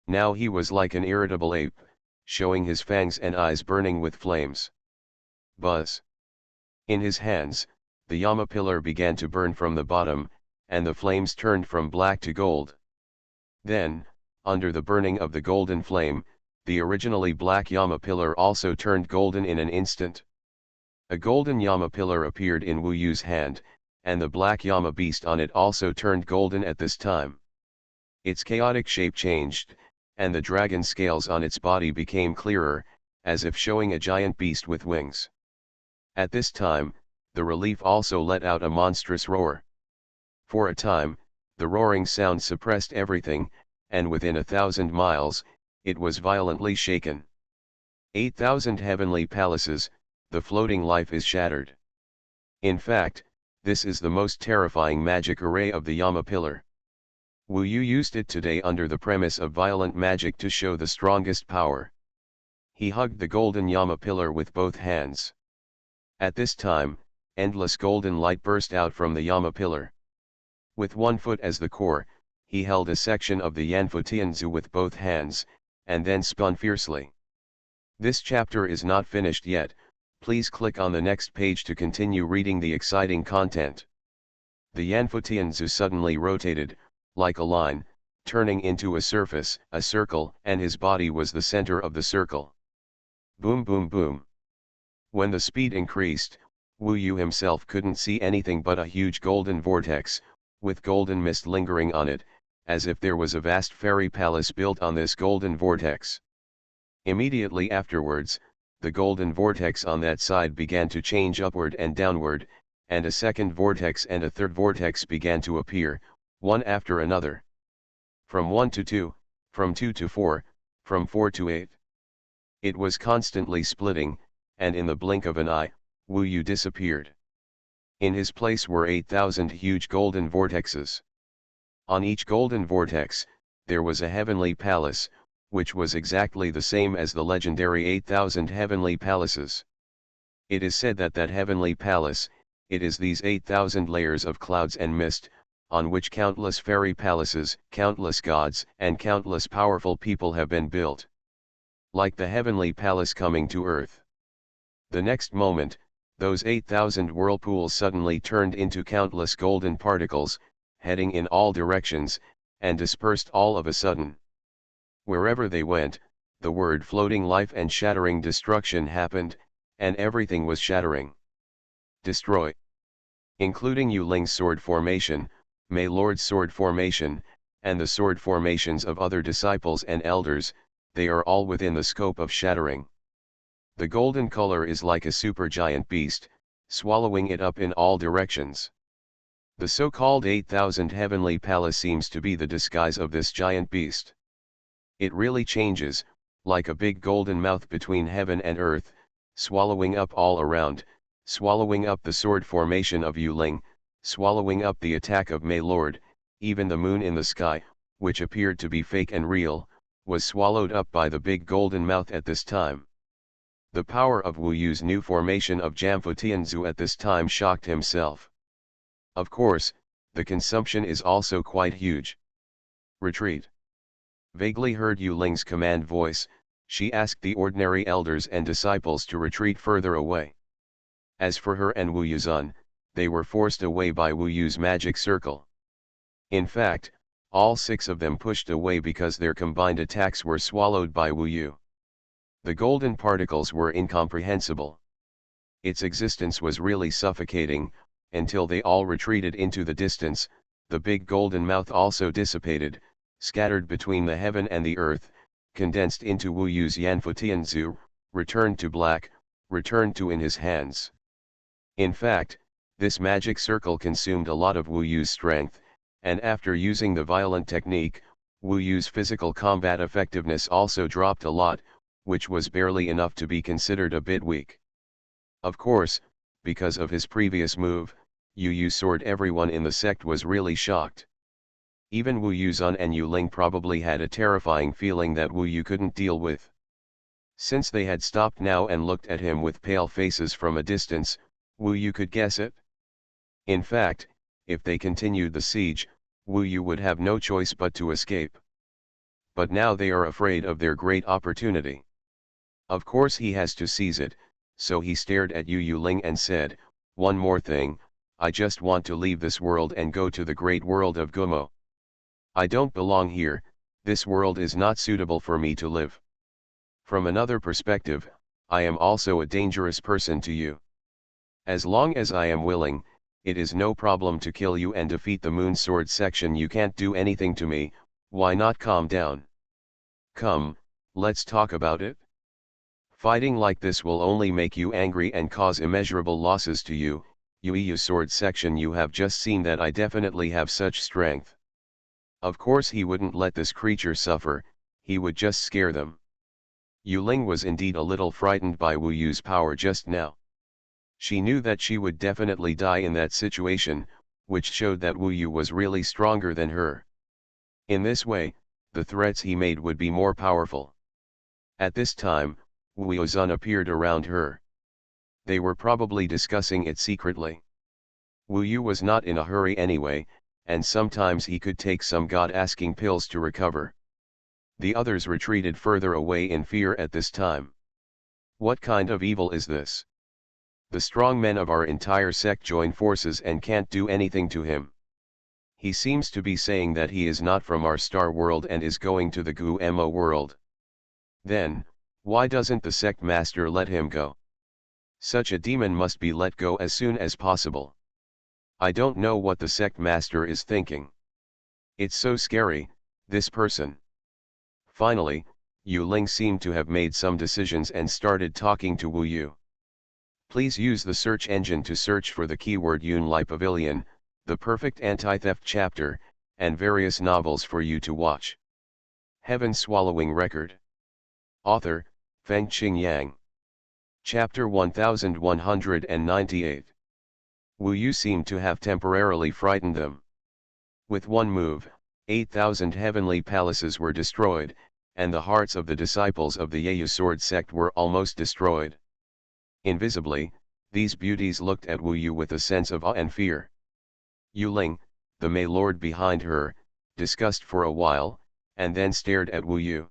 Now he was like an irritable ape, showing his fangs and eyes burning with flames. Buzz! In his hands, the Yama pillar began to burn from the bottom, and the flames turned from black to gold. Then, under the burning of the golden flame, the originally black Yama pillar also turned golden in an instant. A golden Yama pillar appeared in Wu Yu's hand, and the black Yama beast on it also turned golden at this time. Its chaotic shape changed, and the dragon scales on its body became clearer, as if showing a giant beast with wings. At this time, the relief also let out a monstrous roar. For a time, the roaring sound suppressed everything, and within 1,000 miles, it was violently shaken. 8,000 heavenly palaces, the floating life is shattered. In fact, this is the most terrifying magic array of the Yama pillar. Wu Yu used it today under the premise of violent magic to show the strongest power. He hugged the golden Yama pillar with both hands. At this time, endless golden light burst out from the Yama pillar. With one foot as the core, he held a section of the Yanfu Tianzu with both hands, and then spun fiercely. This chapter is not finished yet. Please click on the next page to continue reading the exciting content. The Yanfu Tianzu suddenly rotated, like a line, turning into a surface, a circle, and his body was the center of the circle. Boom boom boom. When the speed increased, Wu Yu himself couldn't see anything but a huge golden vortex, with golden mist lingering on it, as if there was a vast fairy palace built on this golden vortex. Immediately afterwards, the golden vortex on that side began to change upward and downward, and a second vortex and a third vortex began to appear, one after another. From 1 to 2, from 2 to 4, from 4 to 8. It was constantly splitting, and in the blink of an eye, Wu Yu disappeared. In his place were 8,000 huge golden vortexes. On each golden vortex, there was a heavenly palace, which was exactly the same as the legendary 8,000 heavenly palaces. It is said that heavenly palace, it is these 8,000 layers of clouds and mist, on which countless fairy palaces, countless gods, and countless powerful people have been built. Like the heavenly palace coming to earth. The next moment, those 8,000 whirlpools suddenly turned into countless golden particles, heading in all directions, and dispersed all of a sudden. Wherever they went, the word floating life and shattering destruction happened, and everything was shattering. Destroy. Including Yu Ling's sword formation, Mei Lord's sword formation, and the sword formations of other disciples and elders, they are all within the scope of shattering. The golden color is like a supergiant beast, swallowing it up in all directions. The so-called 8,000 heavenly palace seems to be the disguise of this giant beast. It really changes, like a big golden mouth between heaven and earth, swallowing up all around, swallowing up the sword formation of Yu Ling, swallowing up the attack of Mei Lord, even the moon in the sky, which appeared to be fake and real, was swallowed up by the big golden mouth at this time. The power of Wu Yu's new formation of Jamfu Tianzu at this time shocked himself. Of course, the consumption is also quite huge. Retreat. Vaguely heard Yu Ling's command voice, she asked the ordinary elders and disciples to retreat further away. As for her and Wu Yuzun, they were forced away by Wu Yu's magic circle. In fact, all 6 of them pushed away because their combined attacks were swallowed by Wu Yu. The golden particles were incomprehensible. Its existence was really suffocating, until they all retreated into the distance. The big golden mouth also dissipated, scattered between the heaven and the earth, condensed into Wu Yu's Yanfu Tianzu, returned to black, returned to in his hands. In fact, this magic circle consumed a lot of Wu Yu's strength, and after using the violent technique, Wu Yu's physical combat effectiveness also dropped a lot, which was barely enough to be considered a bit weak. Of course, because of his previous move, Yu Yu's sword, everyone in the sect was really shocked. Even Wu Yuzun and Yu Ling probably had a terrifying feeling that Wu Yu couldn't deal with. Since they had stopped now and looked at him with pale faces from a distance, Wu Yu could guess it. In fact, if they continued the siege, Wu Yu would have no choice but to escape. But now they are afraid of their great opportunity. Of course he has to seize it, so he stared at Yu Ling and said, "One more thing, I just want to leave this world and go to the great world of Gumo. I don't belong here, this world is not suitable for me to live. From another perspective, I am also a dangerous person to you. As long as I am willing, it is no problem to kill you and defeat the Moon Sword section. You can't do anything to me, why not calm down? Come, let's talk about it. Fighting like this will only make you angry and cause immeasurable losses to you. Yu Sword section, you have just seen that I definitely have such strength." Of course he wouldn't let this creature suffer, he would just scare them. Yu Ling was indeed a little frightened by Wu Yu's power just now. She knew that she would definitely die in that situation, which showed that Wu Yu was really stronger than her. In this way, the threats he made would be more powerful. At this time, Wu Yuzun appeared around her. They were probably discussing it secretly. Wu Yu was not in a hurry anyway, and sometimes he could take some god-asking pills to recover. The others retreated further away in fear at this time. What kind of evil is this? The strong men of our entire sect join forces and can't do anything to him. He seems to be saying that he is not from our star world and is going to the Gumo world. Then, why doesn't the sect master let him go? Such a demon must be let go as soon as possible. I don't know what the sect master is thinking. It's so scary, this person. Finally, Yu Ling seemed to have made some decisions and started talking to Wu Yu. Please use the search engine to search for the keyword Yunlai Pavilion, the perfect anti-theft chapter, and various novels for you to watch. Heaven Swallowing Record. Author, Feng Qing Yang. Chapter 1198. Wu Yu seemed to have temporarily frightened them. With one move, 8,000 heavenly palaces were destroyed, and the hearts of the disciples of the Yu Sword sect were almost destroyed. Invisibly, these beauties looked at Wu Yu with a sense of awe and fear. Yu Ling, the May Lord behind her, discussed for a while, and then stared at Wu Yu.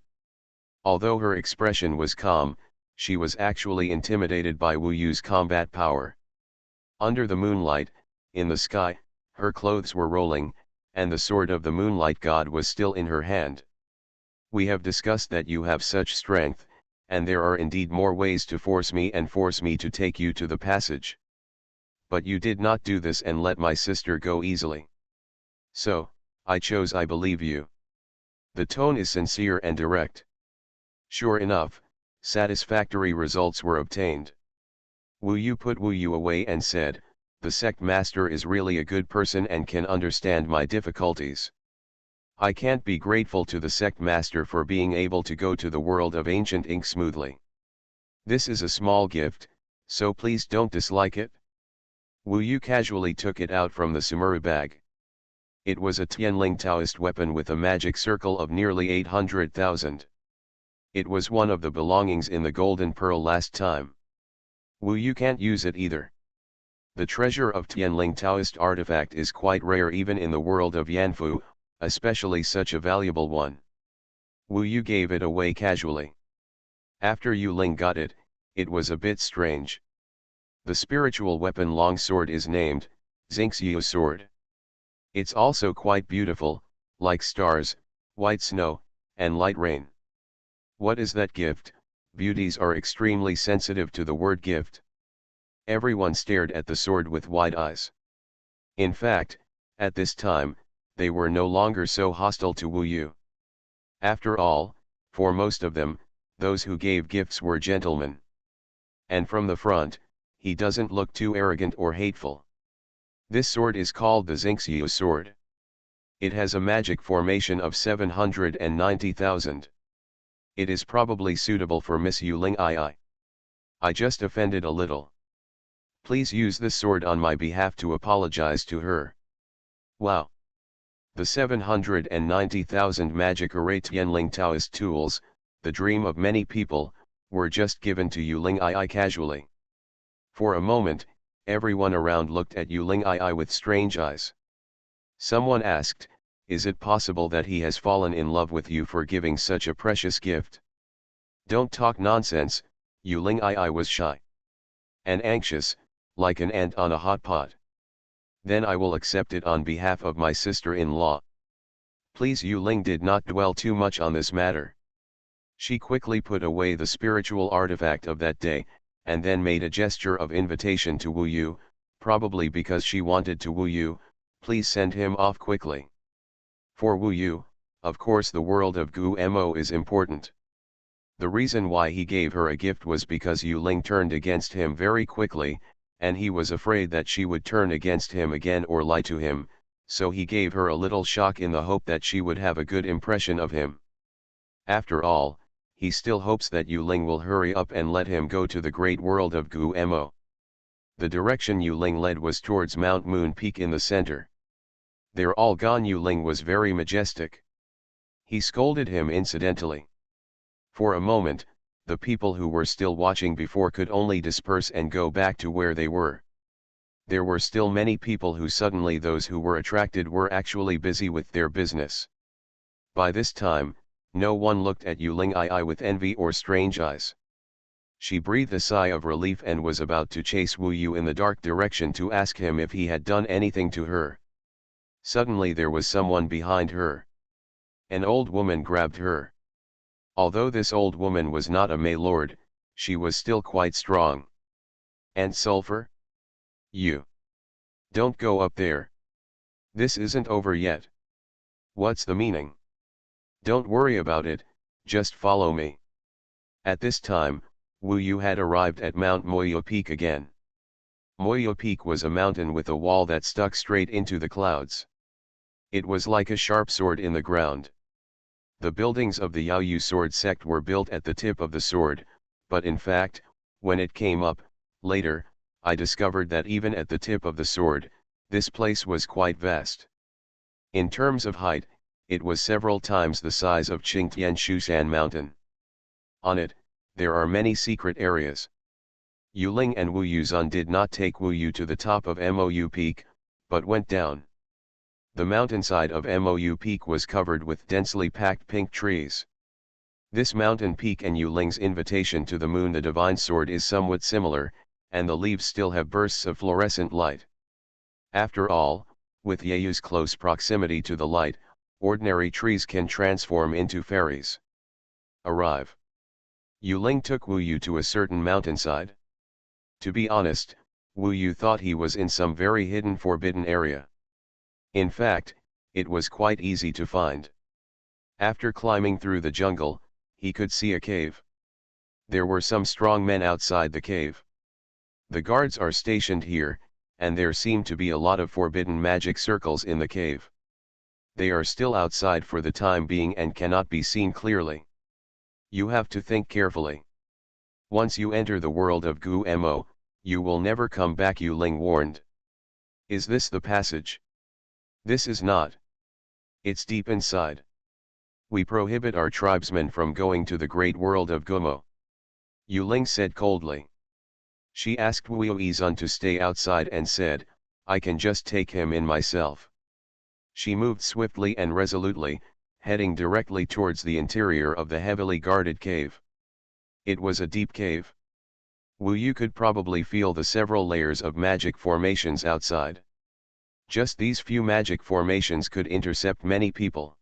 Although her expression was calm, she was actually intimidated by Wu Yu's combat power. Under the moonlight, in the sky, her clothes were rolling, and the sword of the moonlight god was still in her hand. We have discussed that you have such strength, and there are indeed more ways to force me to take you to the passage. But you did not do this and let my sister go easily. So, I believe you. The tone is sincere and direct. Sure enough, satisfactory results were obtained. Wu Yu put Wu Yu away and said, "The sect master is really a good person and can understand my difficulties. I can't be grateful to the sect master for being able to go to the world of ancient ink smoothly. This is a small gift, so please don't dislike it." Wu Yu casually took it out from the samurai bag. It was a Tianling Taoist weapon with a magic circle of nearly 800,000. It was one of the belongings in the Golden Pearl last time. Wu Yu can't use it either. The treasure of Tianling Taoist artifact is quite rare even in the world of Yanfu, especially such a valuable one. Wu Yu gave it away casually. After Yu Ling got it, it was a bit strange. The spiritual weapon longsword is named, Xingxiu sword. It's also quite beautiful, like stars, white snow, and light rain. What is that gift? Beauties are extremely sensitive to the word gift. Everyone stared at the sword with wide eyes. In fact, at this time, they were no longer so hostile to Wu Yu. After all, for most of them, those who gave gifts were gentlemen. And from the front, he doesn't look too arrogant or hateful. This sword is called the Xingxiu sword. It has a magic formation of 790,000. It is probably suitable for Miss Yu Ling II. I just offended a little. Please use this sword on my behalf to apologize to her. Wow! The 790,000 magic array Tianling Taoist tools, the dream of many people, were just given to Yu Ling II casually. For a moment, everyone around looked at Yu Ling II with strange eyes. Someone asked, is it possible that he has fallen in love with you for giving such a precious gift? Don't talk nonsense, Yu Ling. I was shy and anxious, like an ant on a hot pot. Then I will accept it on behalf of my sister-in-law. Please. Yu Ling did not dwell too much on this matter. She quickly put away the spiritual artifact of that day, and then made a gesture of invitation to Wu Yu, probably because she wanted to Wu Yu, please send him off quickly. For Wu Yu, of course the world of Gu Mo is important. The reason why he gave her a gift was because Yu Ling turned against him very quickly, and he was afraid that she would turn against him again or lie to him, so he gave her a little shock in the hope that she would have a good impression of him. After all, he still hopes that Yu Ling will hurry up and let him go to the great world of Gu Mo. The direction Yu Ling led was towards Mount Moon Peak in the center. They're all gone. Yu Ling was very majestic. He scolded him incidentally. For a moment, the people who were still watching before could only disperse and go back to where they were. There were still many people who suddenly those who were attracted were actually busy with their business. By this time, no one looked at Yu Ling with envy or strange eyes. She breathed a sigh of relief and was about to chase Wu Yu in the dark direction to ask him if he had done anything to her. Suddenly there was someone behind her. An old woman grabbed her. Although this old woman was not a May Lord, she was still quite strong. And sulfur? You. Don't go up there. This isn't over yet. What's the meaning? Don't worry about it, just follow me. At this time, Wu Yu had arrived at Mount Moyo Peak again. Moyo Peak was a mountain with a wall that stuck straight into the clouds. It was like a sharp sword in the ground. The buildings of the Yaoyu sword sect were built at the tip of the sword, but in fact, when it came up, later, I discovered that even at the tip of the sword, this place was quite vast. In terms of height, it was several times the size of Qingtian Shushan Mountain. On it, there are many secret areas. Yu Ling and Wu Yuzun did not take Wu Yu to the top of Mou Peak, but went down. The mountainside of Mou Peak was covered with densely packed pink trees. This mountain peak and Yu Ling's invitation to the moon, the divine sword, is somewhat similar, and the leaves still have bursts of fluorescent light. After all, with Yeyu's close proximity to the light, ordinary trees can transform into fairies. Arrive. Yu Ling took Wu Yu to a certain mountainside. To be honest, Wu Yu thought he was in some very hidden forbidden area. In fact, it was quite easy to find. After climbing through the jungle, he could see a cave. There were some strong men outside the cave. The guards are stationed here, and there seem to be a lot of forbidden magic circles in the cave. They are still outside for the time being and cannot be seen clearly. You have to think carefully. Once you enter the world of Gu Mo, you will never come back, Yu Ling warned. Is this the passage? This is not. It's deep inside. We prohibit our tribesmen from going to the great world of Gumo. Yu Ling said coldly. She asked Wu Yizun to stay outside and said, I can just take him in myself. She moved swiftly and resolutely, heading directly towards the interior of the heavily guarded cave. It was a deep cave. Wu Yu could probably feel the several layers of magic formations outside. Just these few magic formations could intercept many people.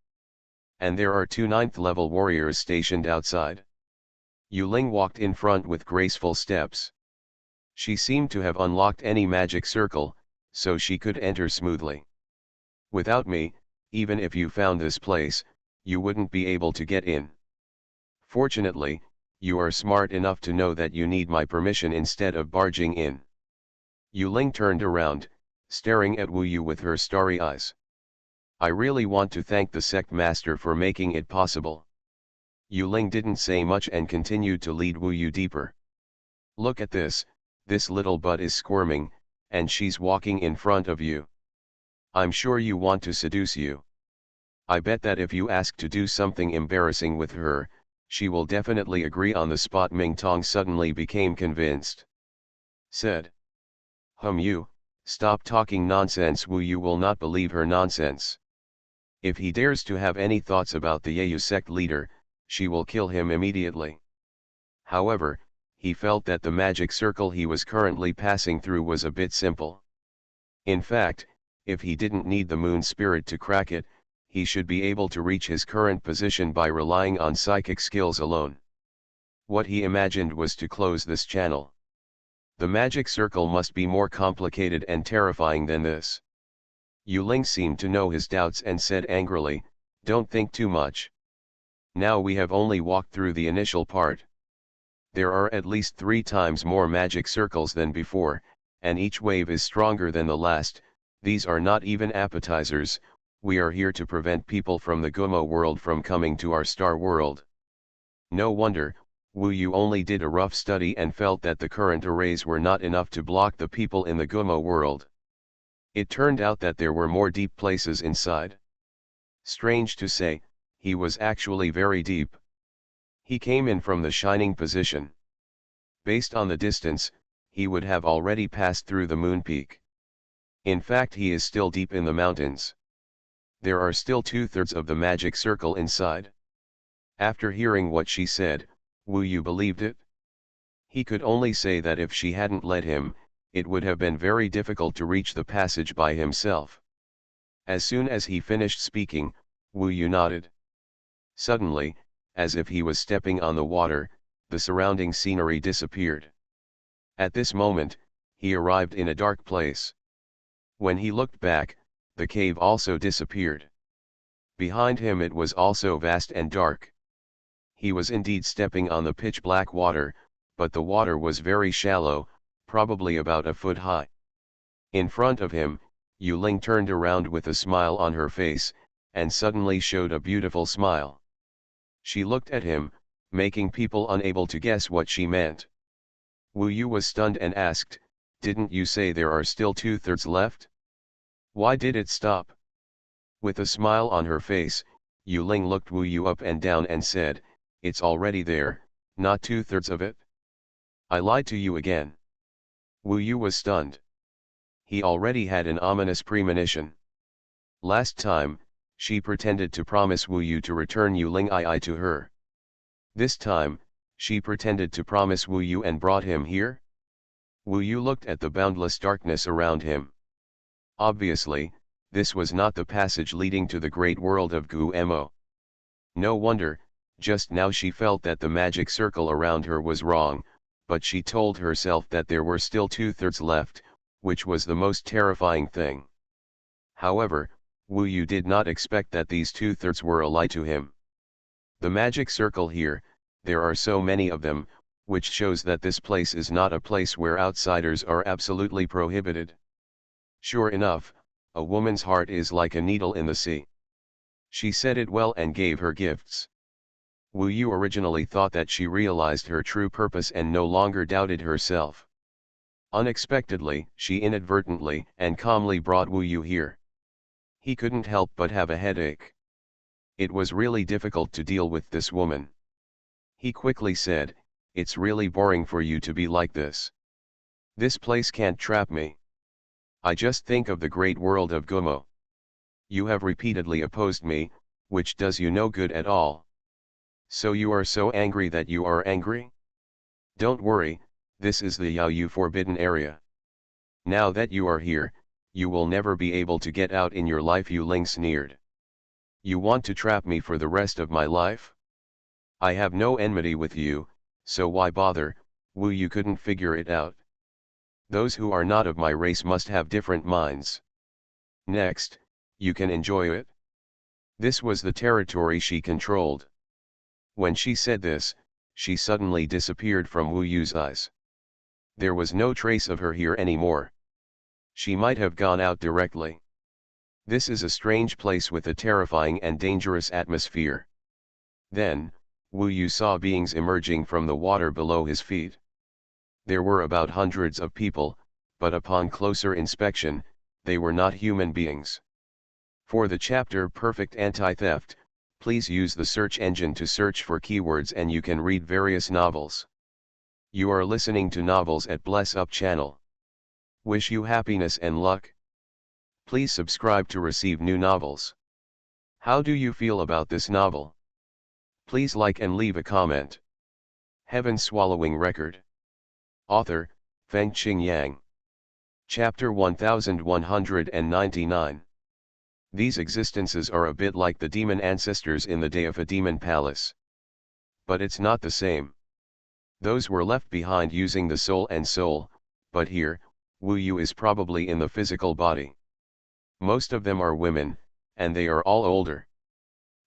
And there are 2 9th-level warriors stationed outside. Yu Ling walked in front with graceful steps. She seemed to have unlocked any magic circle, so she could enter smoothly. Without me, even if you found this place, you wouldn't be able to get in. Fortunately, you are smart enough to know that you need my permission instead of barging in. Yu Ling turned around, staring at Wu Yu with her starry eyes. I really want to thank the sect master for making it possible. Yu Ling didn't say much and continued to lead Wu Yu deeper. Look at this little butt is squirming, and she's walking in front of you. I'm sure you want to seduce you. I bet that if you ask to do something embarrassing with her, she will definitely agree on the spot. Ming Tong suddenly became convinced. Said. You, stop talking nonsense. Wu Yu will not believe her nonsense. If he dares to have any thoughts about the Yayu sect leader, she will kill him immediately. However, he felt that the magic circle he was currently passing through was a bit simple. In fact, if he didn't need the moon spirit to crack it, he should be able to reach his current position by relying on psychic skills alone. What he imagined was to close this channel. The magic circle must be more complicated and terrifying than this. Yu Ling seemed to know his doubts and said angrily, "Don't think too much. Now we have only walked through the initial part. There are at least 3 times more magic circles than before, and each wave is stronger than the last. These are not even appetizers. We are here to prevent people from the Gumo world from coming to our star world." No wonder, Wu Yu only did a rough study and felt that the current arrays were not enough to block the people in the Gumo world. It turned out that there were more deep places inside. Strange to say, he was actually very deep. He came in from the shining position. Based on the distance, he would have already passed through the moon peak. In fact, he is still deep in the mountains. There are still 2/3 of the magic circle inside. After hearing what she said, Wu Yu believed it. He could only say that if she hadn't led him, it would have been very difficult to reach the passage by himself. As soon as he finished speaking, Wu Yu nodded. Suddenly, as if he was stepping on the water, the surrounding scenery disappeared. At this moment, he arrived in a dark place. When he looked back, the cave also disappeared. Behind him it was also vast and dark. He was indeed stepping on the pitch-black water, but the water was very shallow, probably about a foot high. In front of him, Yu Ling turned around with a smile on her face, and suddenly showed a beautiful smile. She looked at him, making people unable to guess what she meant. Wu Yu was stunned and asked, "Didn't you say there are still 2/3 left? Why did it stop?" With a smile on her face, Yu Ling looked Wu Yu up and down and said, "It's already there, not 2/3 of it. I lied to you again." Wu Yu was stunned. He already had an ominous premonition. Last time, she pretended to promise Wu Yu to return Yu Ling II to her. This time, she pretended to promise Wu Yu and brought him here? Wu Yu looked at the boundless darkness around him. Obviously, this was not the passage leading to the great world of Gumo. No wonder, just now she felt that the magic circle around her was wrong, but she told herself that there were still 2/3 left, which was the most terrifying thing. However, Wu Yu did not expect that these 2/3 were a lie to him. The magic circle here, there are so many of them, which shows that this place is not a place where outsiders are absolutely prohibited. Sure enough, a woman's heart is like a needle in the sea. She said it well and gave her gifts. Wu Yu originally thought that she realized her true purpose and no longer doubted herself. Unexpectedly, she inadvertently and calmly brought Wu Yu here. He couldn't help but have a headache. It was really difficult to deal with this woman. He quickly said, "It's really boring for you to be like this. This place can't trap me. I just think of the great world of Gumo. You have repeatedly opposed me, which does you no good at all. So you are so angry that you are angry? Don't worry, this is the Yaoyu forbidden area. Now that you are here, you will never be able to get out in your life." Yu Ling sneered. "You want to trap me for the rest of my life? I have no enmity with you, so why bother?" Wu Yu couldn't figure it out. Those who are not of my race must have different minds. Next, you can enjoy it. This was the territory she controlled. When she said this, she suddenly disappeared from Wu Yu's eyes. There was no trace of her here anymore. She might have gone out directly. This is a strange place with a terrifying and dangerous atmosphere. Then, Wu Yu saw beings emerging from the water below his feet. There were about hundreds of people, but upon closer inspection, they were not human beings. For the chapter Perfect Anti-Theft, please use the search engine to search for keywords and you can read various novels. You are listening to Novels at Bless Up channel. Wish you happiness and luck. Please subscribe to receive new novels. How do you feel about this novel? Please like and leave a comment. Heaven Swallowing Record. Author, Fengqing Yang. Chapter 1199. These existences are a bit like the demon ancestors in the day of a demon palace. But it's not the same. Those were left behind using the soul and soul, but here, Wu Yu is probably in the physical body. Most of them are women, and they are all older.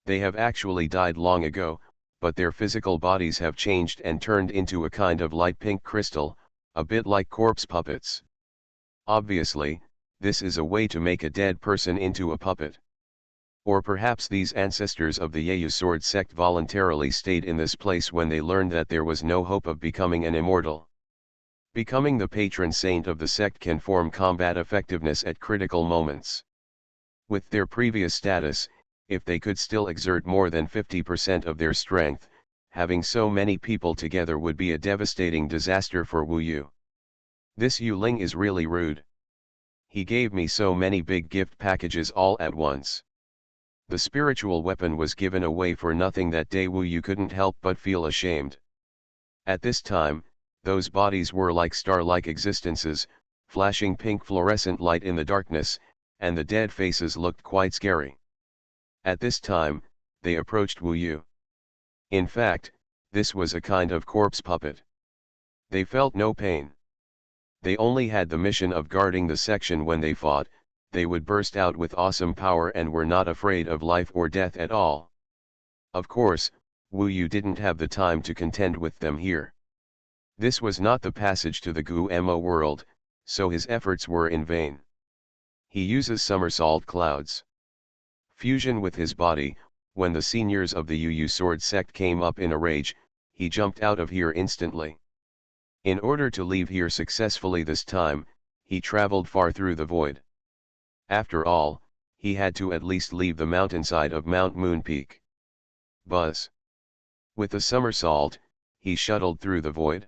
They have actually died long ago, but their physical bodies have changed and turned into a kind of light pink crystal, a bit like corpse puppets. Obviously, this is a way to make a dead person into a puppet. Or perhaps these ancestors of the Yeyu sword sect voluntarily stayed in this place when they learned that there was no hope of becoming an immortal. Becoming the patron saint of the sect can form combat effectiveness at critical moments. With their previous status, if they could still exert more than 50% of their strength, having so many people together would be a devastating disaster for Wu Yu. This Yu Ling is really rude. He gave me so many big gift packages all at once. The spiritual weapon was given away for nothing that day. Wu Yu couldn't help but feel ashamed. At this time, those bodies were like star-like existences, flashing pink fluorescent light in the darkness, and the dead faces looked quite scary. At this time, they approached Wu Yu. In fact, this was a kind of corpse puppet. They felt no pain. They only had the mission of guarding the section. When they fought, they would burst out with awesome power and were not afraid of life or death at all. Of course, Wu Yu didn't have the time to contend with them here. This was not the passage to the Guemo world, so his efforts were in vain. He uses somersault clouds. Fusion with his body. When the seniors of the Yu sword sect came up in a rage, he jumped out of here instantly. In order to leave here successfully this time, he traveled far through the void. After all, he had to at least leave the mountainside of Mount Moon Peak. Buzz. With a somersault, he shuttled through the void.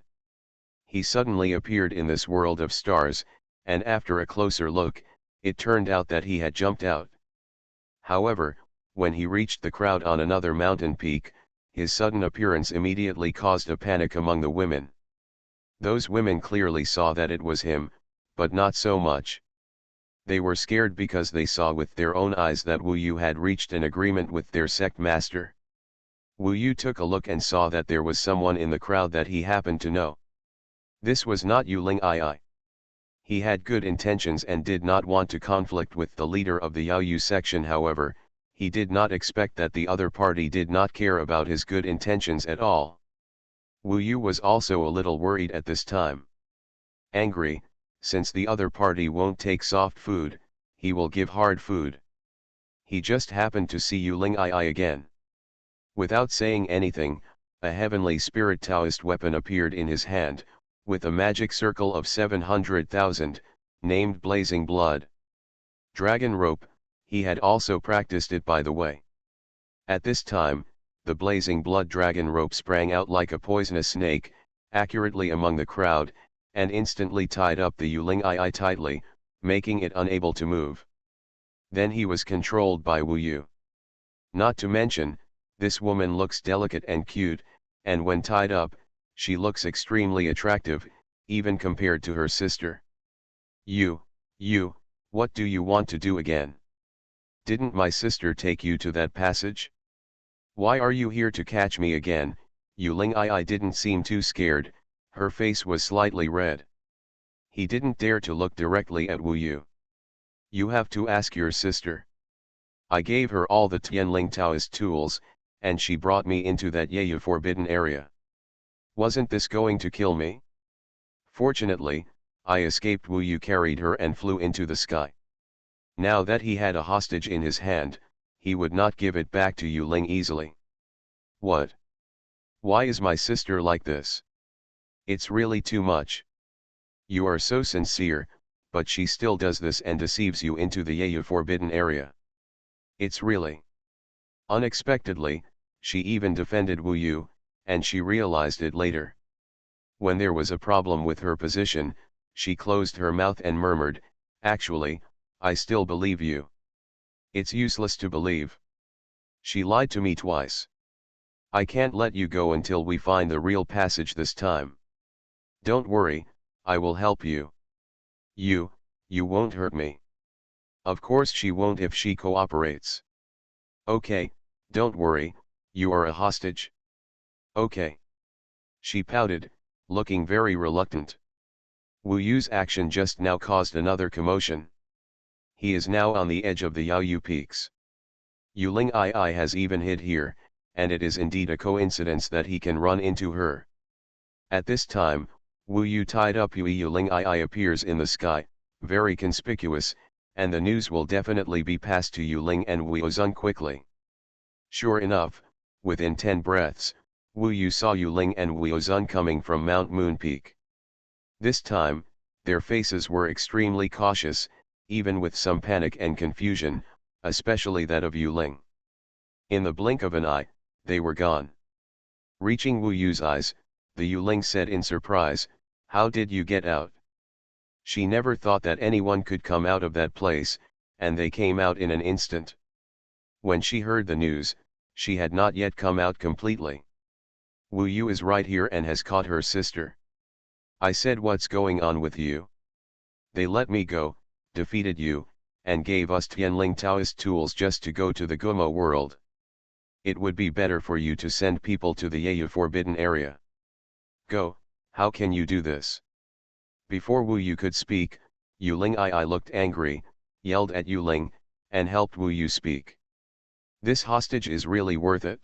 He suddenly appeared in this world of stars, and after a closer look, it turned out that he had jumped out. However, when he reached the crowd on another mountain peak, his sudden appearance immediately caused a panic among the women. Those women clearly saw that it was him, but not so much. They were scared because they saw with their own eyes that Wu Yu had reached an agreement with their sect master. Wu Yu took a look and saw that there was someone in the crowd that he happened to know. This was not Yu Ling Ai. He had good intentions and did not want to conflict with the leader of the Yao Yu section. However, he did not expect that the other party did not care about his good intentions at all. Wu Yu was also a little worried at this time. Angry, since the other party won't take soft food, he will give hard food. He just happened to see Yu Ling Ai again. Without saying anything, a heavenly spirit Taoist weapon appeared in his hand, with a magic circle of 700,000, named Blazing Blood. Dragon rope, he had also practiced it by the way. At this time, the Blazing Blood dragon rope sprang out like a poisonous snake, accurately among the crowd, and instantly tied up the Yu Ling Ai tightly, making it unable to move. Then he was controlled by Wu Yu. Not to mention, this woman looks delicate and cute, and when tied up, she looks extremely attractive, even compared to her sister. You, what do you want to do again? Didn't my sister take you to that passage? Why are you here to catch me again? Yu Ling Ai didn't seem too scared, her face was slightly red. He didn't dare to look directly at Wu Yu. You have to ask your sister. I gave her all the Tianling Taoist tools, and she brought me into that Yeyu forbidden area. Wasn't this going to kill me? Fortunately, I escaped. Wu Yu carried her and flew into the sky. Now that he had a hostage in his hand, he would not give it back to Yu Ling easily. What? Why is my sister like this? It's really too much. You are so sincere, but she still does this and deceives you into the Yeyu forbidden area. It's really. Unexpectedly, she even defended Wu Yu, and she realized it later. When there was a problem with her position, she closed her mouth and murmured, "Actually, I still believe you." It's useless to believe. She lied to me twice. I can't let you go until we find the real passage this time. Don't worry, I will help you. You won't hurt me. Of course she won't if she cooperates. Okay, don't worry, you are a hostage. Okay. She pouted, looking very reluctant. Wu Yu's action just now caused another commotion. He is now on the edge of the Yaoyu peaks. Yuling Ai has even hid here, and it is indeed a coincidence that he can run into her. At this time, Wu Yu tied up Yuling Ai appears in the sky, very conspicuous, and the news will definitely be passed to Yuling and Wu Zun quickly. Sure enough, within 10 breaths, Wu Yu saw Yuling and Wu Zun coming from Mount Moon Peak. This time, their faces were extremely cautious, even with some panic and confusion, especially that of Yuling. In the blink of an eye, they were gone. Reaching Wu Yu's eyes, the Yuling said in surprise, "How did you get out?" She never thought that anyone could come out of that place, and they came out in an instant. When she heard the news, she had not yet come out completely. Wu Yu is right here and has caught her sister. I said, what's going on with you? They let me go, defeated you, and gave us Tianling Taoist tools just to go to the Gumo world. It would be better for you to send people to the Yaoyu forbidden area. Go, how can you do this? Before Wu Yu could speak, Yuling Ai looked angry, yelled at Yuling, and helped Wu Yu speak. This hostage is really worth it.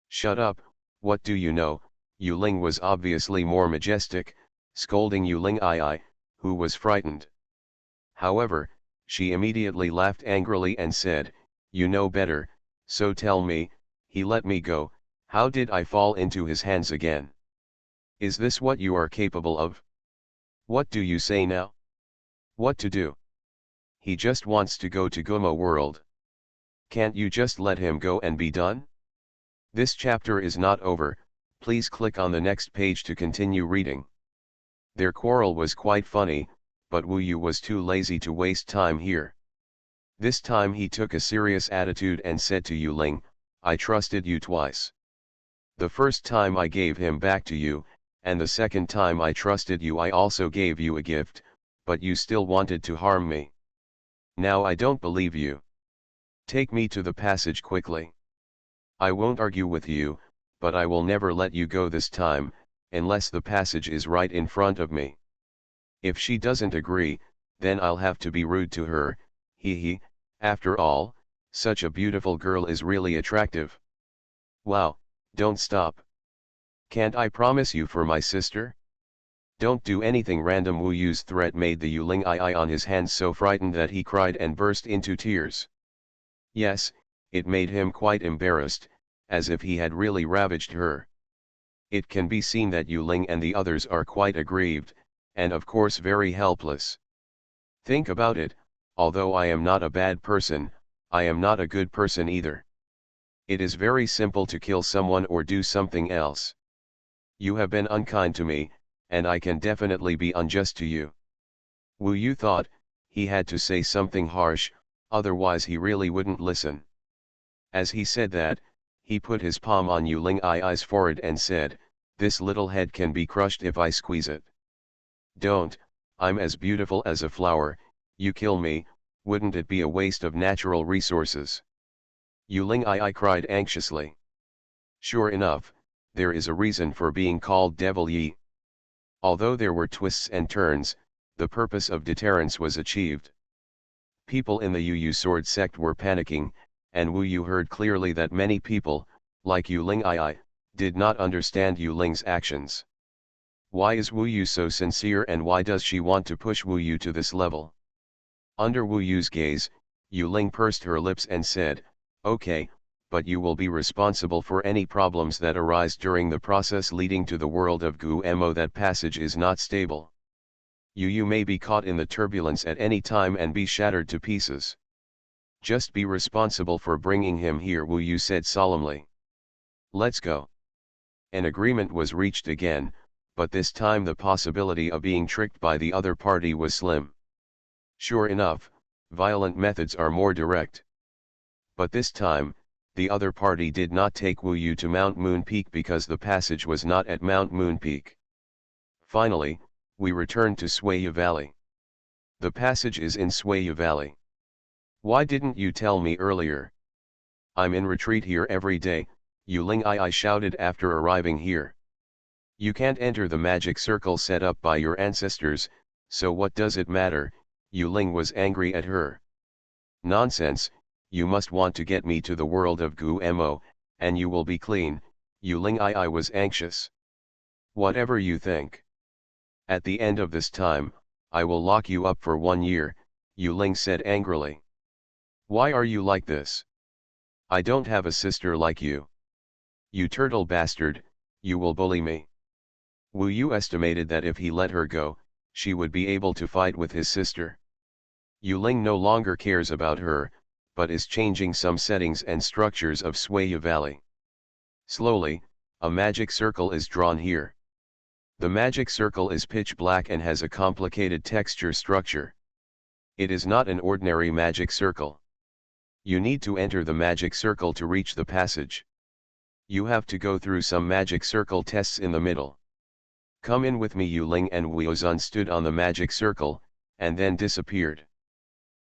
Shut up, what do you know? Yuling was obviously more majestic, scolding Yuling Ai, who was frightened. However, she immediately laughed angrily and said, "You know better, so tell me, he let me go, how did I fall into his hands again? Is this what you are capable of? What do you say now? What to do? He just wants to go to Gumo world. Can't you just let him go and be done?" This chapter is not over, please click on the next page to continue reading. Their quarrel was quite funny, but Wu Yu was too lazy to waste time here. This time he took a serious attitude and said to Yuling, "I trusted you twice. The first time I gave him back to you, and the second time I trusted you I also gave you a gift, but you still wanted to harm me. Now I don't believe you. Take me to the passage quickly. I won't argue with you, but I will never let you go this time, unless the passage is right in front of me. If she doesn't agree, then I'll have to be rude to her, hee. After all, such a beautiful girl is really attractive. Wow, don't stop. Can't I promise you for my sister? Don't do anything random." Wu Yu's threat made the Yuling Ai on his hands so frightened that he cried and burst into tears. Yes, it made him quite embarrassed, as if he had really ravaged her. It can be seen that Yuling and the others are quite aggrieved, and of course very helpless. Think about it, although I am not a bad person, I am not a good person either. It is very simple to kill someone or do something else. You have been unkind to me, and I can definitely be unjust to you. Wu Yu thought, he had to say something harsh, otherwise he really wouldn't listen. As he said that, he put his palm on Yuling Ai's forehead and said, "This little head can be crushed if I squeeze it. Don't, I'm as beautiful as a flower, you kill me, wouldn't it be a waste of natural resources?" Yuling Ai cried anxiously. Sure enough, there is a reason for being called Devil Yi. Although there were twists and turns, the purpose of deterrence was achieved. People in the Yu sword sect were panicking, and Wu Yu heard clearly that many people, like Yuling Ai, did not understand Yuling's actions. Why is Wu Yu so sincere and why does she want to push Wu Yu to this level? Under Wu Yu's gaze, Yuling pursed her lips and said, "Okay, but you will be responsible for any problems that arise during the process leading to the world of Gumo. That passage is not stable. Yu may be caught in the turbulence at any time and be shattered to pieces. Just be responsible for bringing him here," Wu Yu said solemnly. "Let's go." An agreement was reached again, but this time the possibility of being tricked by the other party was slim. Sure enough, violent methods are more direct. But this time, the other party did not take Wu Yu to Mount Moon Peak because the passage was not at Mount Moon Peak. Finally, we returned to Xuanhuan Valley. The passage is in Xuanhuan Valley. Why didn't you tell me earlier? I'm in retreat here every day, Yu Ling I shouted after arriving here. You can't enter the magic circle set up by your ancestors, so what does it matter? Yu Ling was angry at her. Nonsense, you must want to get me to the world of Gu Mo, and you will be clean, Yu Ling I was anxious. Whatever you think. At the end of this time, I will lock you up for 1 year, Yu Ling said angrily. Why are you like this? I don't have a sister like you. You turtle bastard, you will bully me. Wu Yu estimated that if he let her go, she would be able to fight with his sister. Yu Ling no longer cares about her, but is changing some settings and structures of Xuanhuan Valley. Slowly, a magic circle is drawn here. The magic circle is pitch black and has a complicated texture structure. It is not an ordinary magic circle. You need to enter the magic circle to reach the passage. You have to go through some magic circle tests in the middle. Come in with me, Yu Ling and Wu Zun stood on the magic circle, and then disappeared.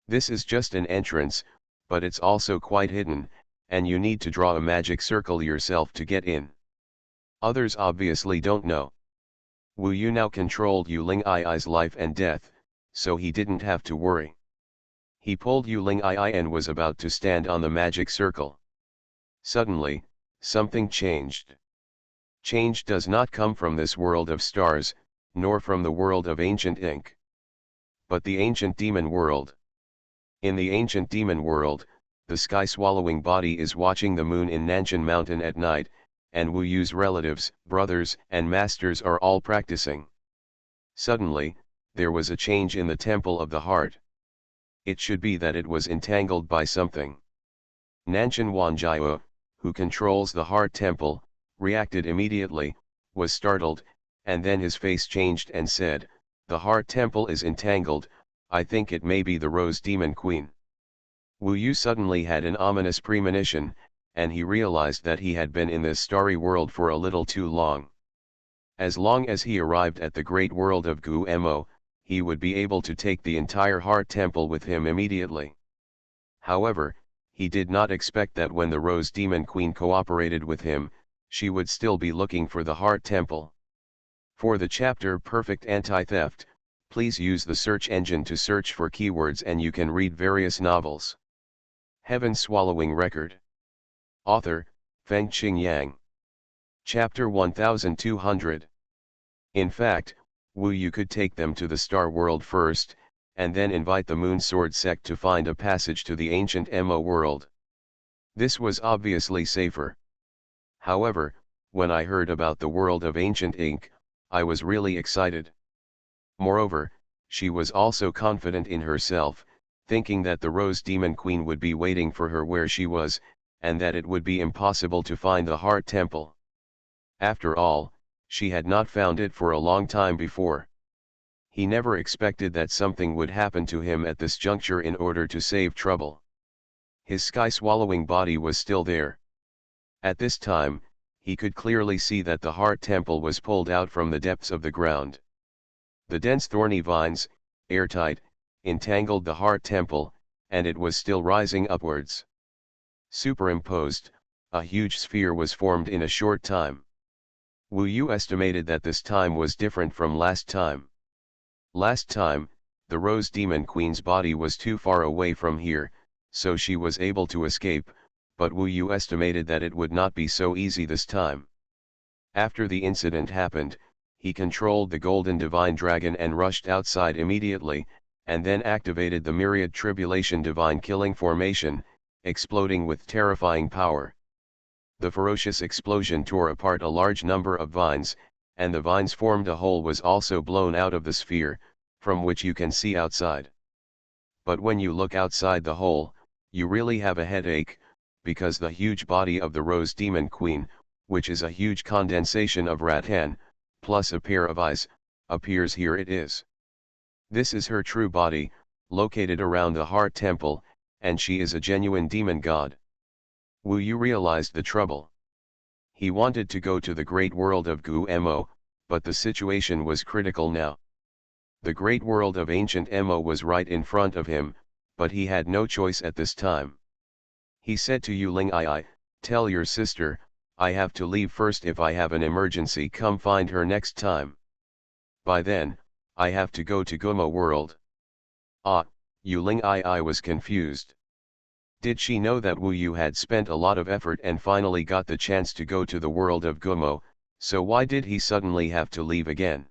This is just an entrance, but it's also quite hidden, and you need to draw a magic circle yourself to get in. Others obviously don't know. Wu Yu now controlled Yu Ling I's life and death, so he didn't have to worry. He pulled Yu Ling and was about to stand on the magic circle. Suddenly, something changed. Change does not come from this world of stars, nor from the world of ancient ink, but the ancient demon world. In the ancient demon world, the sky-swallowing body is watching the moon in Nanshan Mountain at night, and Wu Yu's relatives, brothers and masters are all practicing. Suddenly, there was a change in the temple of the heart. It should be that it was entangled by something. Nanshan Wanjiao, who controls the heart temple, reacted immediately, was startled, and then his face changed and said, "The heart temple is entangled, I think it may be the Rose Demon Queen." Wu Yu suddenly had an ominous premonition, and he realized that he had been in this starry world for a little too long. As long as he arrived at the great world of Gu Mo, he would be able to take the entire heart temple with him immediately. However, he did not expect that when the Rose Demon Queen cooperated with him, she would still be looking for the heart temple. For the chapter Perfect Anti-Theft, please use the search engine to search for keywords and you can read various novels. Heaven Swallowing Record. Author, Fengqing Yang. Chapter 1200. In fact, Wu Yu could take them to the Star World first, and then invite the Moon Sword sect to find a passage to the ancient Mo world. This was obviously safer. However, when I heard about the world of ancient ink, I was really excited. Moreover, she was also confident in herself, thinking that the Rose Demon Queen would be waiting for her where she was, and that it would be impossible to find the heart temple. After all, she had not found it for a long time before. He never expected that something would happen to him at this juncture in order to save trouble. His sky-swallowing body was still there. At this time, he could clearly see that the heart temple was pulled out from the depths of the ground. The dense thorny vines, airtight, entangled the heart temple, and it was still rising upwards. Superimposed, a huge sphere was formed in a short time. Wu Yu estimated that this time was different from last time. Last time, the Rose Demon Queen's body was too far away from here, so she was able to escape, but Wu Yu estimated that it would not be so easy this time. After the incident happened, he controlled the Golden Divine Dragon and rushed outside immediately, and then activated the Myriad Tribulation Divine Killing Formation, exploding with terrifying power. The ferocious explosion tore apart a large number of vines, and the vines formed a hole was also blown out of the sphere, from which you can see outside. But when you look outside the hole, you really have a headache, because the huge body of the Rose Demon Queen, which is a huge condensation of rattan, plus a pair of eyes, appears here. It is. This is her true body, located around the heart temple, and she is a genuine demon god. Wu Yu realized the trouble. He wanted to go to the great world of Gu-Mo, but the situation was critical now. The great world of ancient Mo was right in front of him, but he had no choice at this time. He said to Yu Ling, tell your sister, I have to leave first. If I have an emergency, come find her next time. By then, I have to go to Gumo world. Yu Ling was confused. Did she know that Wu Yu had spent a lot of effort and finally got the chance to go to the world of Gumo, so why did he suddenly have to leave again?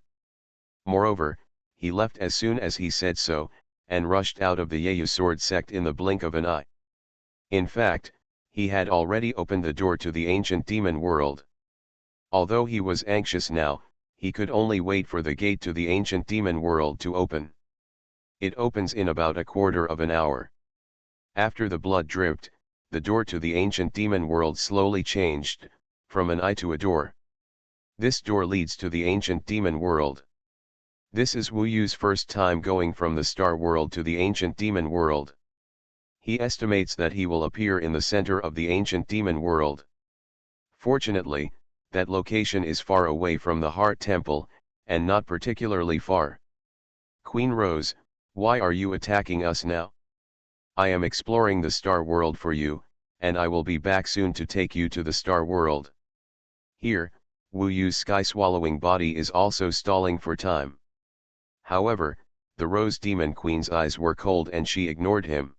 Moreover, he left as soon as he said so, and rushed out of the Yeyu sword sect in the blink of an eye. In fact, he had already opened the door to the ancient demon world. Although he was anxious now, he could only wait for the gate to the ancient demon world to open. It opens in about a quarter of an hour. After the blood dripped, the door to the ancient demon world slowly changed, from an eye to a door. This door leads to the ancient demon world. This is Wu Yu's first time going from the star world to the ancient demon world. He estimates that he will appear in the center of the ancient demon world. Fortunately, that location is far away from the Heart Temple, and not particularly far. Queen Rose, why are you attacking us now? I am exploring the star world for you, and I will be back soon to take you to the star world. Here, Wu Yu's sky-swallowing body is also stalling for time. However, the Rose Demon Queen's eyes were cold and she ignored him.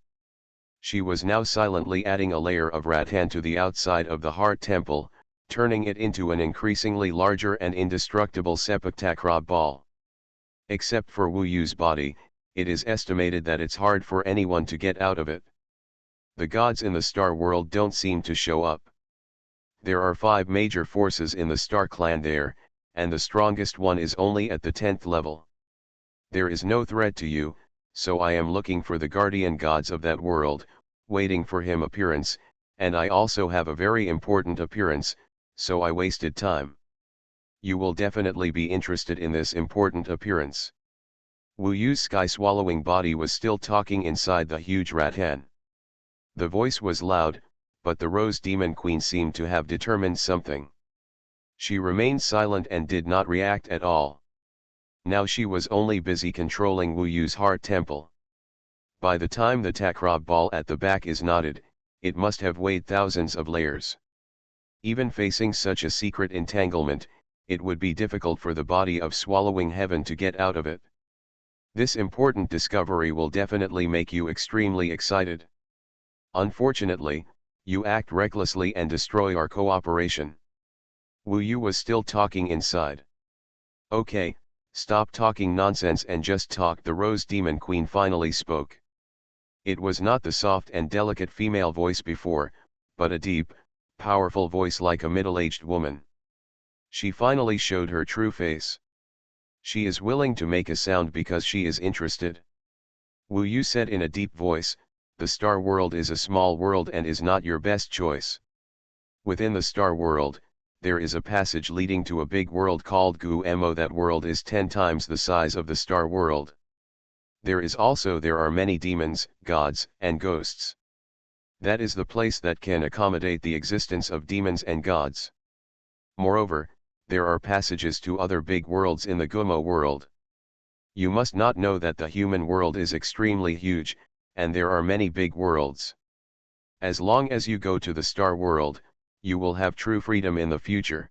She was now silently adding a layer of rattan to the outside of the Heart Temple, turning it into an increasingly larger and indestructible sepak takraw ball. Except for Wu Yu's body, it is estimated that it's hard for anyone to get out of it. The gods in the star world don't seem to show up. There are 5 major forces in the Star Clan there, and the strongest one is only at the 10th level. There is no threat to you, so I am looking for the guardian gods of that world, waiting for him appearance, and I also have a very important appearance, so I wasted time. You will definitely be interested in this important appearance. Wu Yu's sky-swallowing body was still talking inside the huge rattan. The voice was loud, but the Rose Demon Queen seemed to have determined something. She remained silent and did not react at all. Now she was only busy controlling Wu Yu's Heart Temple. By the time the takraw ball at the back is knotted, it must have weighed thousands of layers. Even facing such a secret entanglement, it would be difficult for the body of swallowing heaven to get out of it. This important discovery will definitely make you extremely excited. Unfortunately, you act recklessly and destroy our cooperation. Wu Yu was still talking inside. Okay, stop talking nonsense and just talk. The Rose Demon Queen finally spoke. It was not the soft and delicate female voice before, but a deep, powerful voice like a middle-aged woman. She finally showed her true face. She is willing to make a sound because she is interested. Wu Yu said in a deep voice, the star world is a small world and is not your best choice. Within the star world, there is a passage leading to a big world called Gu-Mo. That world is 10 times the size of the star world. There are many demons, gods, and ghosts. That is the place that can accommodate the existence of demons and gods. Moreover, there are passages to other big worlds in the Gumo world. You must not know that the human world is extremely huge, and there are many big worlds. As long as you go to the star world, you will have true freedom in the future.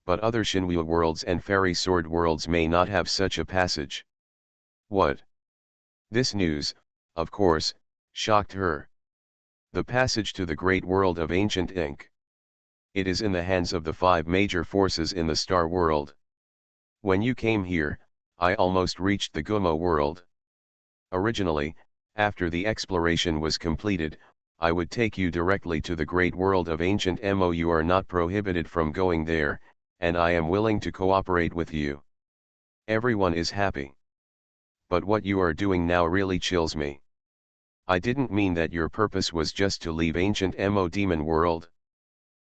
But other Shinwu worlds and fairy sword worlds may not have such a passage. What? This news, of course, shocked her. The passage to the great world of ancient ink. It is in the hands of the 5 major forces in the star world. When you came here, I almost reached the Gumo world. Originally, after the exploration was completed, I would take you directly to the great world of ancient Mo. You are not prohibited from going there, and I am willing to cooperate with you. Everyone is happy. But what you are doing now really chills me. I didn't mean that your purpose was just to leave ancient Mo demon world.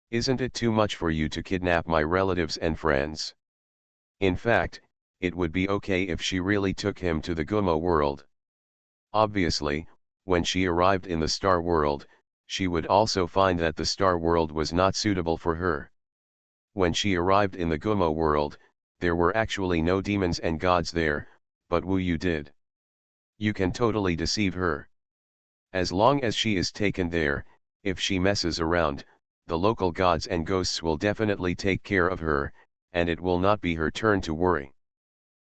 Isn't it too much for you to kidnap my relatives and friends? In fact, it would be okay if she really took him to the Gumo world. Obviously, when she arrived in the star world, she would also find that the star world was not suitable for her. When she arrived in the Gumo world, there were actually no demons and gods there, but Wu Yu did. You can totally deceive her. As long as she is taken there, if she messes around, the local gods and ghosts will definitely take care of her, and it will not be her turn to worry.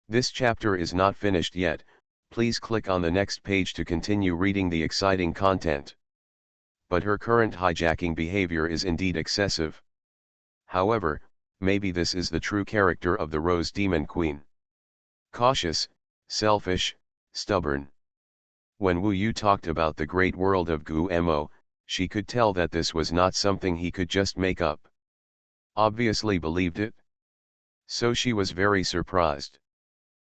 This chapter is not finished yet, please click on the next page to continue reading the exciting content. But her current hijacking behavior is indeed excessive. However, maybe this is the true character of the Rose Demon Queen. Cautious, selfish, stubborn. When Wu Yu talked about the great world of Gumo, she could tell that this was not something he could just make up. Obviously believed it. So she was very surprised.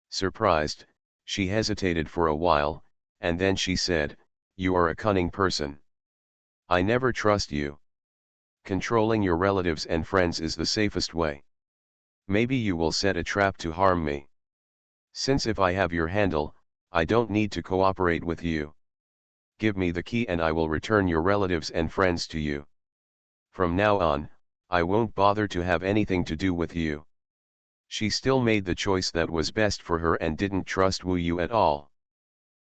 Surprised, she hesitated for a while, and then she said, "You are a cunning person. I never trust you. Controlling your relatives and friends is the safest way. Maybe you will set a trap to harm me. Since if I have your handle, I don't need to cooperate with you. Give me the key and I will return your relatives and friends to you. From now on, I won't bother to have anything to do with you." She still made the choice that was best for her and didn't trust Wu Yu at all.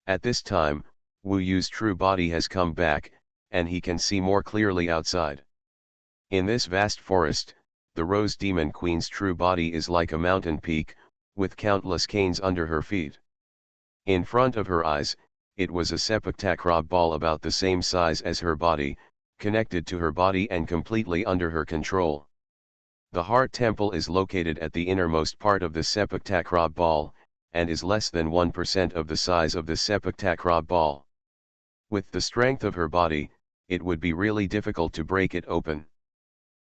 At this time, Wu Yu's true body has come back, and he can see more clearly outside. In this vast forest, the Rose Demon Queen's true body is like a mountain peak, with countless canes under her feet. In front of her eyes, it was a sepulchral ball about the same size as her body, connected to her body and completely under her control. The heart temple is located at the innermost part of the sepulchral ball, and is less than 1% of the size of the sepulchral ball. With the strength of her body, it would be really difficult to break it open.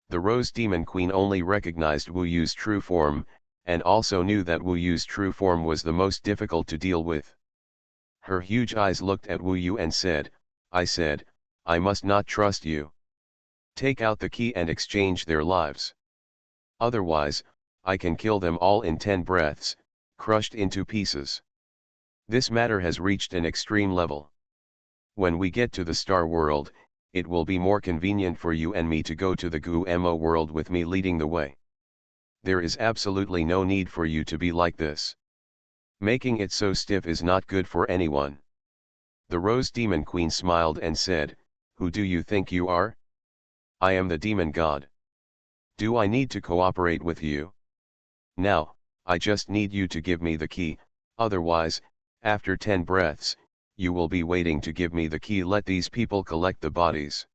The Rose Demon Queen only recognized Wu Yu's true form, and also knew that Wu Yu's true form was the most difficult to deal with. Her huge eyes looked at Wu Yu and said, "I must not trust you. Take out the key and exchange their lives. Otherwise, I can kill them all in 10 breaths, crushed into pieces. This matter has reached an extreme level. When we get to the Star World, it will be more convenient for you and me to go to the Gumo world with me leading the way. There is absolutely no need for you to be like this. Making it so stiff is not good for anyone." The Rose Demon Queen smiled and said, "Who do you think you are? I am the demon god. Do I need to cooperate with you? Now, I just need you to give me the key, otherwise, after 10 breaths, you will be waiting to give me the key. Let these people collect the bodies."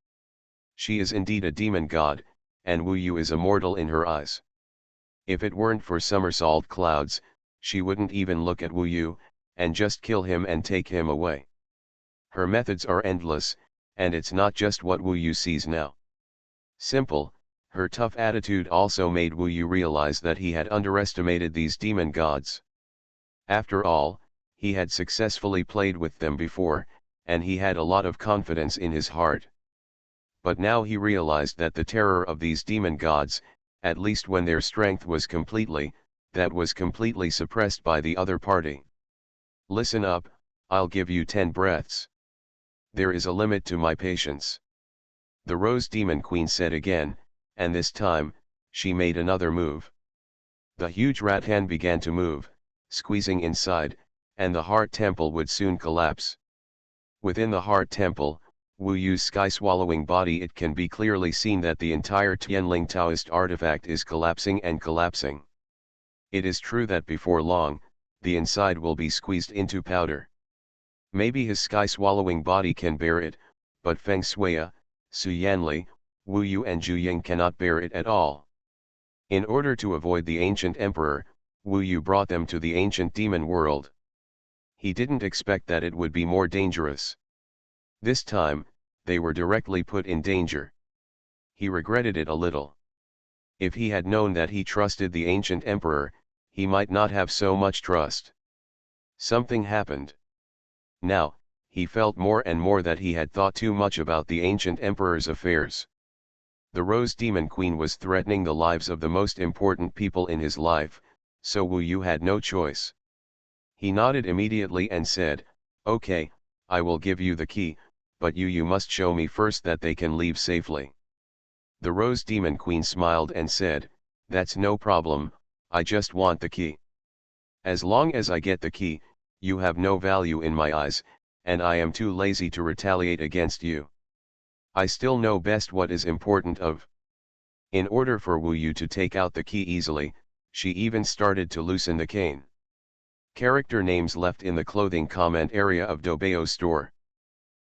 She is indeed a demon god, and Wu Yu is immortal in her eyes. If it weren't for somersault clouds, she wouldn't even look at Wu Yu, and just kill him and take him away. Her methods are endless, and it's not just what Wu Yu sees now. Simple, her tough attitude also made Wu Yu realize that he had underestimated these demon gods. After all, he had successfully played with them before, and he had a lot of confidence in his heart. But now he realized that the terror of these demon gods, at least when their strength was completely suppressed by the other party. "Listen up, I'll give you 10 breaths. There is a limit to my patience," the Rose Demon Queen said again, and this time, she made another move. The huge rattan began to move, squeezing inside, and the heart temple would soon collapse. Within the heart temple, Wu Yu's sky-swallowing body, it can be clearly seen that the entire Tianling Taoist artifact is collapsing and collapsing. It is true that before long, the inside will be squeezed into powder. Maybe his sky-swallowing body can bear it, but Feng Shui, Su Yanli, Wu Yu and Zhu Ying cannot bear it at all. In order to avoid the ancient emperor, Wu Yu brought them to the ancient demon world. He didn't expect that it would be more dangerous. This time, they were directly put in danger. He regretted it a little. If he had known that he trusted the ancient emperor, he might not have so much trust. Something happened. Now, he felt more and more that he had thought too much about the ancient emperor's affairs. The Rose Demon Queen was threatening the lives of the most important people in his life, so Wu Yu had no choice. He nodded immediately and said, "Okay, I will give you the key, but you must show me first that they can leave safely. The Rose Demon Queen smiled and said, "That's no problem, I just want the key. As long as I get the key, you have no value in my eyes, and I am too lazy to retaliate against you. I still know best what is important of." In order for Wu Yu to take out the key easily, she even started to loosen the cane. Character names left in the clothing comment area of Dobeo store.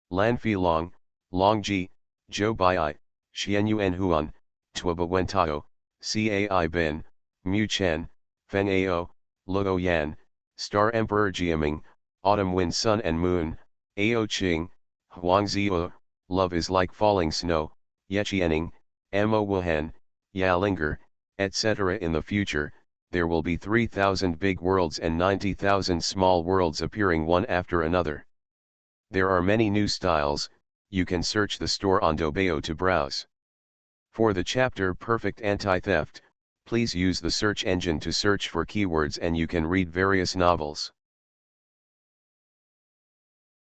Lan Fi Long, Long Ji, Zhou Bai, Xianyuan Huan, Tuaba Wentao, Cai Ben, Mu Chen, Feng Ao, Luo Yan, Star Emperor Jiaming, Autumn Wind Sun and Moon, Ao Qing, Huang Ziu, Love is like falling snow, Yeqianing, Mo Wuhan, Yalinger, etc. In the future, there will be 3,000 big worlds and 90,000 small worlds appearing one after another. There are many new styles, you can search the store on Dobeo to browse. For the chapter Perfect Anti-Theft, please use the search engine to search for keywords and you can read various novels.